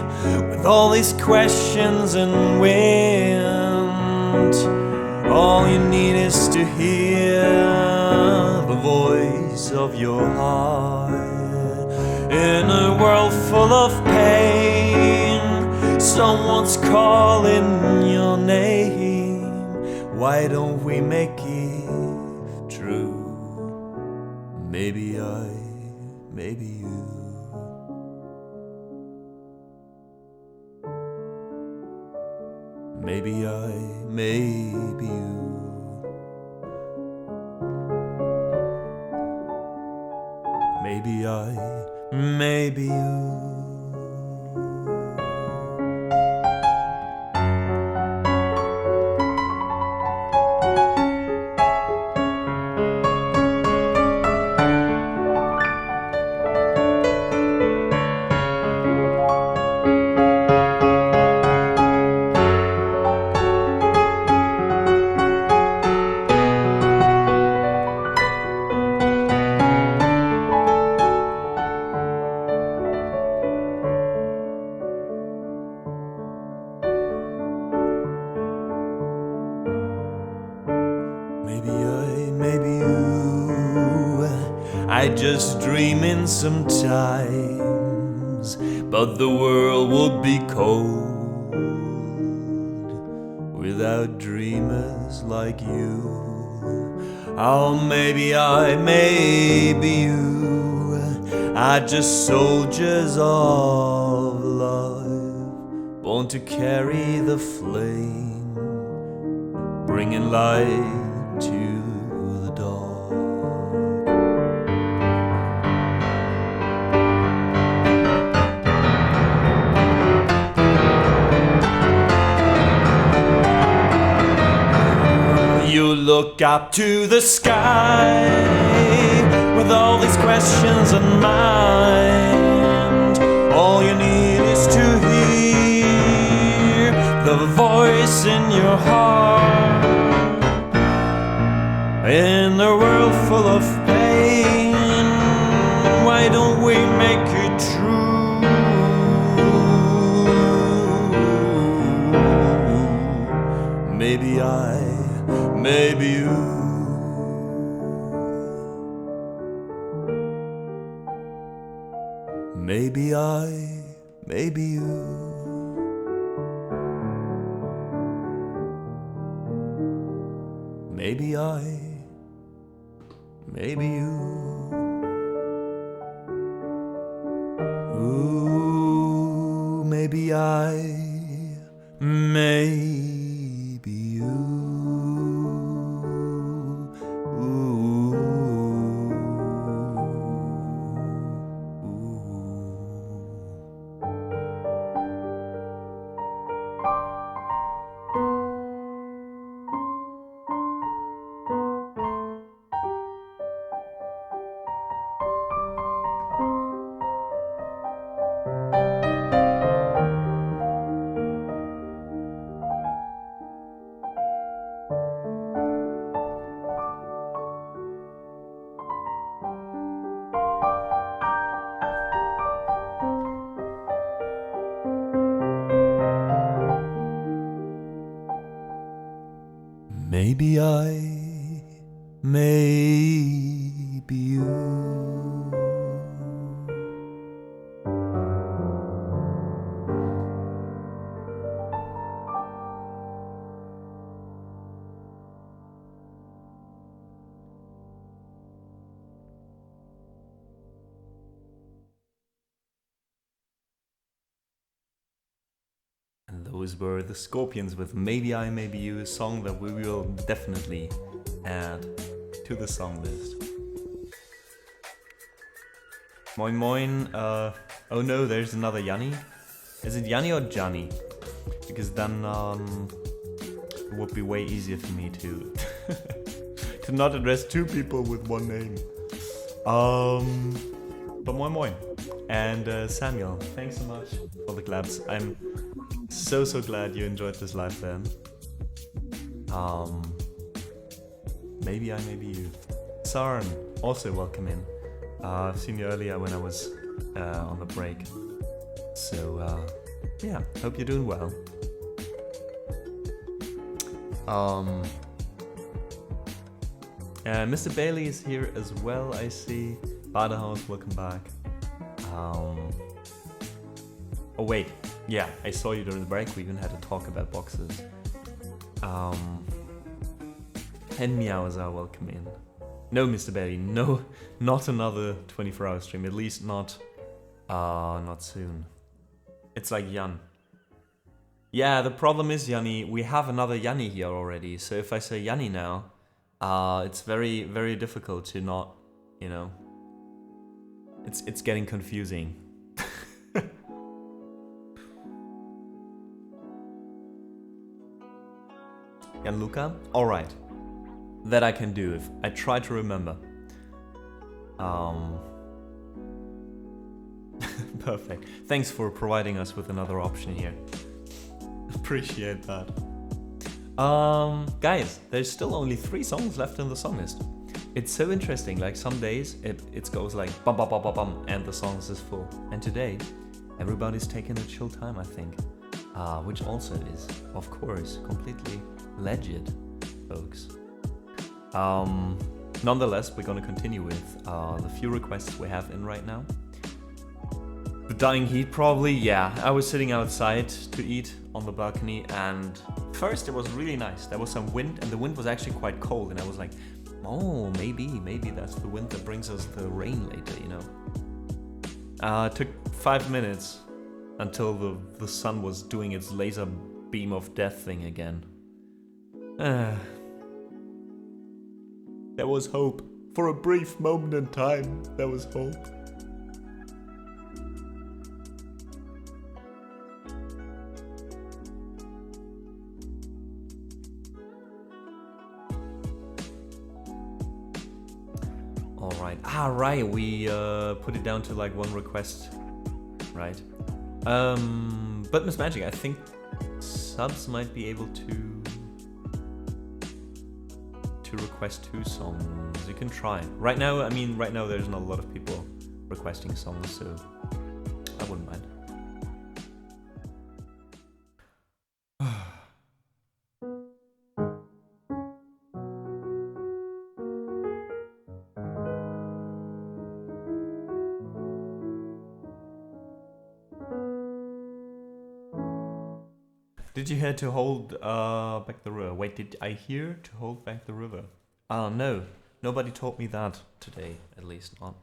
with all these questions and wind. All you need is to hear the voice of your heart. In a world full of pain, someone's calling your name. Why don't we make it true? Maybe I, maybe you. Maybe I, maybe you. Maybe I, maybe you. I just dream in sometimes, but the world would be cold without dreamers like you. Oh, maybe I, maybe you are just soldiers of love, born to carry the flame, bringing light to the dark. You look up to the sky with all these questions in mind. All you need is to hear the voice in your heart. In a world full of pain, why don't we make it true? Maybe I, maybe you. Maybe I, maybe you. Maybe I, maybe you. Ooh, maybe I, maybe you. Ooh, maybe I, maybe you. And those were the Scorpions with Maybe I, Maybe You, a song that we will definitely add to the song list. Moin moin, oh no, there's another Yanni. Is it Yanni or Johnny? Because then it would be way easier for me to to not address two people with one name. But moin moin. And Samuel, thanks so much for the claps. I'm so glad you enjoyed this live then. Maybe I, maybe you. Sarn, also welcome in. I've seen you earlier when I was on the break. So yeah, hope you're doing well. Mr. Bailey is here as well, I see. Badehouse, welcome back. Oh wait, yeah, I saw you during the break. We even had to talk about boxes. And Meowza, welcome in. No, Mr. Bailey, no, not another 24-hour stream. At least not soon. It's like Jan. Yeah, the problem is, Yanni, we have another Yanni here already. So if I say Yanni now, it's very, very difficult to not, you know. It's getting confusing. Gianluca? Alright. That I can do if I try to remember. Perfect. Thanks for providing us with another option here. Appreciate that. Guys, there's still only 3 songs left in the song list. It's so interesting, like some days it goes like bum bum bum bum bum and the song is full. And today, everybody's taking a chill time, I think. Which also is, of course, completely legit, folks. Nonetheless, we're gonna continue with the few requests we have in right now. The dying heat, probably, yeah. I was sitting outside to eat on the balcony, and first it was really nice. There was some wind, and the wind was actually quite cold, and I was like, oh, maybe that's the wind that brings us the rain later, you know. It took 5 minutes until the sun was doing its laser beam of death thing again. There was hope. For a brief moment in time, there was hope. Right, we put it down to like 1 request, right? But Miss Magic, I think subs might be able to request 2 songs. You can try. Right now, I mean, right now there's not a lot of people requesting songs, so I wouldn't mind. Did you hear to hold back the river? Wait, did I hear to hold back the river? No. Nobody taught me that today, at least not.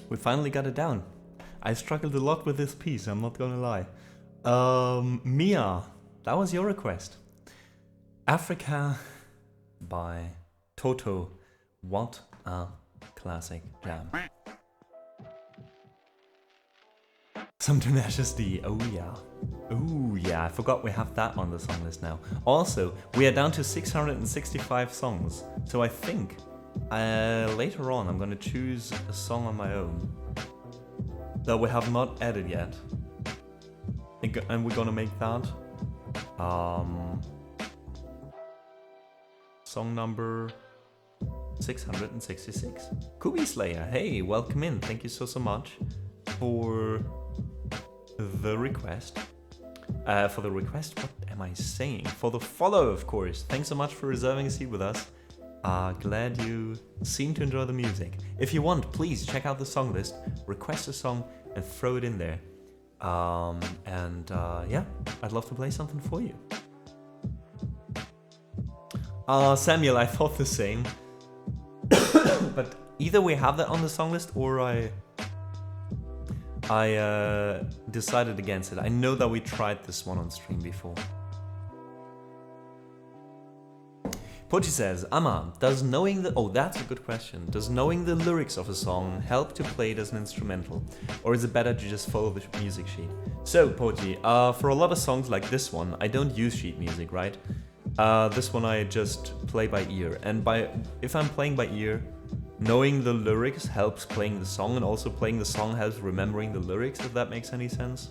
We finally got it down. I struggled a lot with this piece, I'm not gonna lie. Mia, that was your request. Africa by Toto. What a classic jam. Some Tenacious D, oh yeah. Oh yeah, I forgot we have that on the song list now. Also, we are down to 665 songs, so I think later on I'm gonna choose a song on my own that we have not added yet. And we're gonna make that song number 666. Kubi Slayer, hey, welcome in. Thank you so much for the request. What am I saying? For the follow, of course. Thanks so much for reserving a seat with us. Glad you seem to enjoy the music. If you want, please check out the song list, request a song, and throw it in there. Yeah, I'd love to play something for you. Samuel, I thought the same. But either we have that on the song list or I decided against it. I know that we tried this one on stream before. Pochi says, Amma, does knowing the... Oh, that's a good question. Does knowing the lyrics of a song help to play it as an instrumental? Or is it better to just follow the music sheet? So, Pochi, for a lot of songs like this one, I don't use sheet music, right? This one I just play by ear. And if I'm playing by ear, knowing the lyrics helps playing the song, and also playing the song helps remembering the lyrics, if that makes any sense.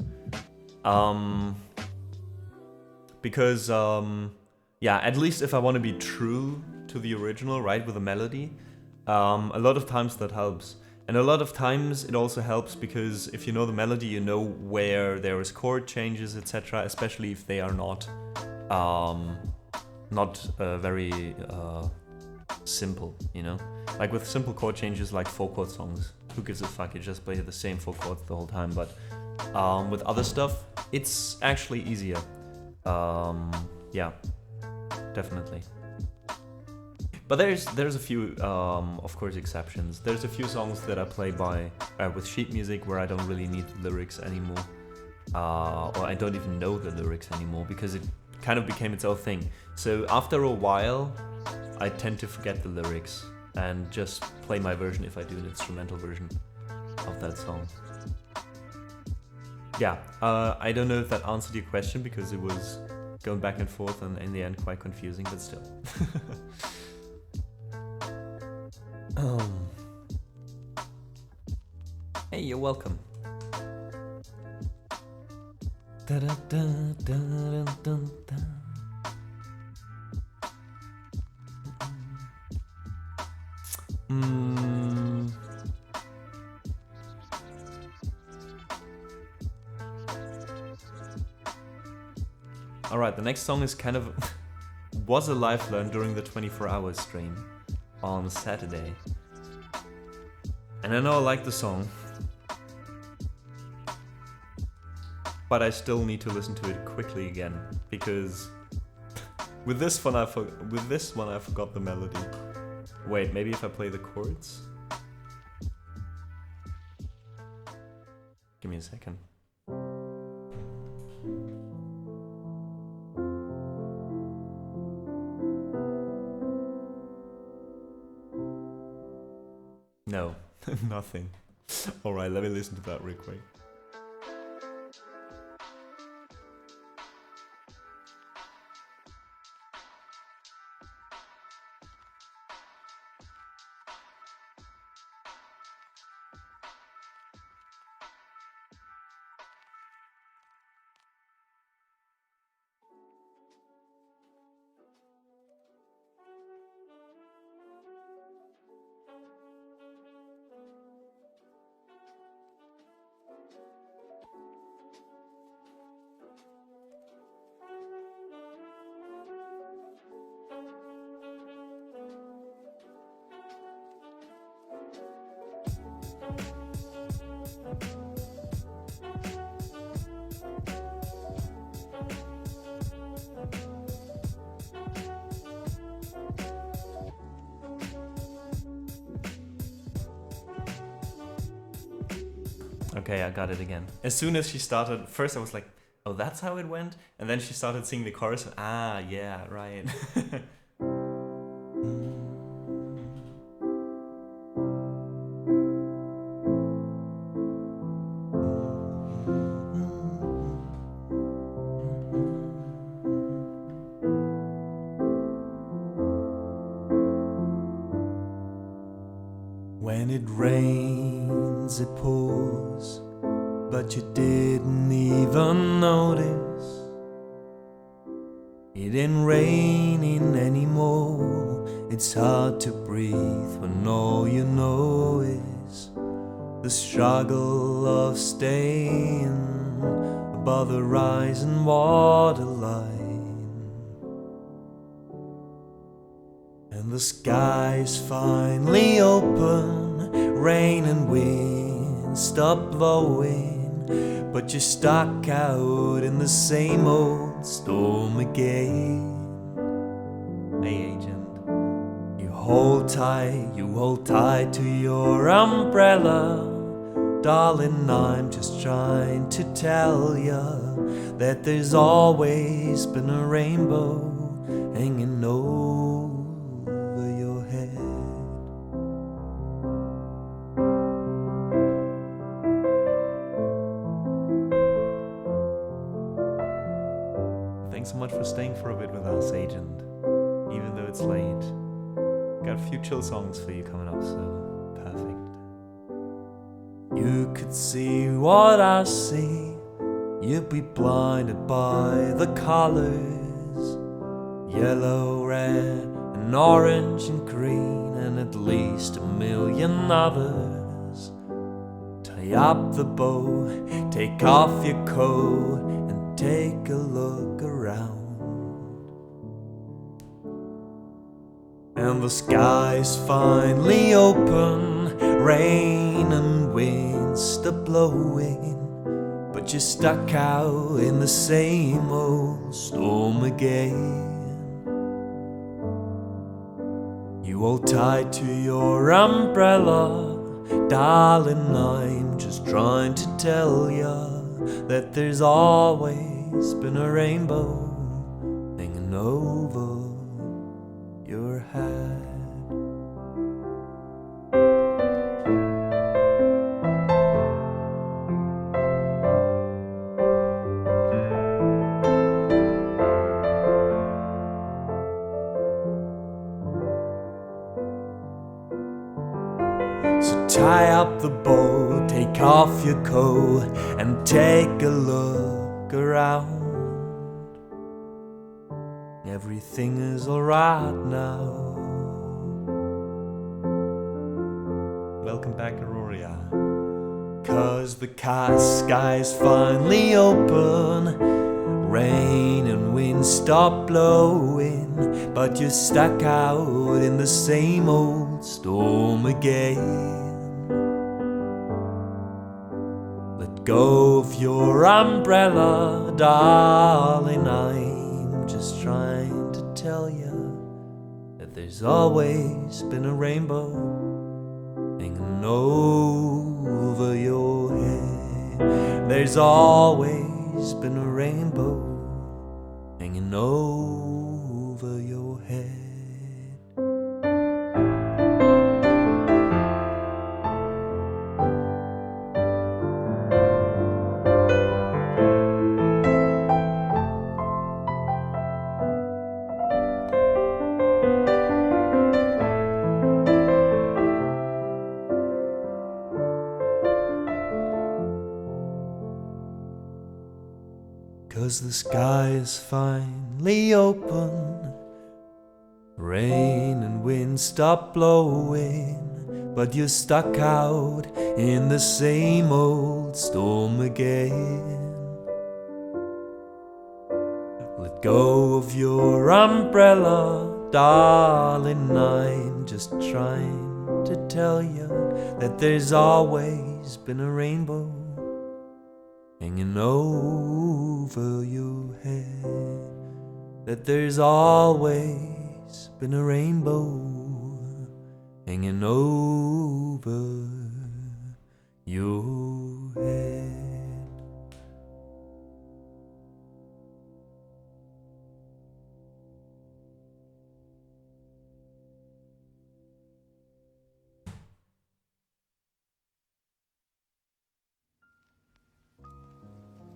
Because, yeah, at least if I want to be true to the original, right, with the melody, A lot of times that helps. And a lot of times it also helps because if you know the melody, you know where there is chord changes, etc. Especially if they are not very simple, you know? Like with simple chord changes like 4-chord songs, who gives a fuck, you just play the same 4 chords the whole time, but with other stuff, it's actually easier. Yeah, definitely. But there's a few, of course, exceptions. There's a few songs that I play by with sheet music where I don't really need lyrics anymore, or I don't even know the lyrics anymore because it kind of became its own thing. So after a while, I tend to forget the lyrics and just play my version if I do an instrumental version of that song. Yeah, I don't know if that answered your question because it was going back and forth and in the end quite confusing, but still. Hey, you're welcome. Alright, the next song is kind of was a live learn during the 24-hour stream on Saturday. And I know I like the song, but I still need to listen to it quickly again because with this one I forgot the melody. Wait, maybe if I play the chords? Give me a second. No, nothing. Alright, let me listen to that real quick. Okay, I got it again. As soon as she started, first I was like, oh, that's how it went? And then she started singing the chorus. Ah, yeah, right. When it rains, it pours, but you didn't even notice. It ain't raining anymore. It's hard to breathe when all you know is the struggle of staying above the rising waterline. And the sky's finally open, rain and wind stop blowing, but you're stuck out in the same old storm again. Hey, agent, you hold tight to your umbrella. Darling, I'm just trying to tell you that there's always been a rainbow hanging over your head. Thanks so much for staying for a bit with us, agent. Even though it's late. Got a few chill songs for you coming up, so perfect. You could see what I see. You'd be blinded by the colors, yellow, red, and orange and green, and at least least a million others. Tie up the bow, take off your coat, and take a look around. And the sky's finally open, rain and wind stop blowing, but you're stuck out in the same old storm again. You all tied to your umbrella, darling, I'm just trying to tell ya that there's always been a rainbow hanging over your head. So tie up the bow, take off your coat, and take a look around. Everything is alright now. Welcome back, Aurora. 'Cause the sky's finally open, rain and wind stop blowing, but you're stuck out in the same old storm again. Let go of your umbrella, darling, I'm just trying to tell you that there's always been a rainbow hanging over your head. There's always been a rainbow hanging over your head. Cause the sky is finally open, rain and wind stop blowing, but you're stuck out in the same old storm again. Let go of your umbrella, darling, I'm just trying to tell you that there's always been a rainbow hanging over your head. That there's always been a rainbow hanging over your head.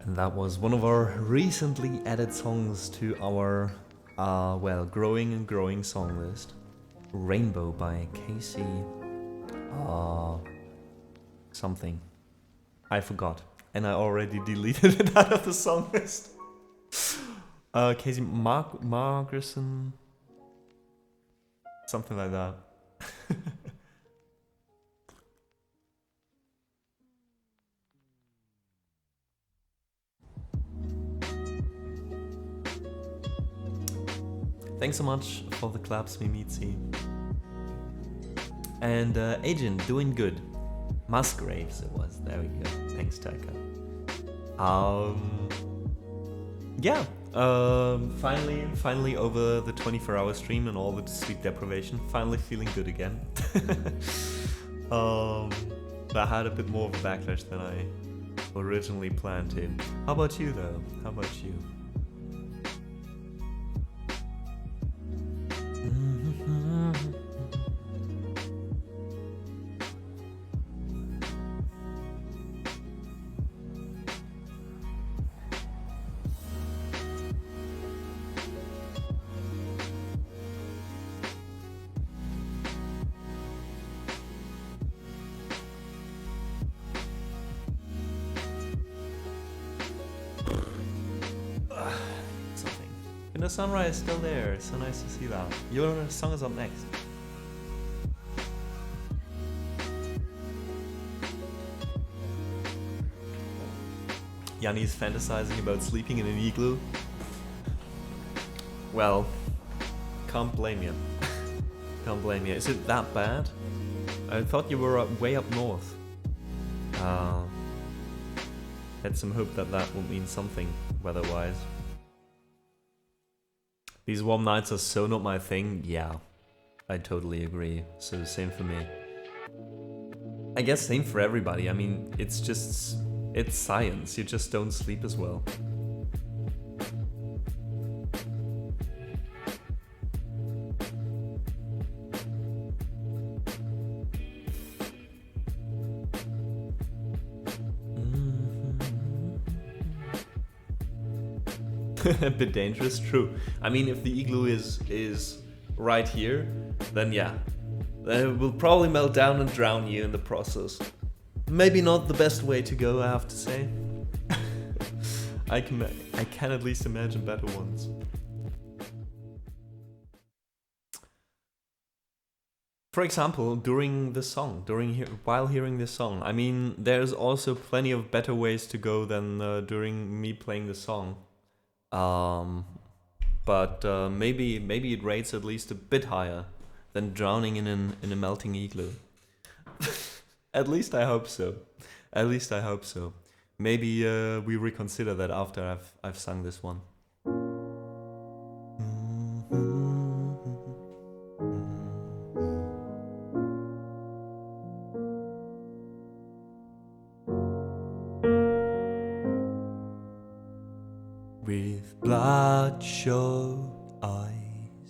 And that was one of our recently added songs to our, well, growing and growing song list. Rainbow by Casey, something. I forgot. And I already deleted it out of the song list. Casey Margerson, something like that. Thanks so much for the claps, Mimitsi. And Agent, doing good. Musgraves it was. There we go. Thanks, Taka. Yeah. Finally over the 24-hour stream and all the sleep deprivation. Finally feeling good again. But I had a bit more of a backlash than I originally planned to. How about you, though? How about you? The sunrise is still there. It's so nice to see that. Your song is up next. Yanni's fantasizing about sleeping in an igloo. Well, can't blame you. Can't blame you. Is it that bad? I thought you were way up north. Had some hope that that would mean something weather-wise. These warm nights are so not my thing. Yeah, I totally agree. So same for me. I guess same for everybody. I mean, it's just... it's science. You just don't sleep as well. A bit dangerous, true. I mean, if the igloo is right here, then yeah. Then it will probably melt down and drown you in the process. Maybe not the best way to go, I have to say. I can at least imagine better ones. For example, during the song, while hearing this song. I mean, there's also plenty of better ways to go than during me playing the song. But maybe it rates at least a bit higher than drowning in a melting igloo. At least I hope so. At least I hope so. Maybe we reconsider that after I've sung this one. With bloodshot eyes,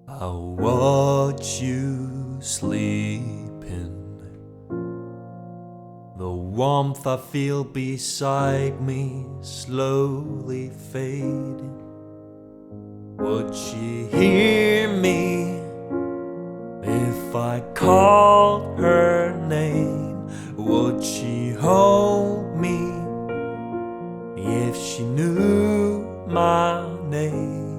I'll watch you sleeping. The warmth I feel beside me slowly fading. Would she hear me if I called her name? Would she hold me if she knew my name?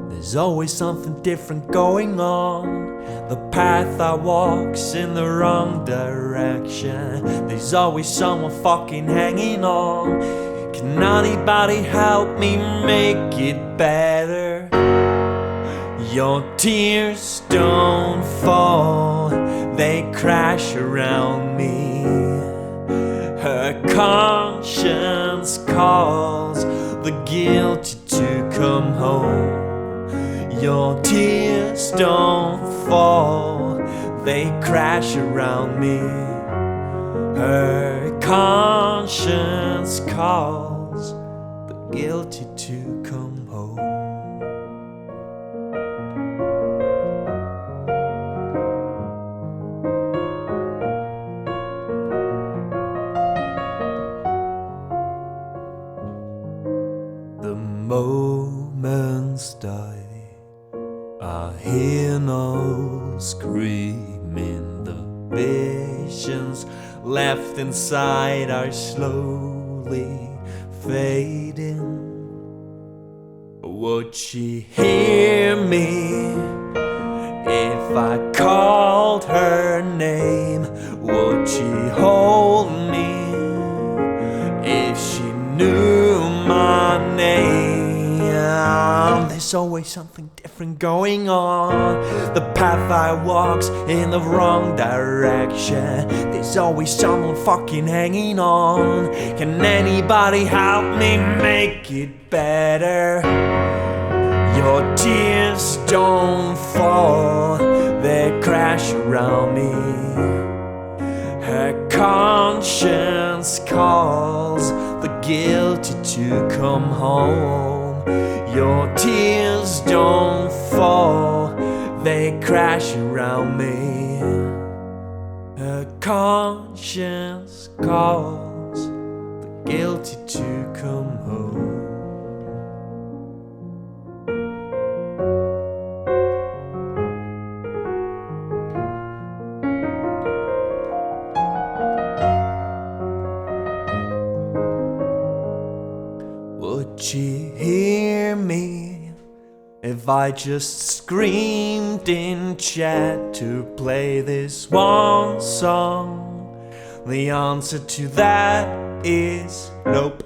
There's always something different going on. The path I walk's in the wrong direction. There's always someone fucking hanging on. Can anybody help me make it better? Your tears don't fall, they crash around me. Her conscience calls the guilty to come home. Your tears don't fall, they crash around me. Her conscience calls the guilty to come home. The moments die, I hear no screaming. The visions left inside are slowly fading. Would she hear me if I called her name? Would she hold me if she knew my name? There's always something different going on. The path I walk's in the wrong direction. There's always someone fucking hanging on. Can anybody help me make it better? Your tears don't fall, they crash around me. Her conscience calls the guilty to come home. Your tears don't fall, they crash around me. Her conscience calls the guilty to come home. Would she hear me if I just screamed in chat to play this one song The answer to that is nope.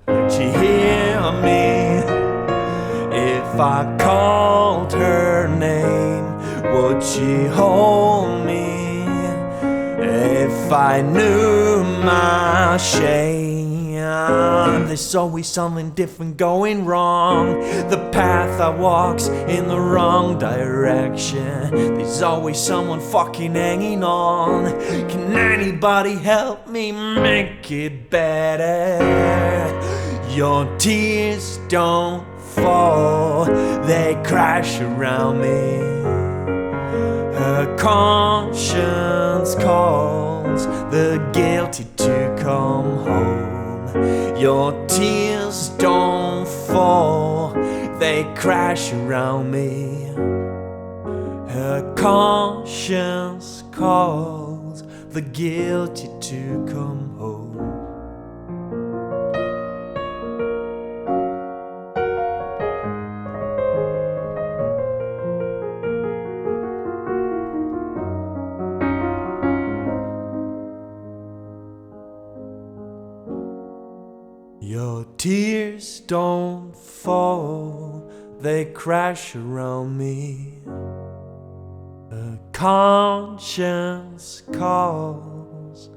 Would she hear me if I called her name? Would she hold me if I knew my shame? There's always something different going wrong. The path I walk's in the wrong direction. There's always someone fucking hanging on. Can anybody help me make it better? Your tears don't fall, they crash around me. Her conscience calls the guilty to come home. Your tears don't fall, they crash around me. Her conscience calls the guilty to come home. Your tears don't fall, they crash around me. A conscience calls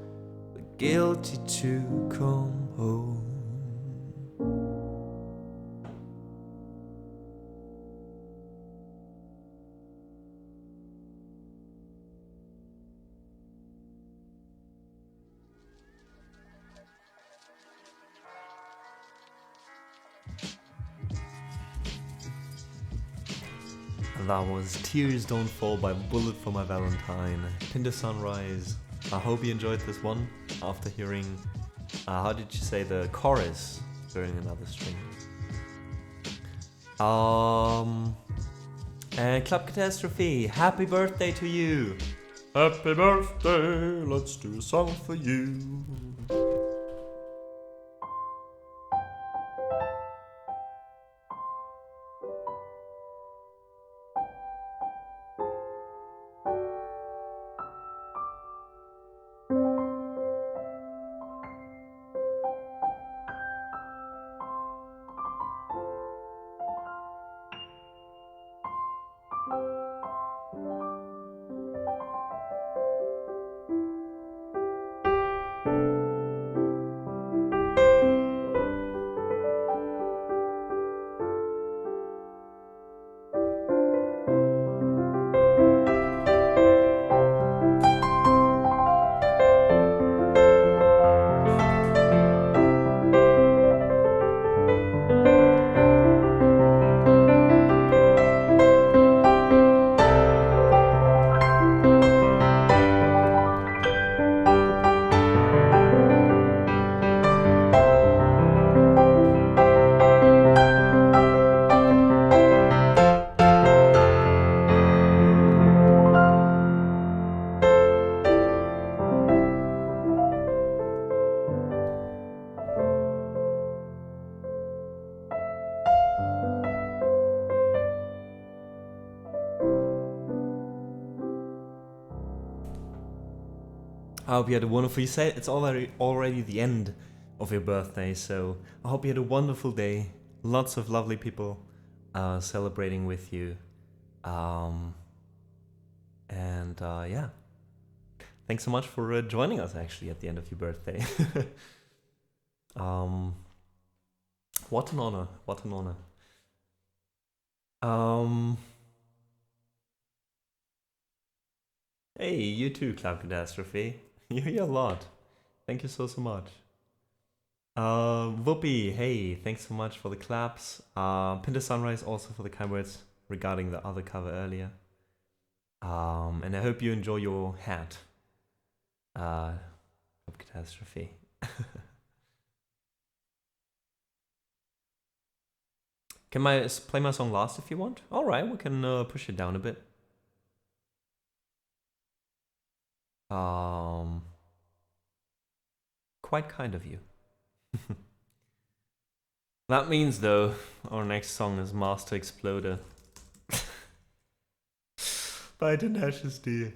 the guilty to come home. And that was Tears Don't Fall by Bullet for My Valentine. Pinda Sunrise. I hope you enjoyed this one after hearing, how did you say, the chorus during another stream. And Club Catastrophe, happy birthday to you. Happy birthday, let's do a song for you. I hope you had a wonderful, you said it's already the end of your birthday, so I hope you had a wonderful day. Lots of lovely people celebrating with you. Yeah. Thanks so much for joining us actually at the end of your birthday. What an honor, what an honor. Hey, you too, Cloud Catastrophe. You hear a lot. Thank you so much. Whoopi, hey, thanks so much for the claps. Pinter Sunrise also for the kind words regarding the other cover earlier. And I hope you enjoy your hat. Cloud Catastrophe. Can I play my song last if you want? Alright, we can push it down a bit. Quite kind of you. That means, though, our next song is Master Exploder by Tenacious D.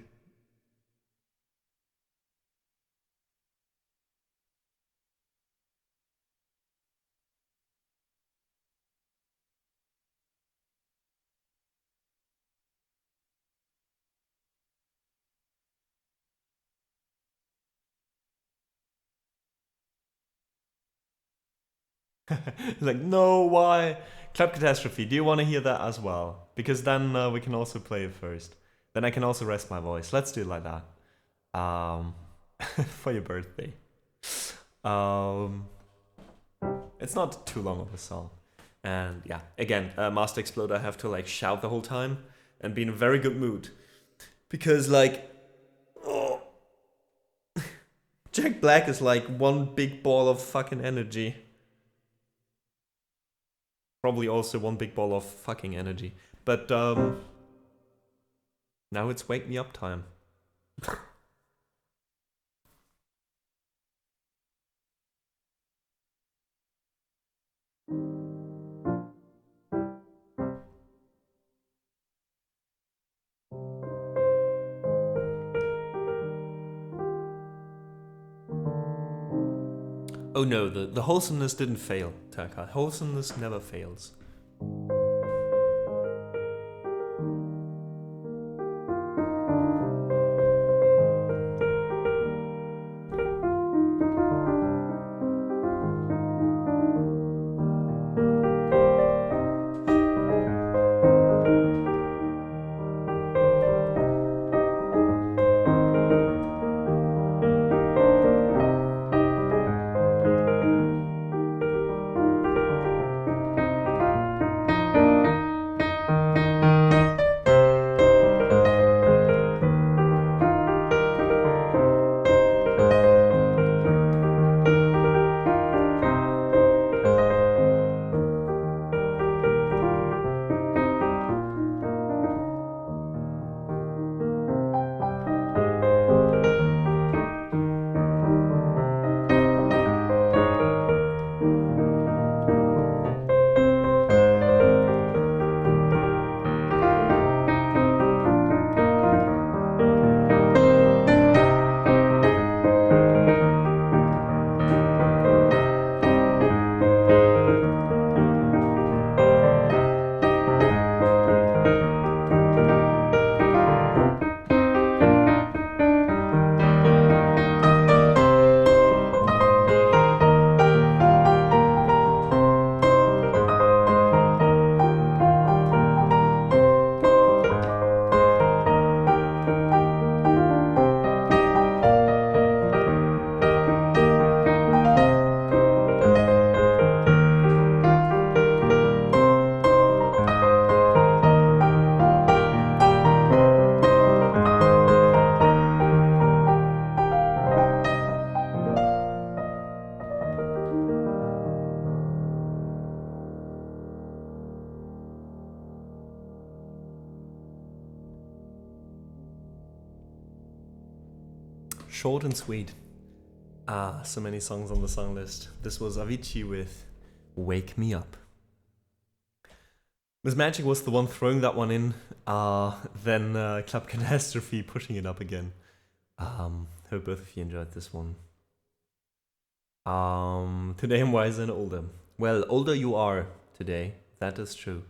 Like, no, why? Club Catastrophe, do you want to hear that as well? Because then we can also play it first. Then I can also rest my voice. Let's do it like that. For your birthday. It's not too long of a song. And yeah, again, Master Explode, I have to like shout the whole time and be in a very good mood. Because like, oh, Jack Black is like one big ball of fucking energy. Probably also one big ball of fucking energy. But now it's wake me up time. Oh no, the wholesomeness didn't fail, Taka. Wholesomeness never fails. Short and sweet. Ah, so many songs on the song list. This was Avicii with Wake Me Up. Miss Magic was the one throwing that one in, then Club Catastrophe pushing it up again. Hope both of you enjoyed this one. Today I'm wiser and older. Well, older you are today, that is true.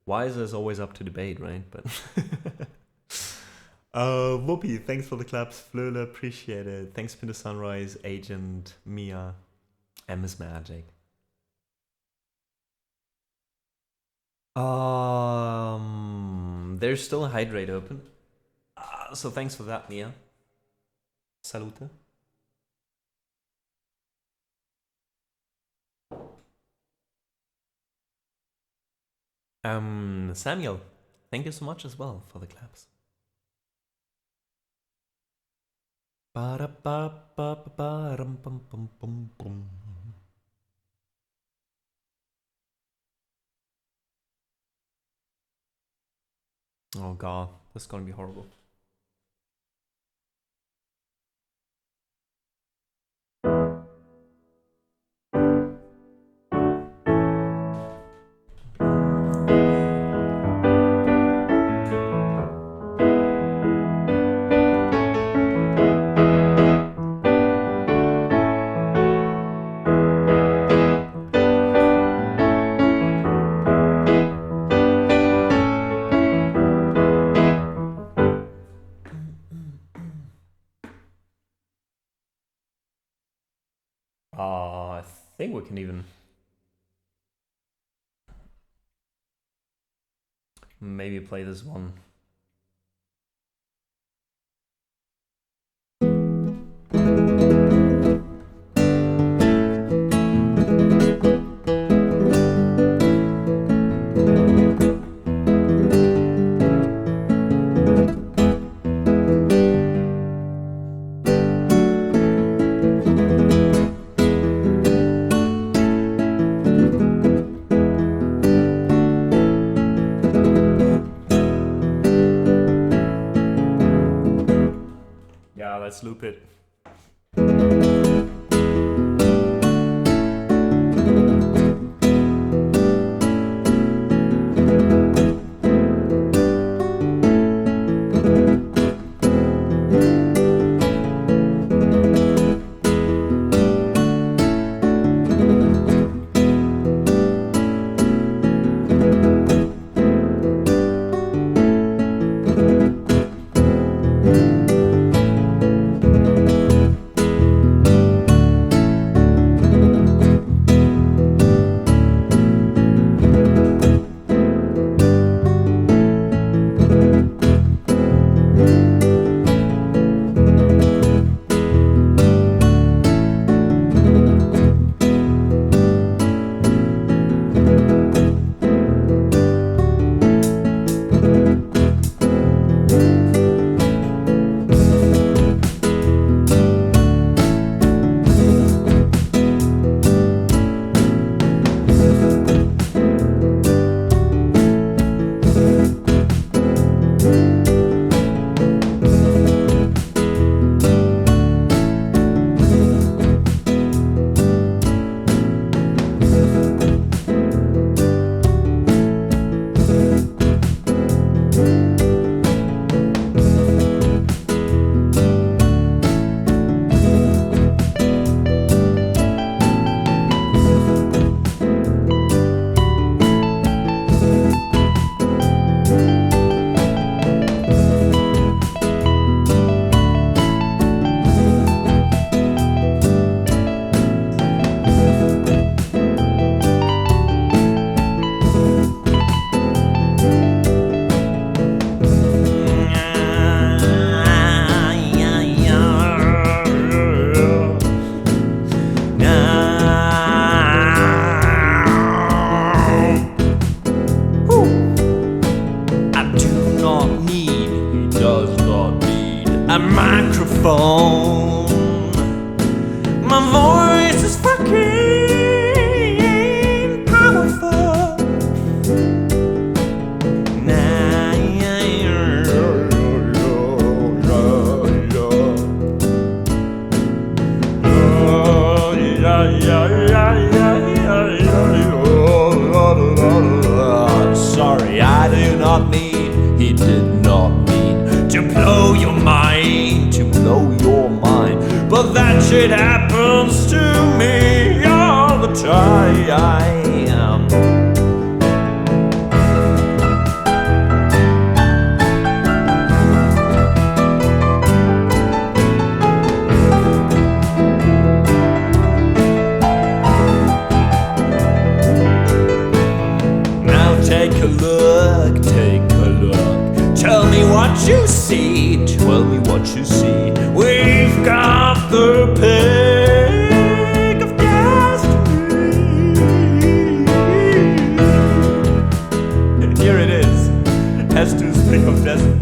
Wiser is always up to debate, right? But Whoopi, thanks for the claps. Flöla, appreciate it. Thanks for the sunrise, Agent, Mia, and Miss Magic. There's still a hydrate open. So thanks for that, Mia. Salute. Samuel, thank you so much as well for the claps. Oh god, this is gonna be horrible. I think we can even maybe play this one. Yeah, let's loop it. a microphone. My voice is fucking powerful. Sorry, I do not mean, he did not mean to blow your mind, to blow your mind. But that shit happens to me all the time. Take a look, take a look. Tell me what you see, tell me what you see. We've got the pick of destiny. And here it is, Hester's pick of destiny.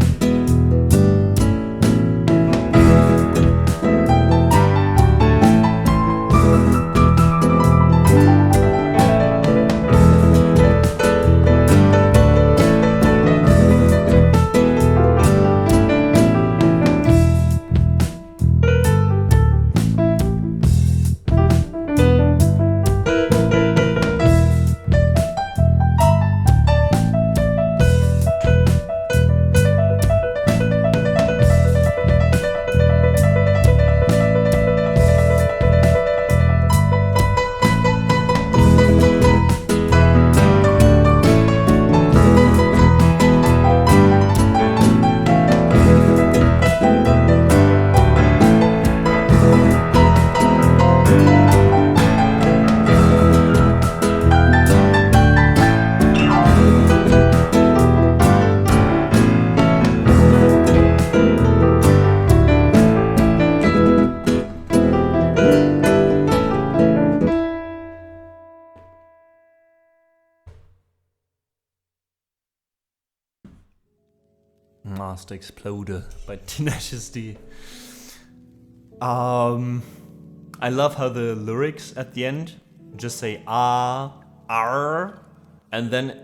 Master Exploder by Tenacious D. I love how the lyrics at the end just say R, and then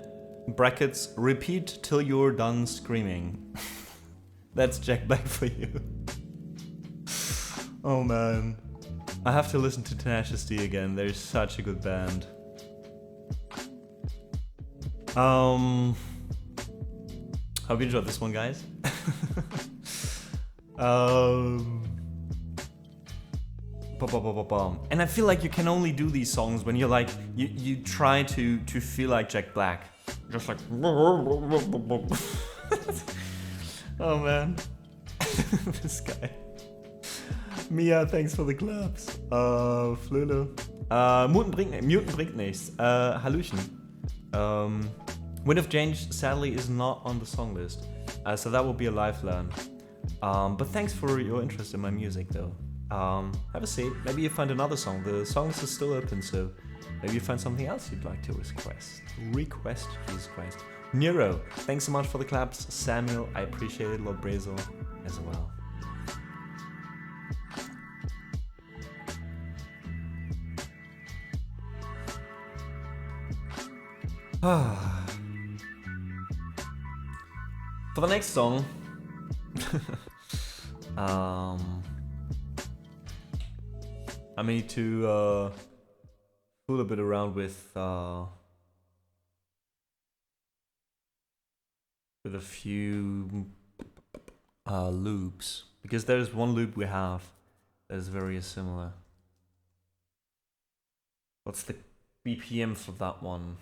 brackets repeat till you're done screaming. That's Jack Black for you. Oh man. I have to listen to Tenacious D again. They're such a good band. Hope you enjoyed this one, guys. And I feel like you can only do these songs when you're like, you try to feel like Jack Black. Just like, oh man. This guy. Mia, thanks for the claps. Flöle. Muten bringt nichts. Hallöchen. Wind of Change sadly is not on the song list, so that will be a live learn. But thanks for your interest in my music though. Have a seat, maybe you find another song. The songs are still open, so maybe you find something else you'd like to request. Jesus Christ. Nero, thanks so much for the claps. Samuel, I appreciate it. Lord Brazel as well. For the next song, I need to fool a bit around with a few loops, because there's one loop we have that is very similar. What's the BPM for that one?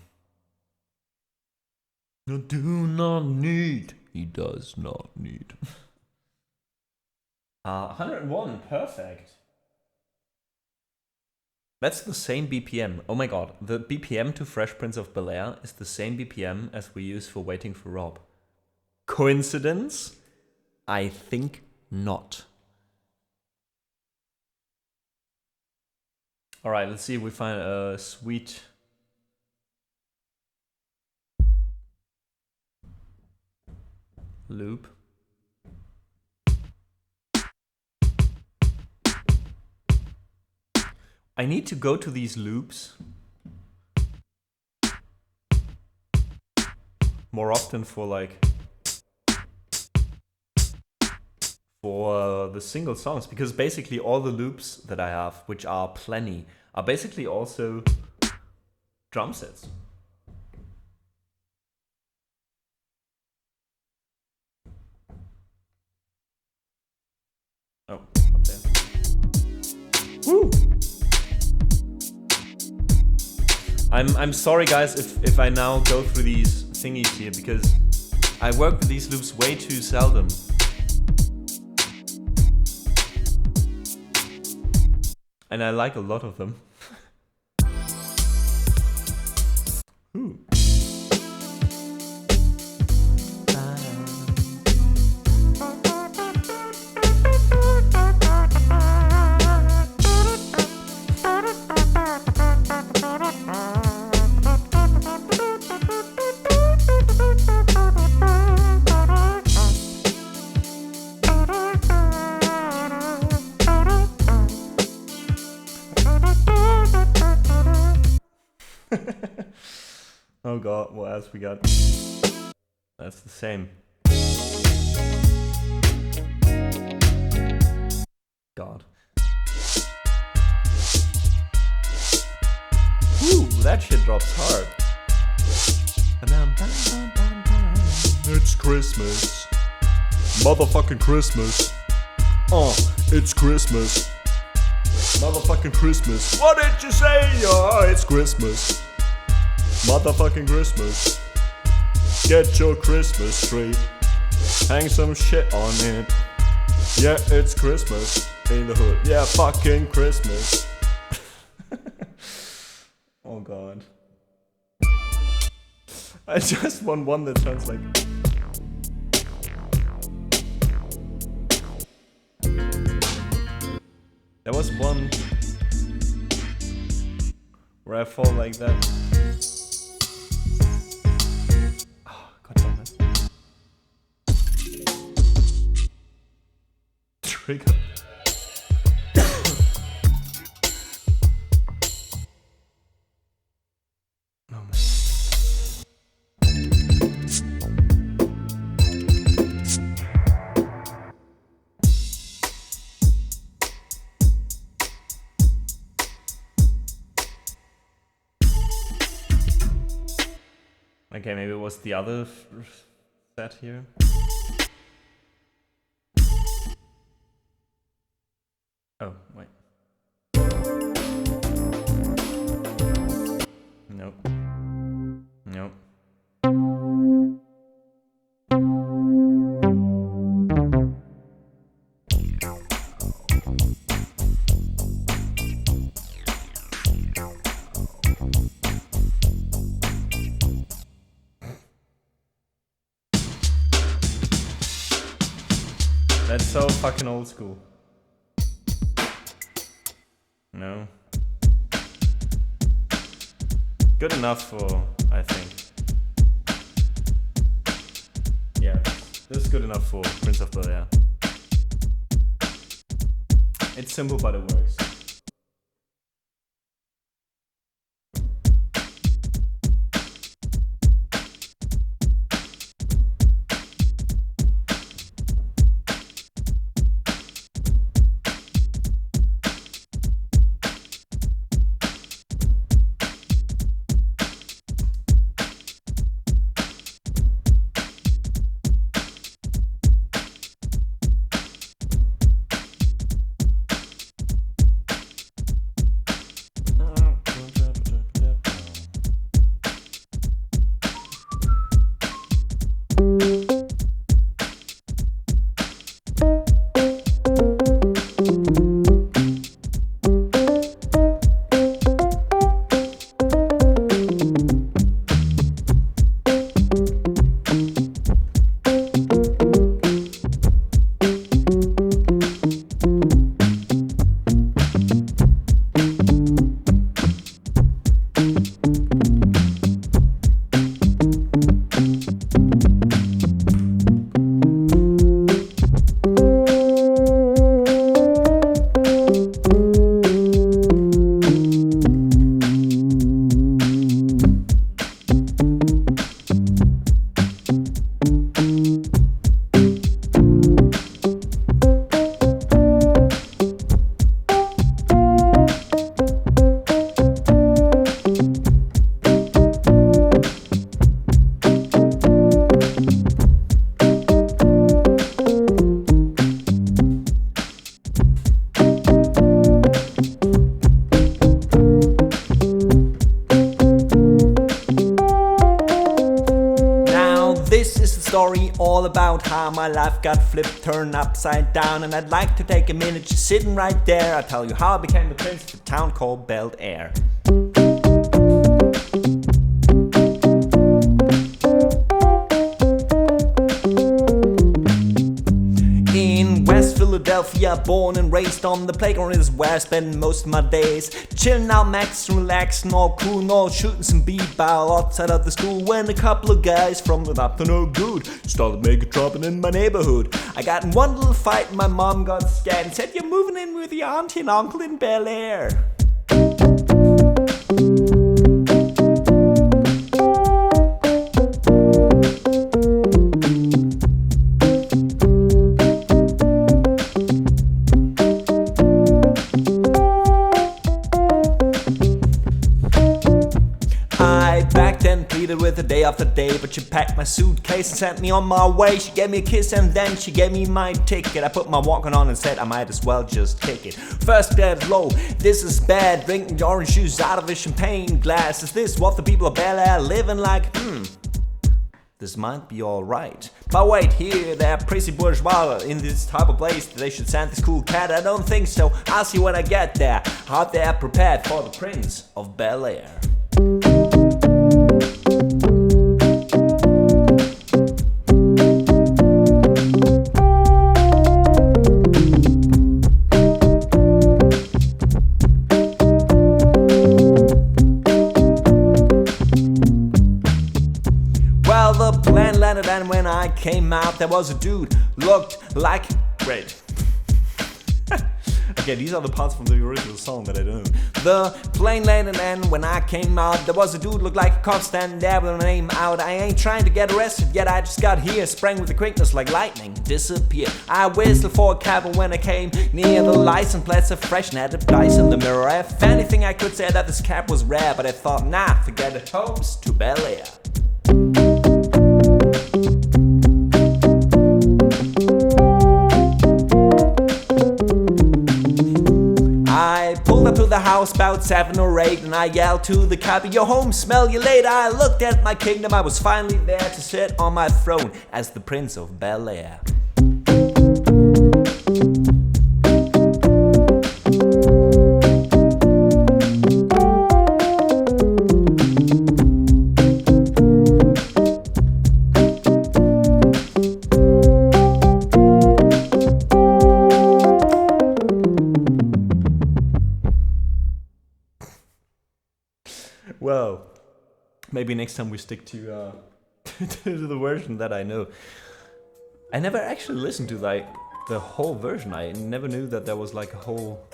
I do not need. He does not need. 101, perfect. That's the same BPM. Oh my god, the BPM to Fresh Prince of Bel-Air is the same BPM as we use for Waiting for Rob. Coincidence? I think not. Alright, let's see if we find a sweet... loop. I need to go to these loops more often for like the single songs, because basically all the loops that I have, which are plenty, are basically also drum sets. Oh, up there. Woo! I'm sorry guys if I now go through these thingies here, because I work with these loops way too seldom. And I like a lot of them. Ooh. Oh god, what else we got? That's the same. God. Ooh, that shit drops hard. It's Christmas. Motherfucking Christmas. Oh, it's Christmas. Motherfucking Christmas. What did you say? Oh, it's Christmas. Motherfucking Christmas. Get your Christmas tree. Hang some shit on it. Yeah, it's Christmas in the hood. Yeah, fucking Christmas. Oh god. I just want one that sounds like... There was one where I fall like that. Oh, god damn it. trigger. Oh man. Okay, maybe it was the other set here. Oh, wait. Nope. Nope. That's so fucking old school. No. Good enough for, I think. Yeah, this is good enough for Prince of Bel-Air. It's simple, but it works. All about how my life got flipped, turned upside down, and I'd like to take a minute just sitting right there. I'll tell you how I became the prince of a town called Bel-Air. In West Philadelphia, born and raised on the playground is where I spend most of my days. Chilling out, maxing, relaxing, all cool, all shooting some b-ball outside of the school. When a couple of guys from the not to no good started making trouble in my neighborhood. I got in one little fight and my mom got scared and said, "You're moving in with your auntie and uncle in Bel-Air." With a day after day, but she packed my suitcase and sent me on my way. She gave me a kiss and then she gave me my ticket. I put my walking on and said I might as well just take it. First dead low, this is bad. Drinking orange juice out of a champagne glass. Is this what the people of Bel-Air living like? This might be alright. But wait, here they're pretty bourgeois in this type of place. They should send this cool cat. I don't think so. I'll see when I get there. How they're prepared for the Prince of Bel-Air. And when I came out, there was a dude looked like red. Okay, these are the parts from the original song that I don't know. The plane landed and when I came out, there was a dude looked like a cop standing there with a name out. I ain't trying to get arrested yet, I just got here, sprang with a quickness like lightning, disappeared. I whistled for a cab and when I came near the license plates, a fresh netted dice in the mirror. If anything I could say that this cab was rare, but I thought, nah, forget it, homes to Bel Air. I pulled up to the house about 7 or 8 and I yelled to the cabbie, yo home, smell you later. I looked at my kingdom, I was finally there to sit on my throne as the Prince of Bel Air. Well, maybe next time we stick to to the version that I know. I never actually listened to like the whole version. I never knew that there was like a whole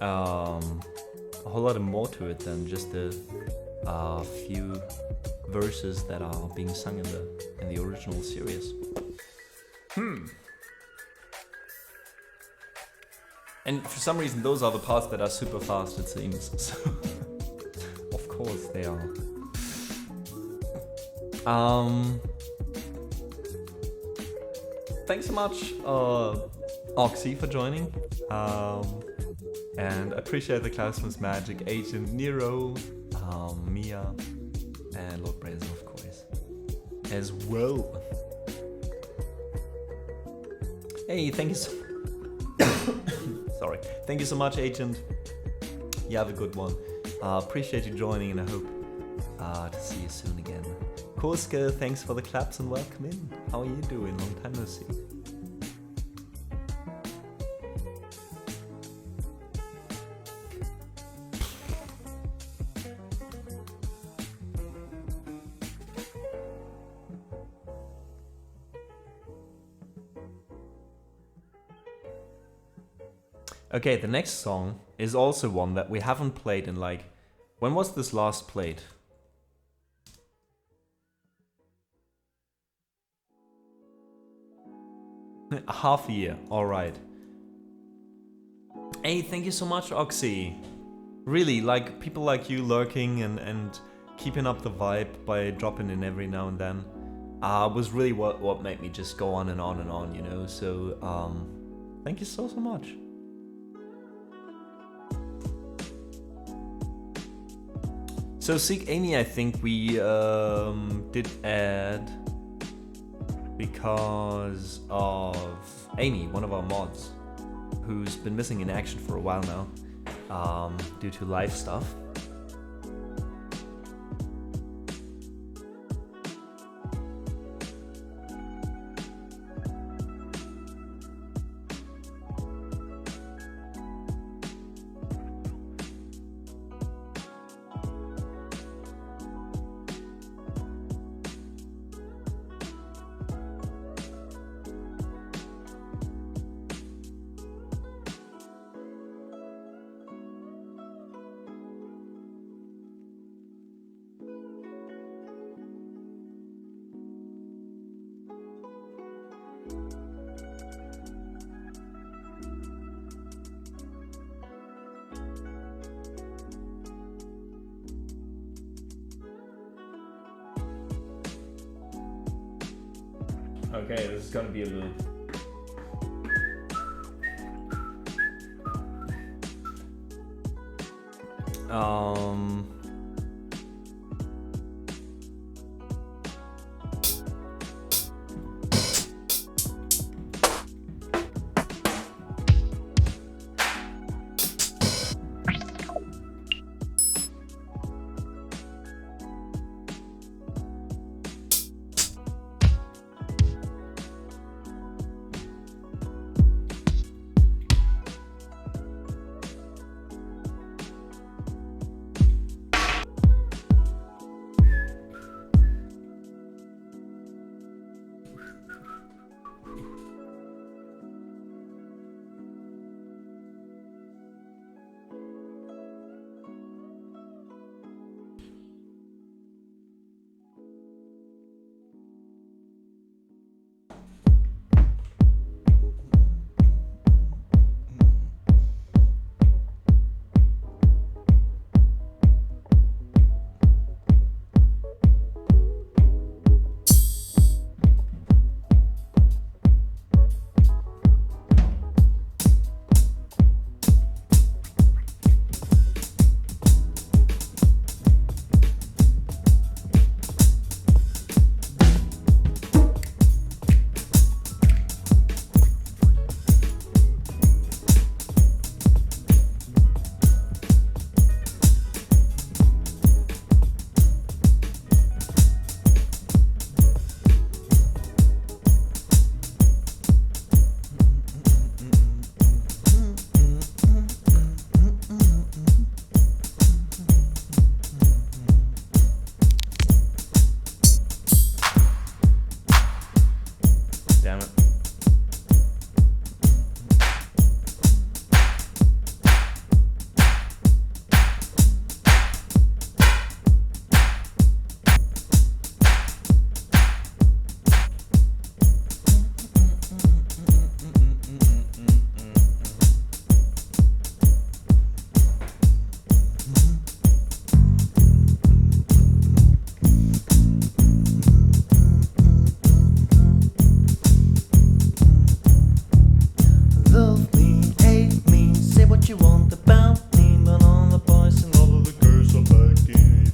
lot more to it than just the few verses that are being sung in the original series. And for some reason, those are the parts that are super fast, it seems. So of course they are. Thanks so much, Oxy, for joining. And appreciate the Klausman's Magic, Agent Nero, Mia, and Lord Brazen, of course, as well. Hey, thank you so sorry. Thank you so much, Agent. You have a good one. Appreciate you joining, and I hope to see you soon again. Kurske, thanks for the claps and welcome in. How are you doing? Long time no see. Okay, the next song is also one that we haven't played in like... When was this last played? Half a year, alright. Hey, thank you so much, Oxy. Really, like, people like you lurking and keeping up the vibe by dropping in every now and then was really what made me just go on and on and on, you know? So, thank you so much. So Seek Amy, I think we did add because of Amy, one of our mods, who's been missing in action for a while now due to live stuff. Okay, this is gonna be a little... what you want about me, but all the boys and all of the girls are back in it.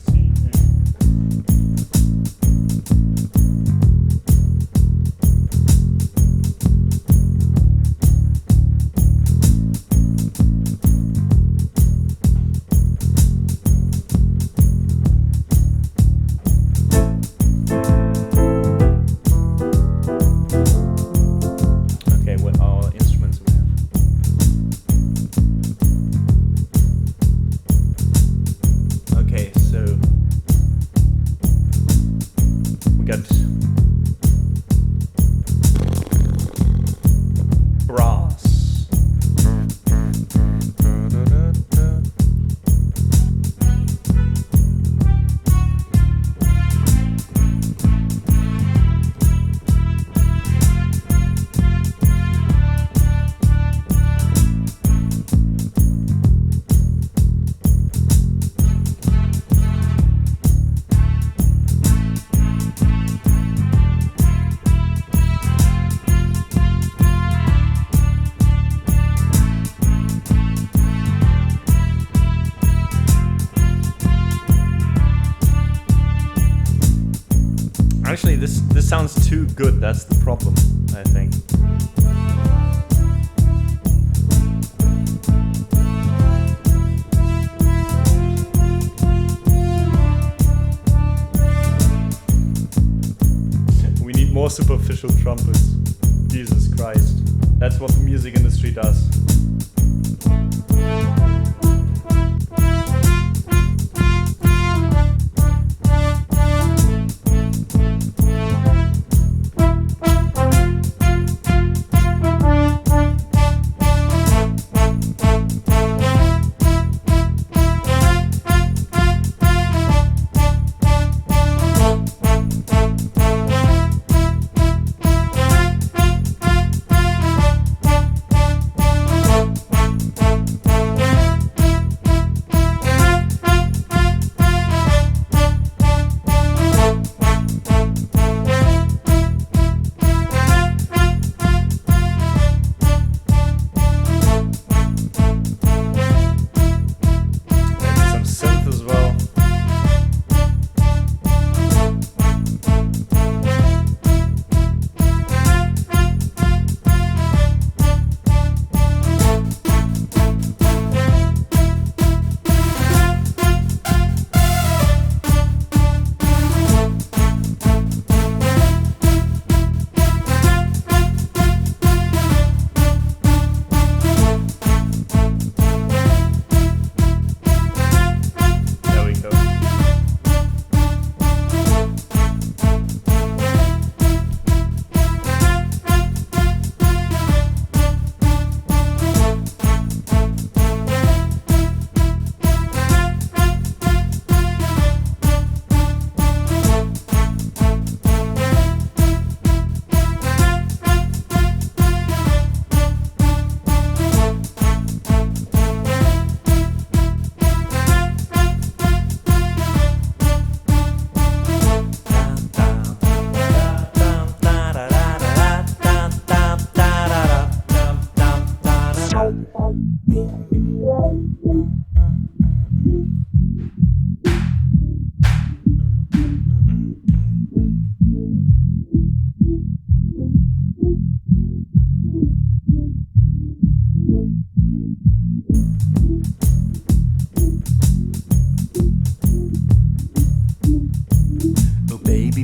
Okay, what are instruments we have? Okay, so we got brass. Actually, this sounds too good. That's the problem, I think. We need more superficial trumpets. Jesus Christ. That's what the music industry does.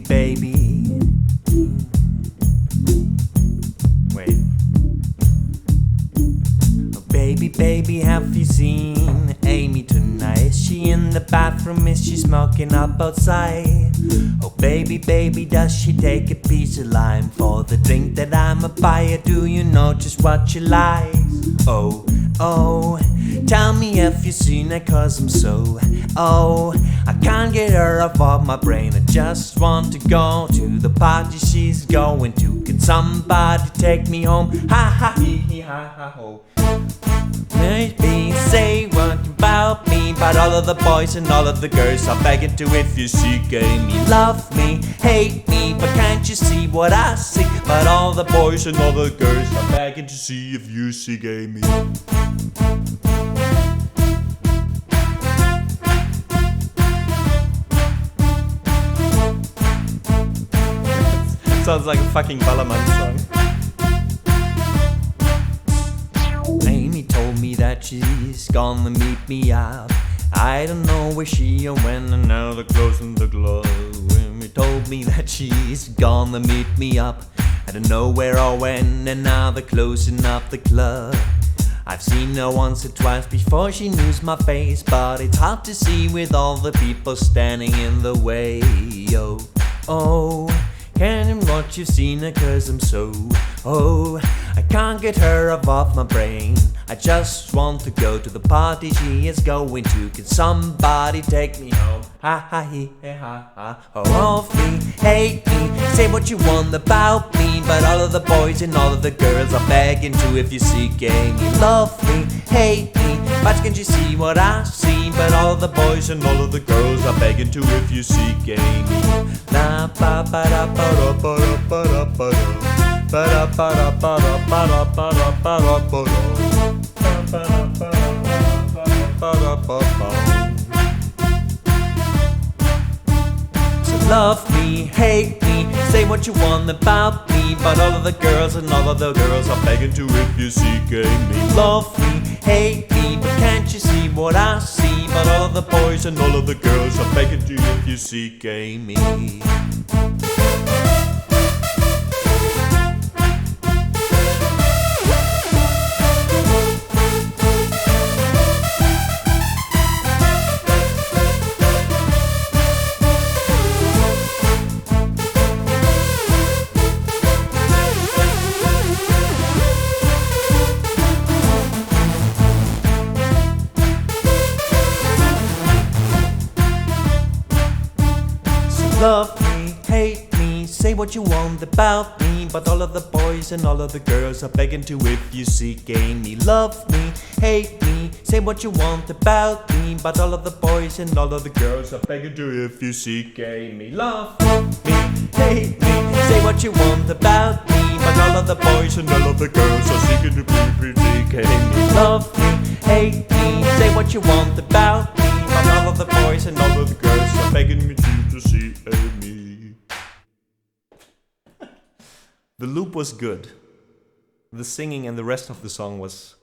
Baby. Wait. Oh, baby, have you seen Amy tonight? Is she in the bathroom? Is she smoking up outside? Oh, baby, does she take a piece of lime for the drink that I'ma buy her? Do you know just what she likes? Oh, tell me if you've seen her, cause I'm so, I can't get her off of my brain. I just want to go to the party she's going to. Can somebody take me home? Ha ha hee hee ha ha ho. Maybe say what about me, me, but all of the boys and all of the girls are begging to if you see gay me. Love me, hate me, but can't you see what I see? But all the boys and all the girls are begging to see if you see gay me. Sounds like a fucking Ballermann song. Amy told me that she's gonna meet me up. I don't know where she or when, and now they're closing the club. Amy told me that she's gonna meet me up. I don't know where or when, and now they're closing up the club. I've seen her once or twice before she knows my face, but it's hard to see with all the people standing in the way. Oh, oh, can't even watch you've seen her cause I'm so, oh, I can't get her off my brain. I just want to go to the party she is going to. Can somebody take me home? Ha ha he ha ha. Oh, love me, hate me, say what you want about me, but all of the boys and all of the girls are begging to if you see gay me. Love me, hate me, but can't you see what I see? But all of the boys and all of the girls are begging to if you see gay me. Na ba ba da ba da ba da ba da ba da ba da ba da ba da ba da ba da ba da ba da. So love me, hate me, say what you want about me, but all of the girls and all of the girls are begging to if you see gay me. Love me, hate me, but can't you see what I see? But all of the boys and all of the girls are begging to if you see gay me. Love me, hate me, say what you want about me, but all of the boys and all of the girls are begging to if you see gay me. Love me, hate me, say what you want about me, but all of the boys and all of the girls are begging to if you see gay me. Love me, hate me, say what you want about me, but all of the boys and all of the girls are seeking to be gay me. Love me, hate me, say what you want about me, but all of the boys and all of the girls are begging me to see me. The loop was good. The singing and the rest of the song was...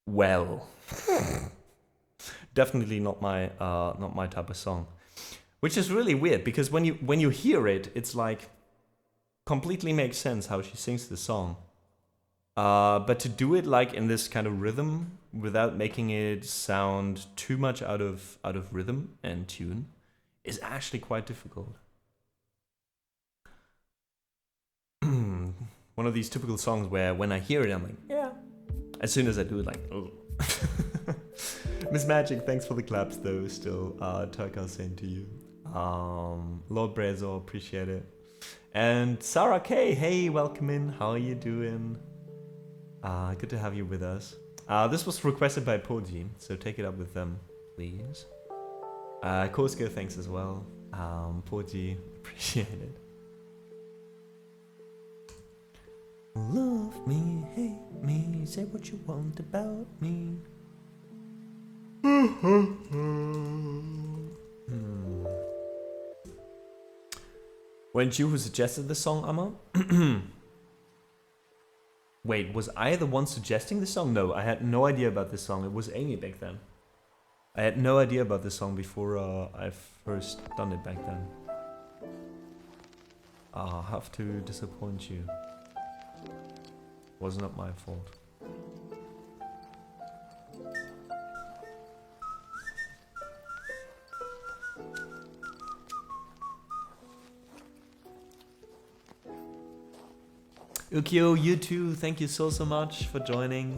well. Definitely not my type of song. Which is really weird, because when you hear it, it's like... completely makes sense how she sings the song. But to do it like in this kind of rhythm, without making it sound too much out of rhythm and tune, is actually quite difficult. One of these typical songs where when I hear it, I'm like, yeah. As soon as I do it, like, oh. Miss Magic, thanks for the claps though, still. Turka, same to you. Lord Brezo, appreciate it. And Sarah K, hey, welcome in. How are you doing? Good to have you with us. This was requested by Poji, so take it up with them, please. Kosko, thanks as well. Poji, appreciate it. Love me, hate me, say what you want about me. Weren't you who suggested the song, Amma? Wait, was I the one suggesting the song? No, I had no idea about this song. It was Amy back then. I had no idea about this song before I first done it back then. I'll have to disappoint you. Was not my fault. Ukyo, you too, thank you so much for joining.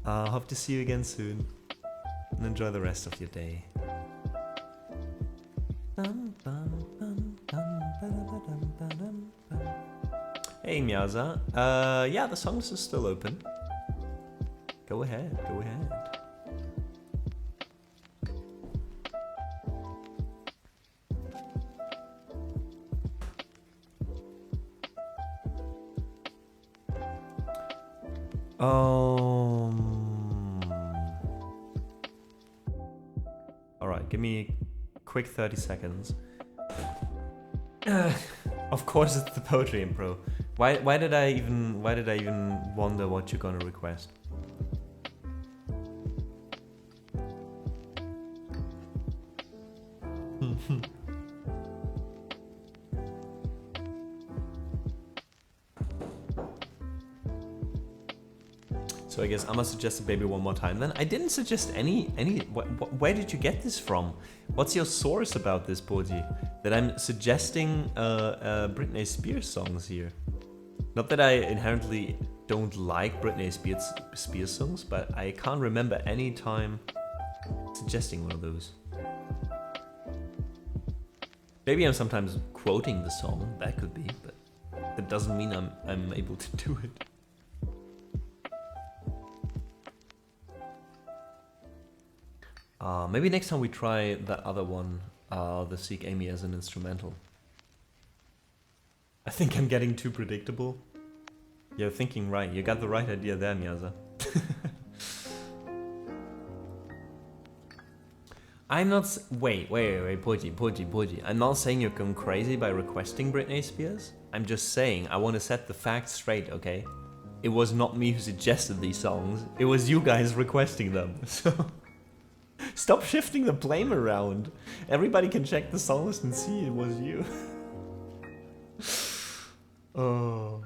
Hope to see you again soon. And enjoy the rest of your day. Hey Myaza, yeah, the songs are still open. Go ahead, go ahead. Alright, give me a quick 30 seconds. Of course it's the poetry impro. Why did I even wonder what you're gonna request? So I guess I'm gonna suggest a baby one more time then. I didn't suggest any where did you get this from? What's your source about this, Bodhi? That I'm suggesting Britney Spears songs here. Not that I inherently don't like Britney Spears songs, but I can't remember any time suggesting one of those. Maybe I'm sometimes quoting the song, that could be, but that doesn't mean I'm able to do it. Maybe next time we try that other one, the Seek Amy as an instrumental. I think I'm getting too predictable. You're thinking right, you got the right idea there, Nyaza. I'm not wait, Poji. I'm not saying you're going crazy by requesting Britney Spears. I'm just saying I want to set the facts straight, okay? It was not me who suggested these songs. It was you guys requesting them. So stop shifting the blame around. Everybody can check the song list and see it was you. Oh.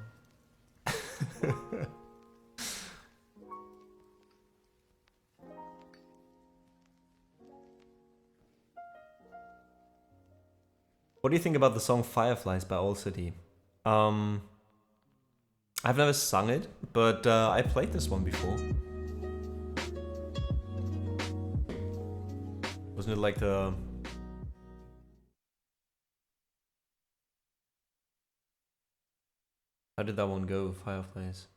What do you think about the song Fireflies by All City? I've never sung it, but I played this one before. Wasn't it like the... How did that one go, Fireflies?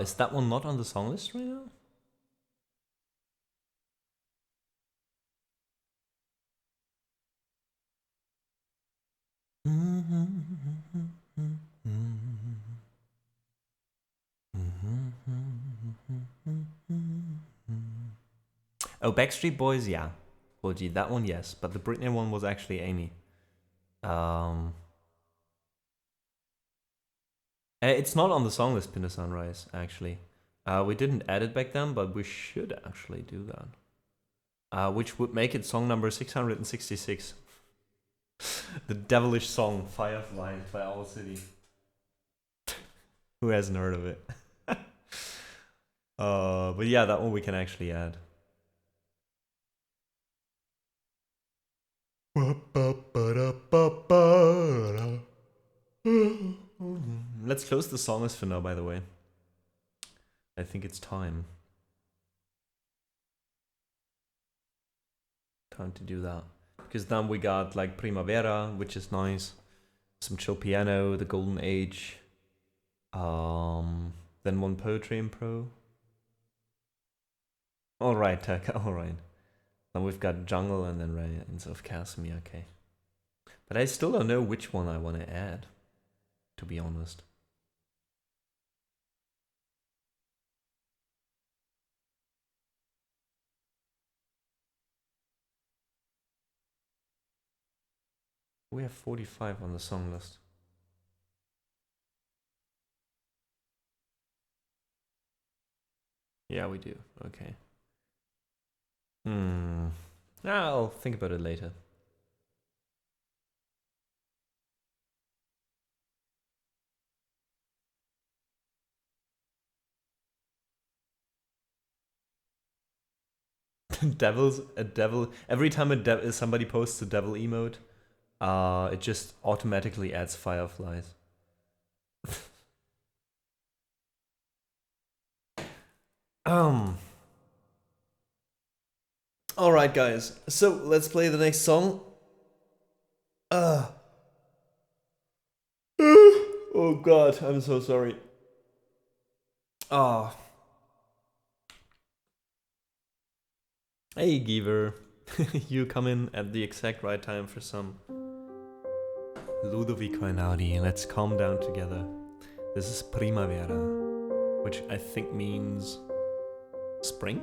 Is that one not on the song list right now? Oh, Backstreet Boys, yeah. Oji, that one, yes. But the Britney one was actually Amy. It's not on the song list, Pinda Sunrise, actually. We didn't add it back then, but we should actually do that. Which would make it song number 666. The devilish song, Fireflies by Owl City. Who hasn't heard of it? But yeah, that one we can actually add. Let's close the song list for now, by the way. I think it's time. Time to do that. Because then we got like Primavera, which is nice. Some chill piano, The Golden Age. Then one poetry impro. Alright, Taka, alright. Then we've got Jungle and then Reigns of Casimir, okay. But I still don't know which one I want to add, to be honest. We have 45 on the song list. Yeah, we do. Okay. I'll think about it later. A devil. Every time somebody posts a devil emote, it just automatically adds fireflies. All right, guys. So let's play the next song. Oh God, I'm so sorry. Ah. Hey, Giver. You come in at the exact right time for some Ludovico Einaudi. Let's calm down together. This is Primavera, which I think means spring?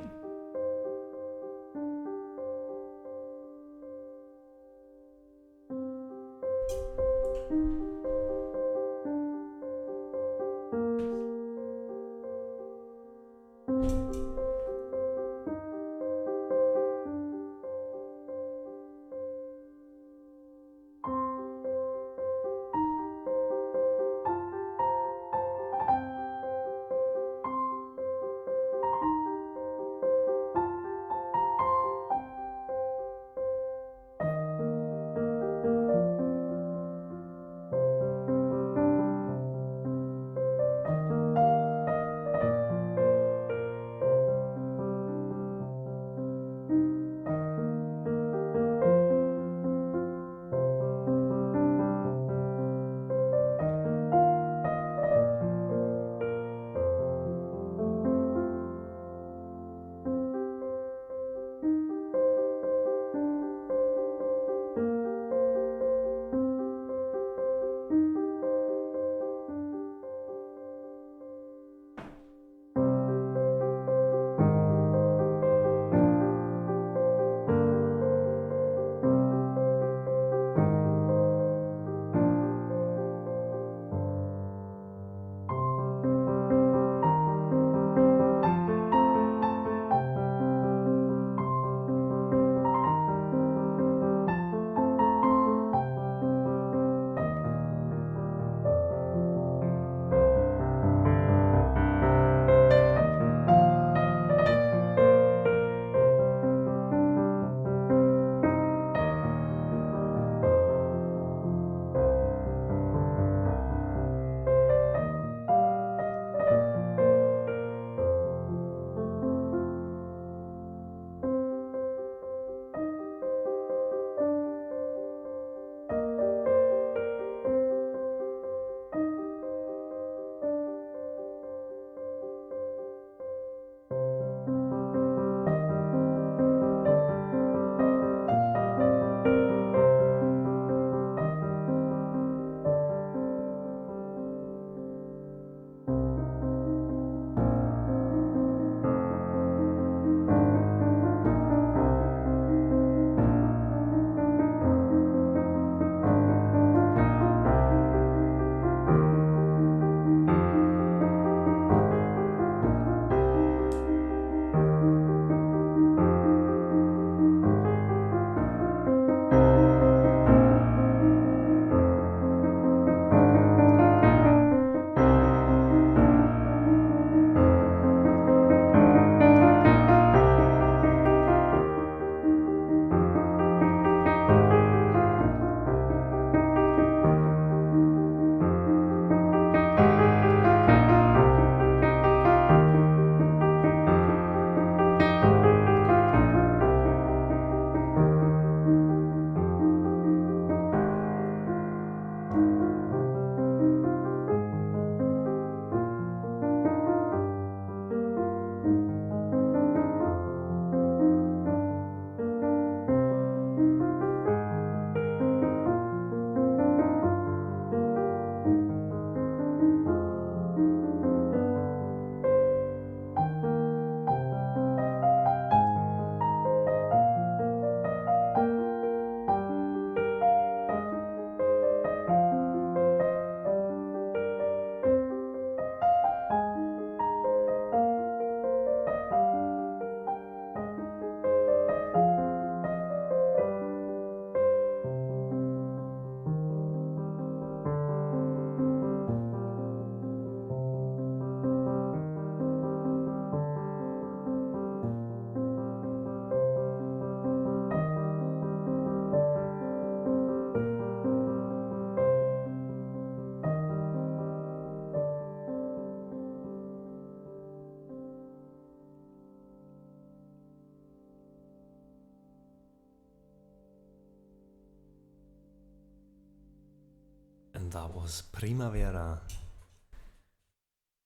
that was Primavera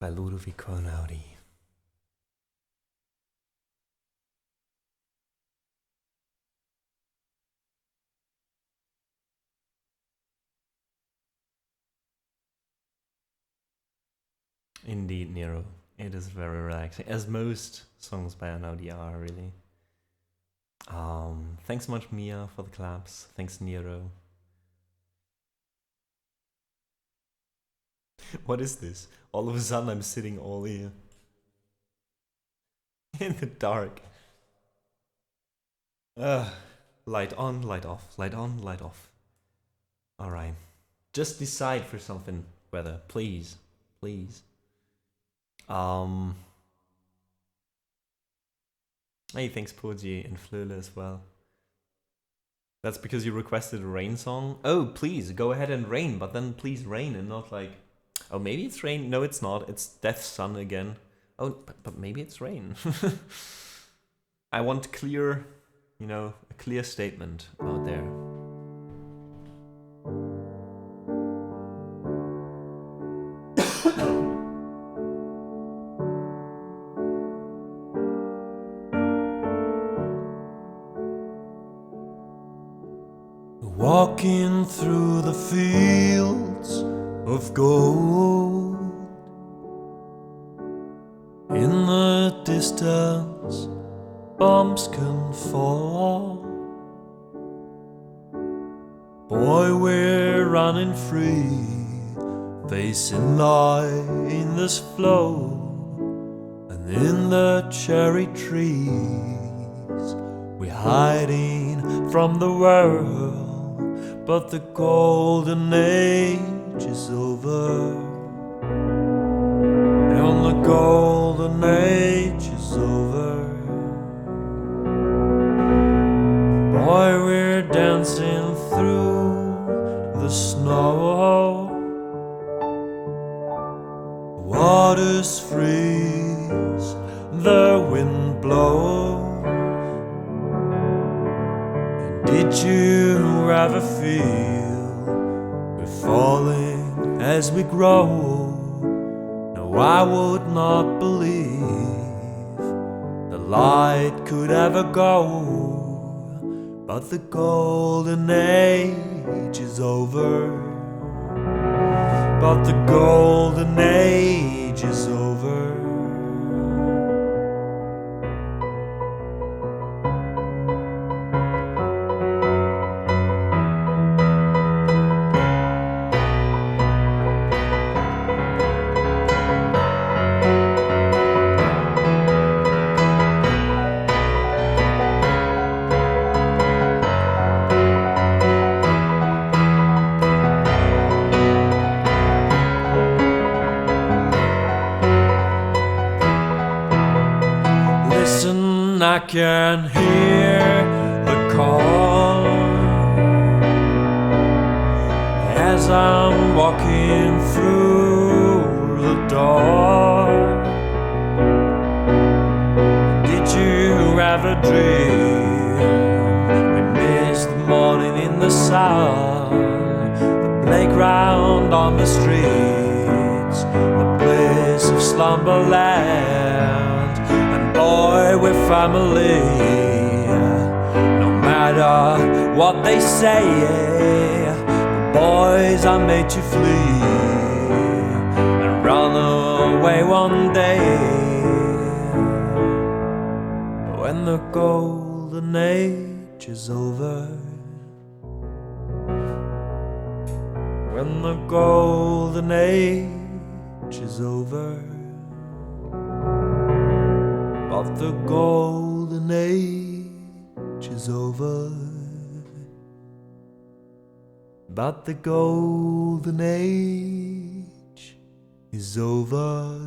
by Ludovico Einaudi. Indeed, Nero. It is very relaxing, as most songs by Einaudi are, really. Thanks so much, Mia, for the claps. Thanks, Nero. What is this? All of a sudden I'm sitting all here. In the dark. Light on, light off, light on, light off. Alright. Just decide for something, weather, please. Please. Hey, thanks Poji and Flöle as well. That's because you requested a rain song? Oh, please, go ahead and rain, but then please rain and not like... Oh, maybe it's rain. No, it's not. It's Death's Sun again. Oh, but maybe it's rain. I want clear, you know, a clear statement out there. Walking through the fields of gold, in the distance bombs can fall. Boy, we're running free, facing light in this flow. And in the cherry trees we're hiding from the world. But the golden age is over, and the golden age is over. Boy, we're dancing through the snow. Waters freeze, the wind blows. Did you ever feel we're falling as we grow? No, I would not believe the light could ever go. But the golden age is over. But the golden age is over. I can hear the call as I'm walking through the door. Did you ever dream we missed the morning in the sun, the playground on the streets, the bliss of slumberland? Boy, we're family, no matter what they say. The boys, I made you flee and run away one day. When the golden age is over, when the golden age is over. But the golden age is over. But the golden age is over.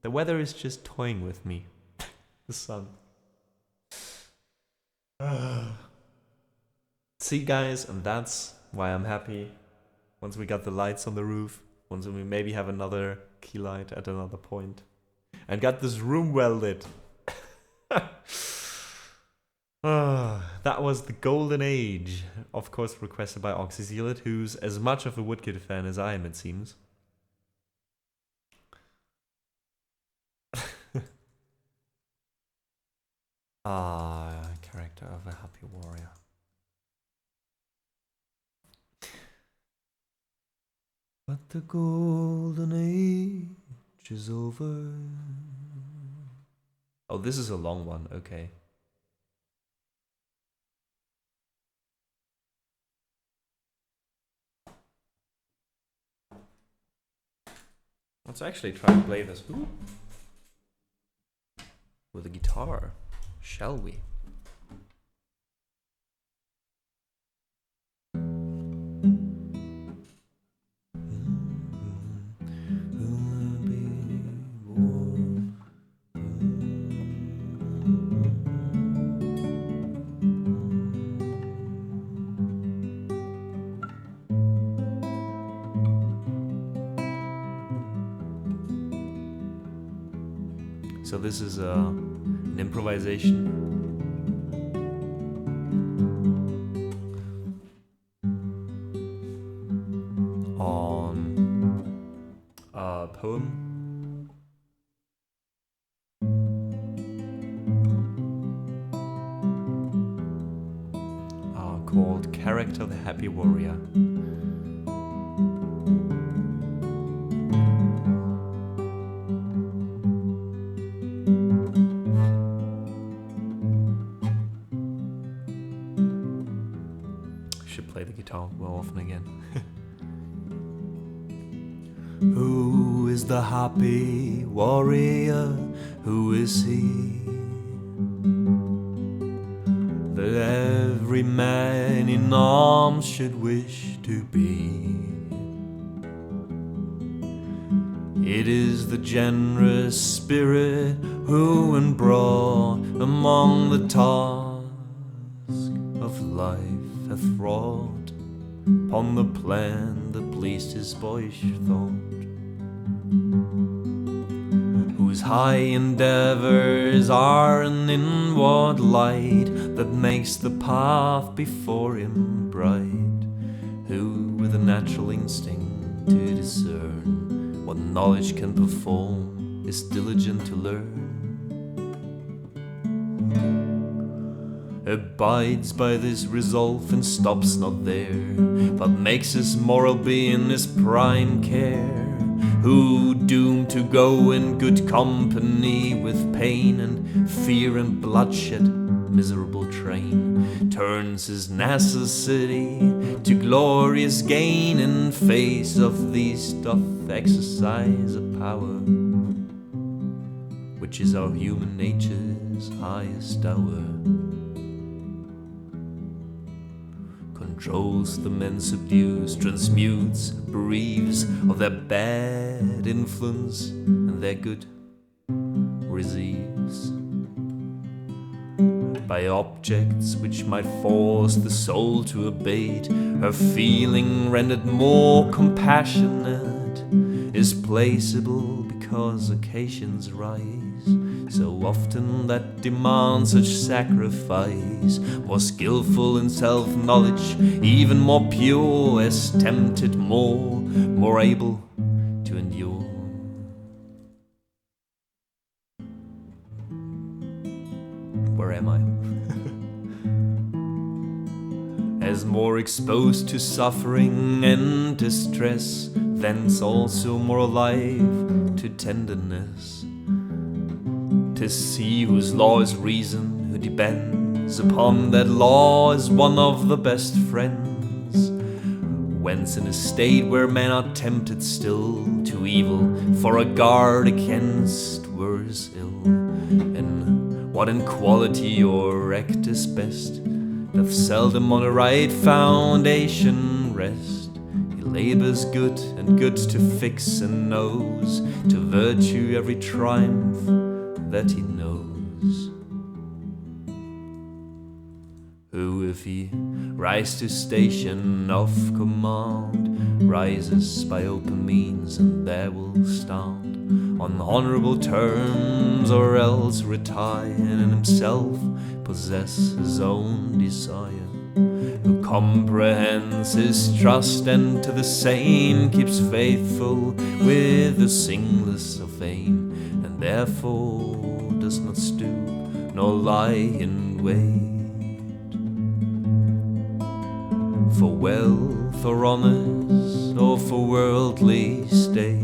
The weather is just toying with me. The sun. See, guys, and that's why I'm happy. Once we got the lights on the roof, once we maybe have another key light at another point, and got this room well lit. That was the golden age. Of course, requested by Oxyzealot, who's as much of a Woodkid fan as I am, it seems. Character of a happy warrior. But the golden age is over. Oh, this is a long one, okay. Let's actually try to play this with a guitar, shall we? So this is an improvisation. On a poem. Called Character of the Happy Warrior. Play the guitar more often again. Who is the happy warrior? Who is he? That every man in arms should wish to be. It is the generous spirit who, when brought among the task of life, hath wrought upon the plan that pleased his boyish thought, whose high endeavors are an inward light that makes the path before him bright, who with a natural instinct to discern what knowledge can perform is diligent to learn, abides by this resolve and stops not there, but makes his moral being his prime care, who, doomed to go in good company with pain and fear and bloodshed, miserable train, turns his necessity to glorious gain in face of these, doth exercise a power which is our human nature's highest hour. Controls the men, subdues, transmutes, bereaves of their bad influence, and their good receives. By objects which might force the soul to abate, her feeling rendered more compassionate is placeable because occasions rise so often that demand such sacrifice, more skillful in self-knowledge, even more pure, as tempted more able to endure. Where am I? As more exposed to suffering and distress, thence also more alive to tenderness. 'Tis he whose law is reason, who depends upon that law as one of the best friends, whence in a state where men are tempted still to evil for a guard against worse ill, and what in quality or act is best doth seldom on a right foundation rest. He labours good and good to fix, and knows to virtue every triumph that he knows. Who, if he rise to station of command, rises by open means, and there will stand on honourable terms, or else retire, and himself possess his own desire, who comprehends his trust and to the same keeps faithful with the singless of fame, and therefore does not stoop nor lie in wait for wealth or honors or for worldly state,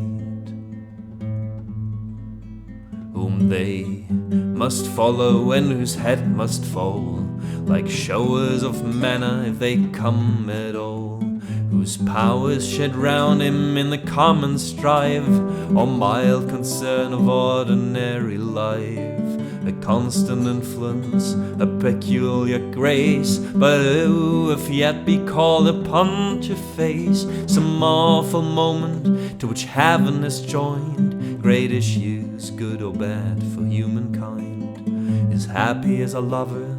whom they must follow and whose head must fall like showers of manna if they come at all, whose powers shed round him in the common strife or mild concern of ordinary life, a constant influence, a peculiar grace, but who if yet be called upon to face some awful moment to which heaven has joined great issues, good or bad, for humankind, is happy as a lover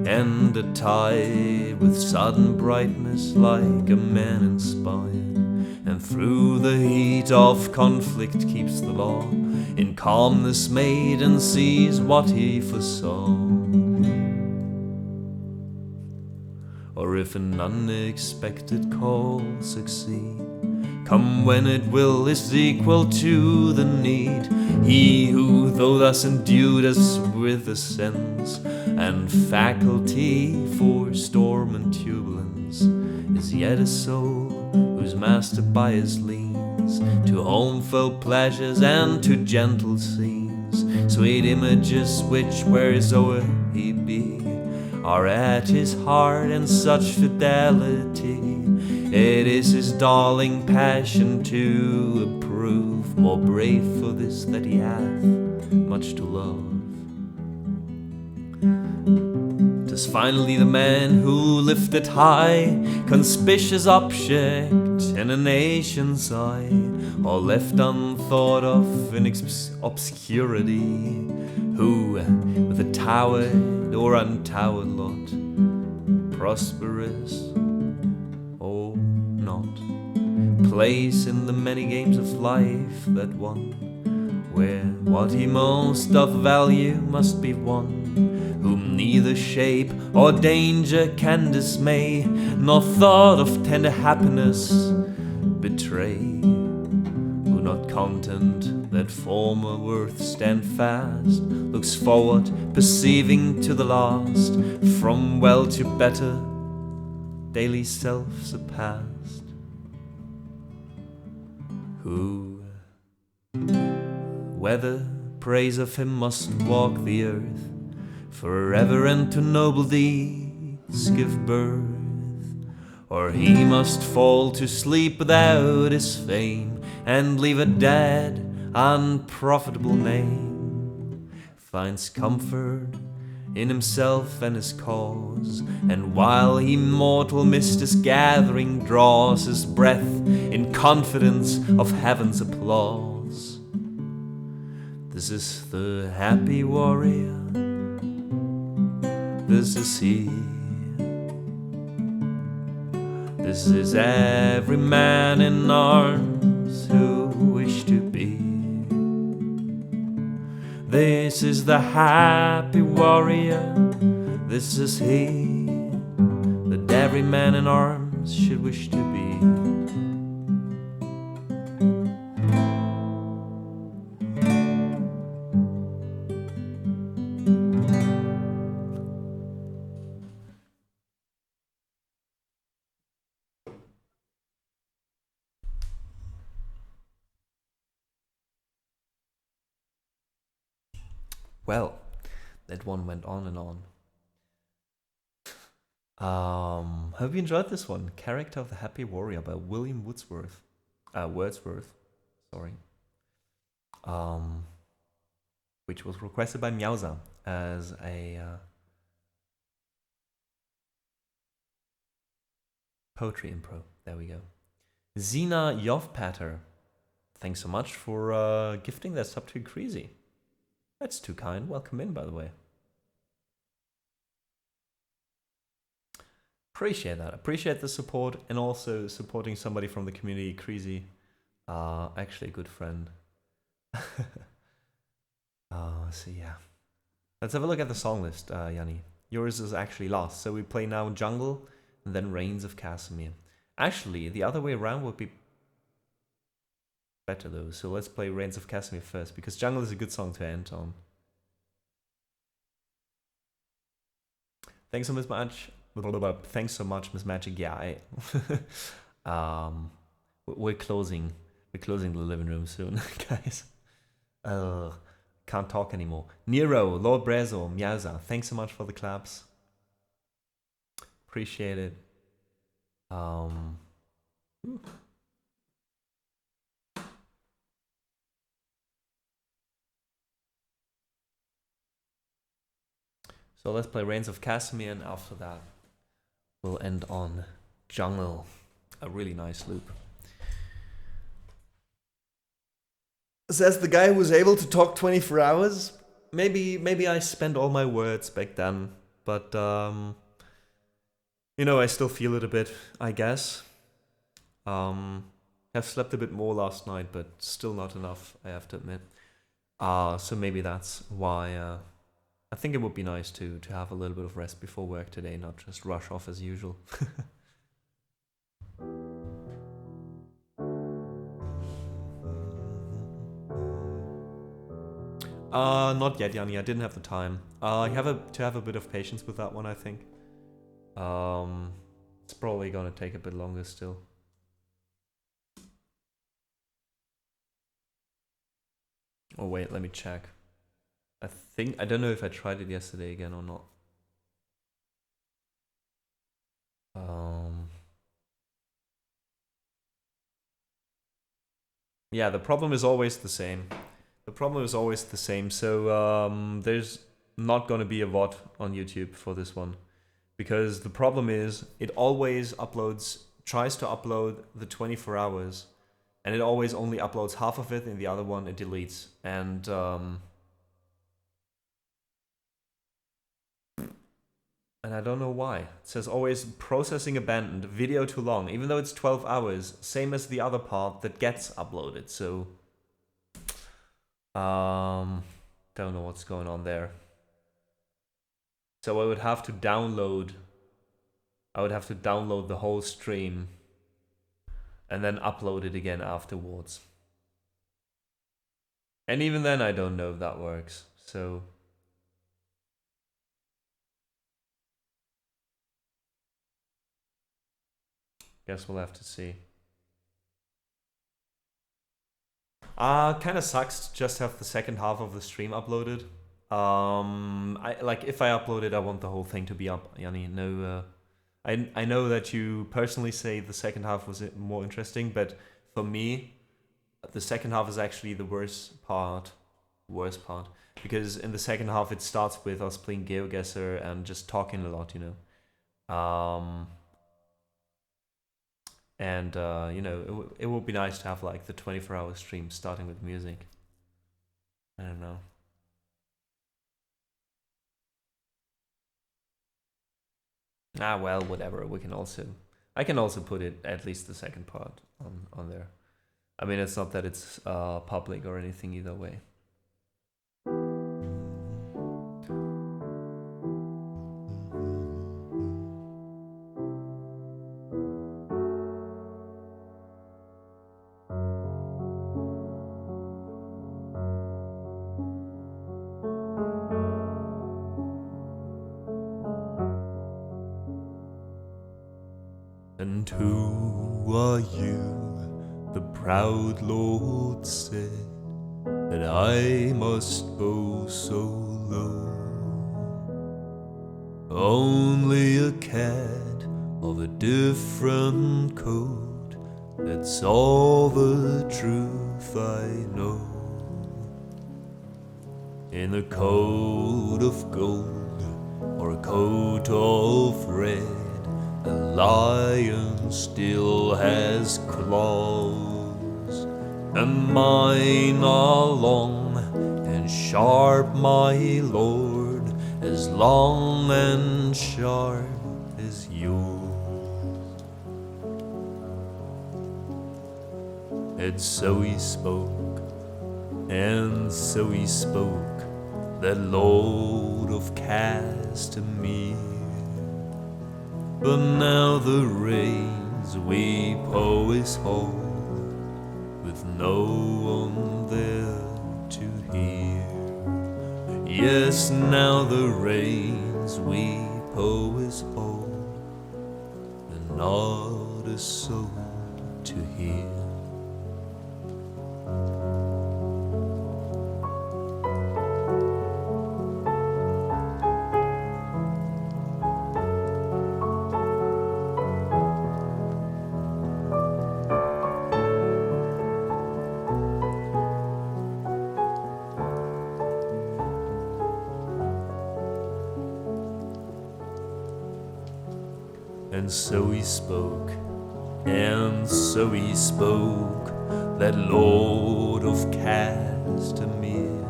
and a tide with sudden brightness like a man inspired, and through the heat of conflict keeps the law in calmness made and sees what he foresaw. Or if an unexpected call succeed, come when it will, is equal to the need. He who, though thus endued us with a sense and faculty for storm and turbulence, is yet a soul whose master by his leans to homeful pleasures and to gentle scenes, sweet images which wheresoe'er he be are at his heart, and such fidelity it is his darling passion to approve, more brave for this that he hath much to love. 'Tis finally the man who lifted high conspicuous object in a nation's eye, or left unthought of in obscurity, who with a towered or untowered lot, prosperous or not, plays in the many games of life that one, where what he most doth value must be won, whom neither shape or danger can dismay, nor thought of tender happiness betray, who not content that former worth stand fast, looks forward, perceiving to the last, from well to better, daily self-surpassed, who, whether praise of him must walk the earth, forever and to noble deeds give birth, or he must fall to sleep without his fame, and leave a dead, unprofitable name, finds comfort in himself and his cause, and while he mortal mist is gathering, draws his breath in confidence of heaven's applause. This is the happy warrior, this is he, this is every man in arms who wish to be. This is the happy warrior, this is he, that every man in arms should wish to be. Well, that one went on and on. Hope you enjoyed this one. Character of the Happy Warrior by William Wordsworth. Sorry. Which was requested by Meowza as a poetry impro. There we go. Zena Yovpatter, thanks so much for gifting that sub to Crazy. That's too kind. Welcome in, by the way. Appreciate that. Appreciate the support, and also supporting somebody from the community. Crazy, actually a good friend. So yeah, Let's have a look at the song list, Yanni. Yours is actually last, so we play now Jungle and then Reigns of Casimir. Actually, the other way around would be better though, so let's play Reigns of Casimir first, because Jungle is a good song to end on. Thanks so much. Thanks so much, Miss Magic. Yeah, we're closing the living room soon, guys. Can't talk anymore. Nero, Lord Brezo, Miauza, thanks so much for the claps. Appreciate it. So let's play Reigns of Casimir, and after that we'll end on Jungle. A really nice loop. Says the guy who was able to talk 24 hours. Maybe I spent all my words back then, but you know, I still feel it a bit, I guess. Have slept a bit more last night, but still not enough, I have to admit. So maybe that's why I think it would be nice to have a little bit of rest before work today, not just rush off as usual. Not yet, Yanni. I didn't have the time. You have to have a bit of patience with that one, I think. It's probably gonna take a bit longer still. Oh wait, let me check. I don't know if I tried it yesterday again or not. Yeah, the problem is always the same. So there's not gonna be a VOD on YouTube for this one, because the problem is it always tries to upload the 24 hours, and it always only uploads half of it, and the other one it deletes. And I don't know why. It says always processing abandoned, video too long, even though it's 12 hours, same as the other part that gets uploaded. So don't know what's going on there. So I would have to download the whole stream and then upload it again afterwards. And even then I don't know if that works. So guess we'll have to see. Kind of sucks to just have the second half of the stream uploaded. If I upload it, I want the whole thing to be up, Yanni. No, I know that you personally say the second half was more interesting, but for me, the second half is actually the worst part. Because in the second half it starts with us playing GeoGuessr and just talking a lot, you know. And you know, it would be nice to have like the 24-hour stream starting with music. I don't know. Well, whatever. I can also put it, at least the second part, on there. I mean, it's not that it's public or anything either way. And who are you? The proud lord said that I must bow so low. Only a cat of a different coat, that's all the truth I know. In a coat of gold or a coat of red, the lion still has claws, and mine are long and sharp, my lord, as long and sharp as yours. And so he spoke, and so he spoke, that load of Castamere. But now the rains weep o'er his hall, with no one there to hear. Yes, now the rains weep o'er his hall, and not a soul to hear. And so he spoke, and so he spoke, that Lord of Castamere.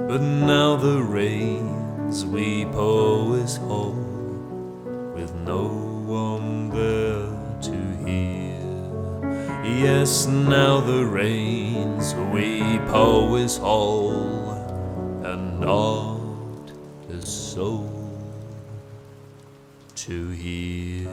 But now the rains weep o'er his hall, with no one there to hear. Yes, now the rains weep o'er his hall, and not a soul to hear.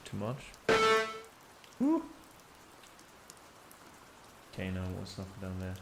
Too much. Okay, now what's up down there?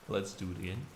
Let's do it again.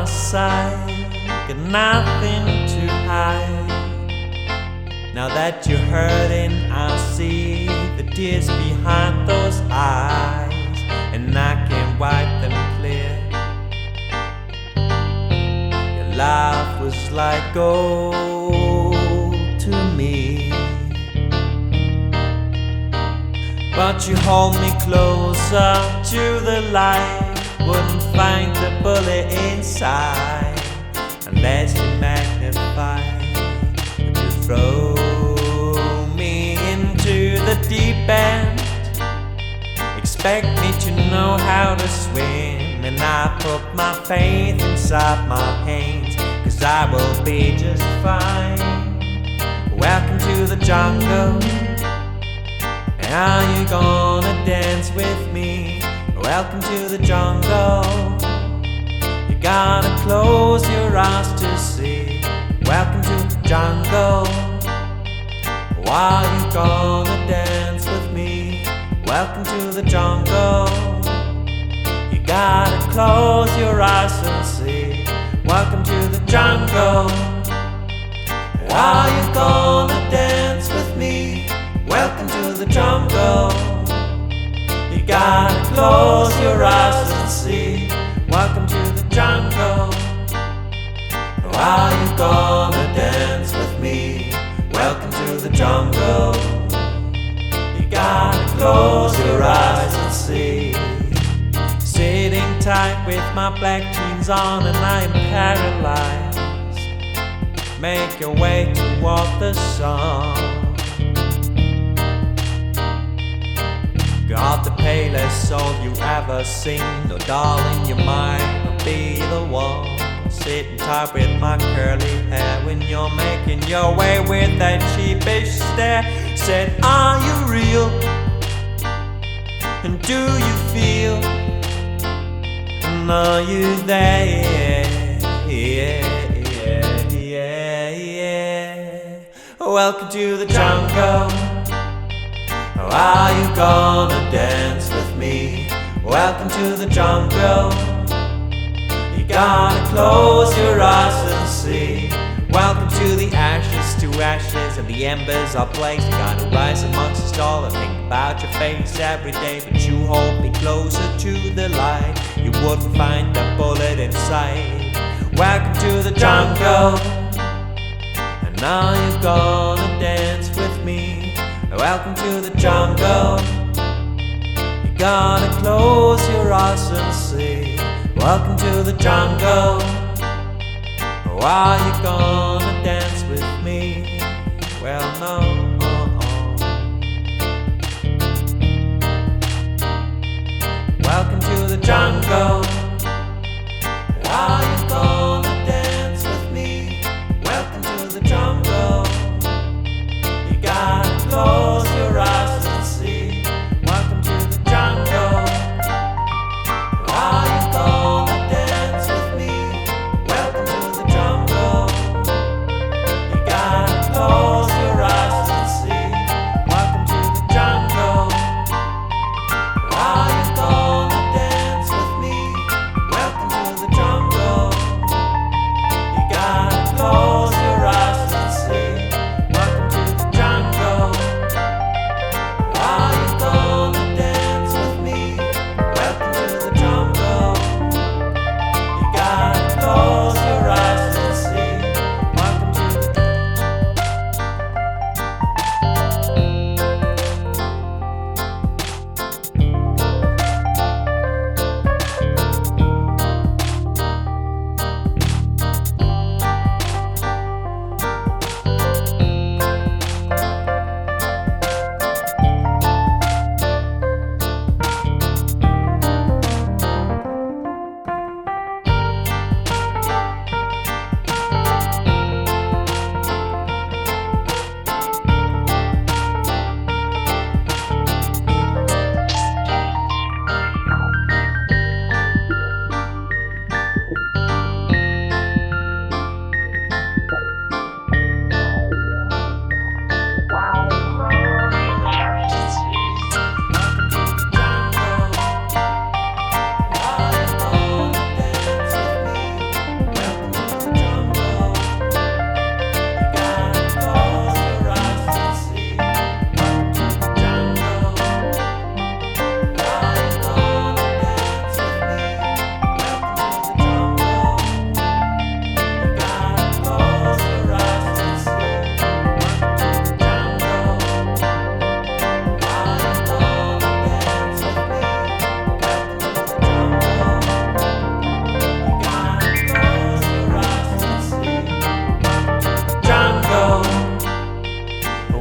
side, got nothing to hide. Now that you're hurting, I see the tears behind those eyes, and I can wipe them clear. Your life was like gold to me, but you hold me closer to the light. Wouldn't find the bullet inside unless you magnify. But you throw me into the deep end, expect me to know how to swim, and I put my faith inside my hands, 'cause I will be just fine. Welcome to the jungle. Are you gonna dance with me? Welcome to the jungle. You gotta close your eyes to see. Welcome to the jungle. Are you gonna dance with me? Welcome to the jungle. You gotta close your eyes and see. Welcome to the jungle. Are you gonna dance with me? Welcome to the jungle. You gotta close your eyes and see. Welcome to the jungle. Are you gonna dance with me? Welcome to the jungle. You gotta close your eyes and see. Sitting tight with my black jeans on and I am paralyzed. Make your way toward the sun. Got the palest soul you ever seen. No darling, you might not be the one. Sitting tight with my curly hair when you're making your way with that sheepish stare. Said, are you real? And do you feel? And are you there? Yeah, yeah, yeah, yeah. Welcome to the jungle. Are you gonna dance with me? Welcome to the jungle. You gotta close your eyes and see. Welcome to the ashes and the embers are blazed. You gotta rise amongst the stars and think about your face every day, but you hold me closer to the light. You wouldn't find the bullet inside. Welcome to the jungle. And now you're gonna dance with me. Welcome to the jungle. You gotta close your eyes and see. Welcome to the jungle. Are you gonna dance with me? Well, no. Welcome to the jungle. Are you gonna dance with me? Welcome to the jungle. You gotta close your eyes and see. Welcome to the jungle. Are you gonna dance with me? Welcome to the jungle. You gotta close your eyes.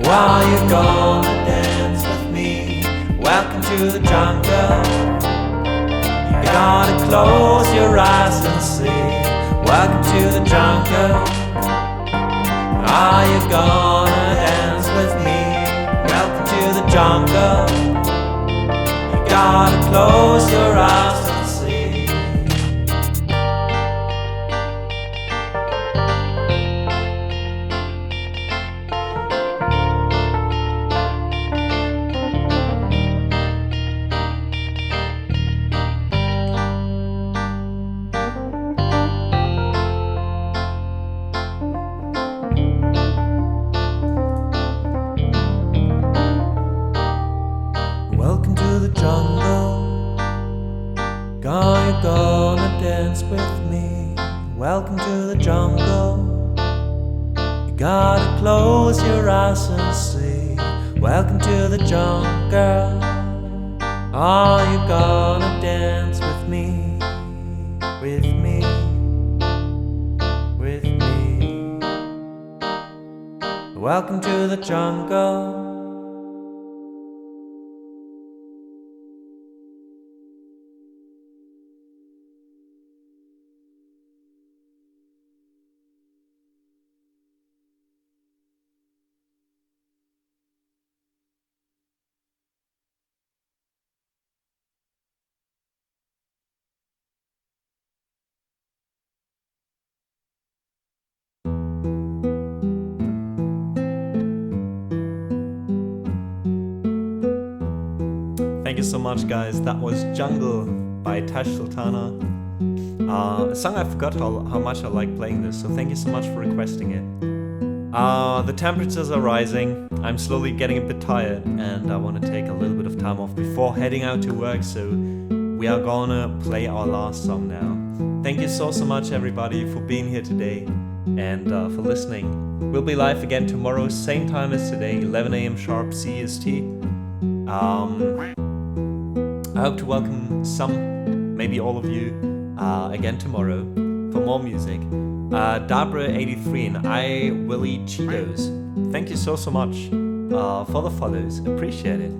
Are you gonna dance with me? Welcome to the jungle. You gotta close your eyes and see. Welcome to the jungle. Are you gonna dance with me? Welcome to the jungle. You gotta close your eyes and see. Welcome to the jungle. Are you gonna dance with me? Welcome to the jungle. You gotta close your eyes and see. Welcome to the jungle. Are you gonna dance with me? With me? With me? Welcome to the jungle. Thank you so much, guys. That was Jungle by Tash Sultana. A song I forgot how much I like playing this, so thank you so much for requesting it. The temperatures are rising. I'm slowly getting a bit tired, and I want to take a little bit of time off before heading out to work, so we are gonna play our last song now. Thank you so much, everybody, for being here today and for listening. We'll be live again tomorrow, same time as today, 11 AM sharp CST. I hope to welcome some, maybe all of you, again tomorrow for more music. Dabra83 and I Will Eat Cheetos. Thank you so much for the follows. Appreciate it.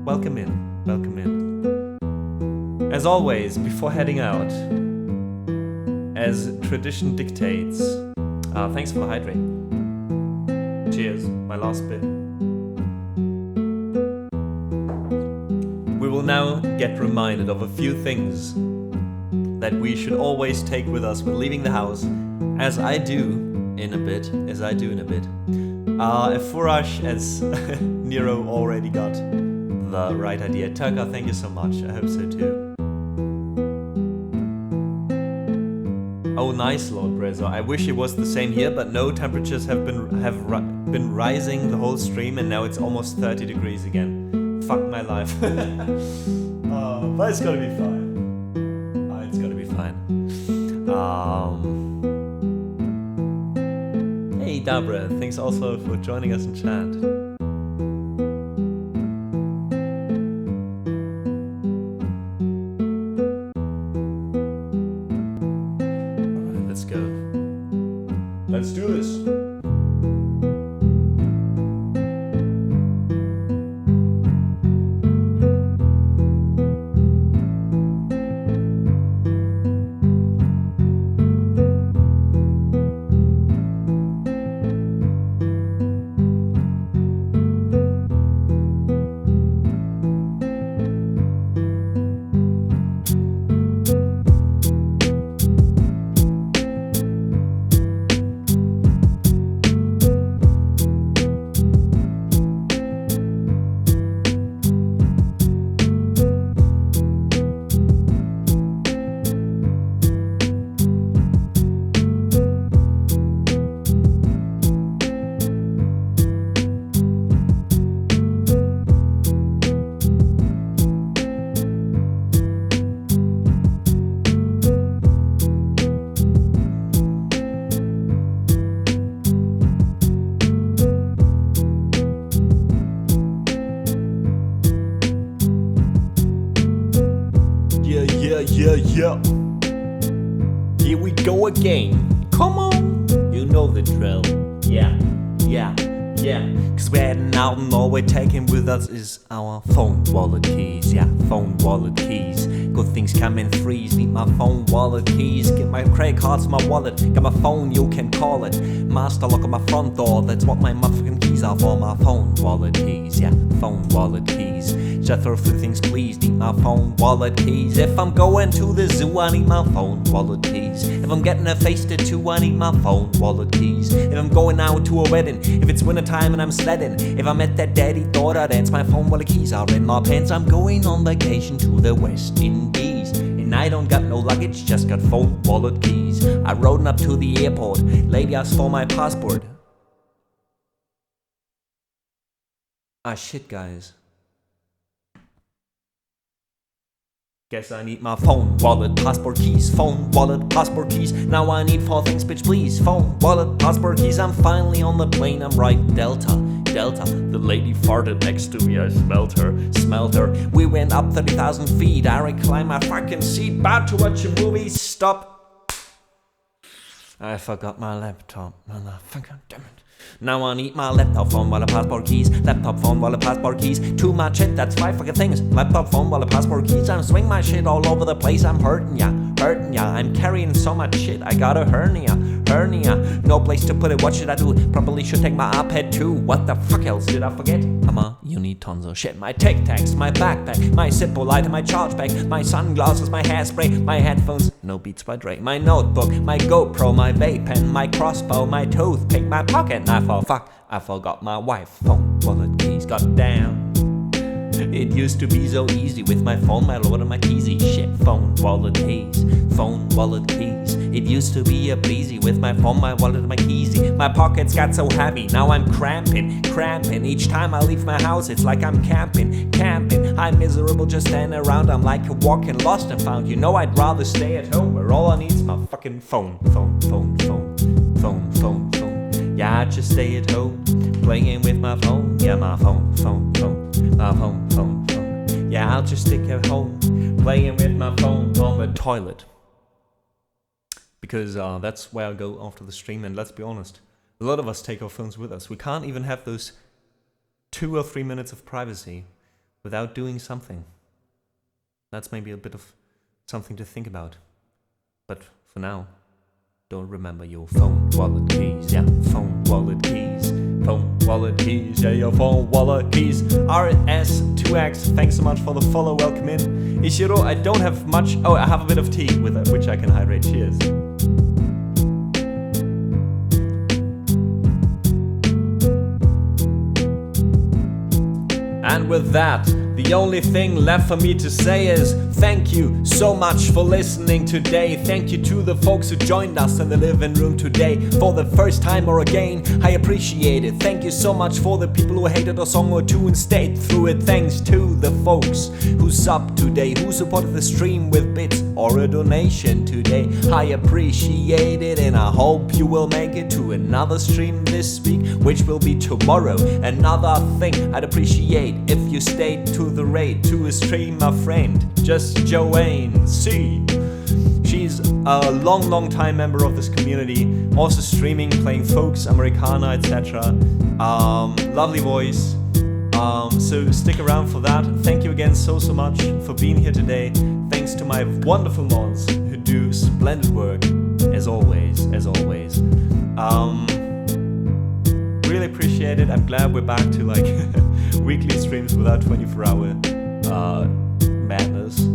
Welcome in. Welcome in. As always, before heading out, as tradition dictates, thanks for hydrating. Cheers. My last bit. We will now get reminded of a few things that we should always take with us when leaving the house, as I do in a bit. Furash, as Nero already got the right idea. Turka, thank you so much. I hope so too. Oh, nice, Lord Brezo. I wish it was the same here, but no, temperatures have been rising the whole stream, and now it's almost 30 degrees again. Fuck my life. But it's gonna be fine. It's gonna be fine. Hey Dabra, thanks also for joining us in chat. Alright, let's go. Let's do this. Yeah. Here we go again. Come on. You know the drill. Yeah. Yeah, cause we're heading out and all we're taking with us is our phone wallet keys. Yeah, phone wallet keys. Good things come in threes. Need my phone wallet keys. Get my credit cards, my wallet. Got my phone, you can call it. Master lock on my front door. That's what my motherfucking keys are for. My phone wallet keys. Yeah, phone wallet keys. Just throw through things, please. Need my phone wallet keys. If I'm going to the zoo, I need my phone wallet keys. If I'm getting a face tattoo, I need my phone wallet keys. If I'm going out to a wedding, if it's wintertime and I'm sledding, if I'm at that daddy-daughter dance, my phone wallet keys are in my pants. I'm going on vacation to the West Indies, and I don't got no luggage, just got phone wallet keys. I rode up to the airport, lady asked for my passport. Ah shit, guys. Guess I need my phone, wallet, passport keys. Phone, wallet, passport keys. Now I need 4 things, bitch, please. Phone, wallet, passport keys. I'm finally on the plane, I'm right. Delta. The lady farted next to me, I smelled her. We went up 30,000 feet, I reclined my fucking seat. About to watch a movie, stop. I forgot my laptop, motherfucker, damn it. Now I need my laptop, phone, wallet, passport keys. Laptop, phone, wallet, passport keys. Too much shit, that's 5 fucking things. Laptop, phone, wallet, passport keys. I'm swinging my shit all over the place. I'm hurting ya. I'm carrying so much shit, I got a hernia. No place to put it, what should I do? Probably should take my iPad too. What the fuck else did I forget? Mama, you need tons of shit. My Tic Tacs, my backpack, my Zippo lighter, my charge bag, my sunglasses, my hairspray, my headphones, no Beats by Dre, my notebook, my GoPro, my vape pen, my crossbow, my toothpick, my pocket knife. Oh fuck, I forgot my wife. Phone, wallet, keys, goddamn. It used to be so easy with my phone, my wallet, and my keysy shit. Phone, wallet, keys. Phone, wallet, keys. It used to be a breezy with my phone, my wallet, and my keysy. My pockets got so heavy, now I'm cramping. Each time I leave my house, it's like I'm camping. I'm miserable just standing around, I'm like a walking lost and found. You know I'd rather stay at home, where all I need is my fucking phone. Yeah, I just stay at home, playing with my phone. Yeah, my phone. My phone. Yeah, I'll just stick at home, playing with my phone on the toilet. Because that's where I'll go after the stream, and let's be honest, a lot of us take our phones with us. We can't even have those 2 or 3 minutes of privacy without doing something. That's maybe a bit of something to think about. But for now, don't remember your phone, wallet, keys. Yeah, phone, wallet, keys. Phone, wallet, keys. Yeah, your phone, wallet, keys. RS2X, thanks so much for the follow. Welcome in. Ishiro, I don't have much. Oh, I have a bit of tea with which I can hydrate. Cheers. And with that, the only thing left for me to say is thank you so much for listening today. Thank you to the folks who joined us in the living room today for the first time or again. I appreciate it. Thank you so much for the people who hated a song or two and stayed through it. Thanks to the folks who subbed today, who supported the stream with bits or a donation today. I appreciate it, and I hope you will make it to another stream this week, which will be tomorrow. Another thing I'd appreciate if you stayed to the raid to stream my friend, just Joanne C. She's a long time member of this community, also streaming, playing folks, Americana, etc. Lovely voice. So stick around for that. Thank you again so much for being here today. Thanks to my wonderful mods who do splendid work as always. Really appreciate it. I'm glad we're back to like weekly streams without 24-hour madness.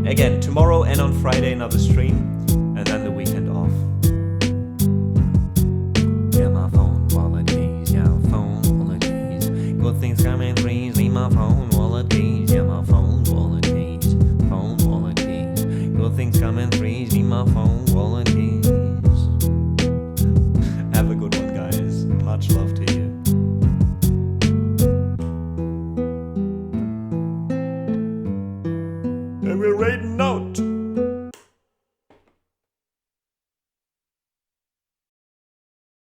Again, tomorrow and on Friday another stream, and then the weekend off. Yeah, my phone, wallet, keys. Yeah, phone, wallet, keys. Good things come in threes. Leave my phone, wallet, keys. Yeah, my phone, wallet, keys. Phone, wallet, keys. Good things come in threes. Leave my phone, wallet, keys. Have a good one, guys. Much love to you.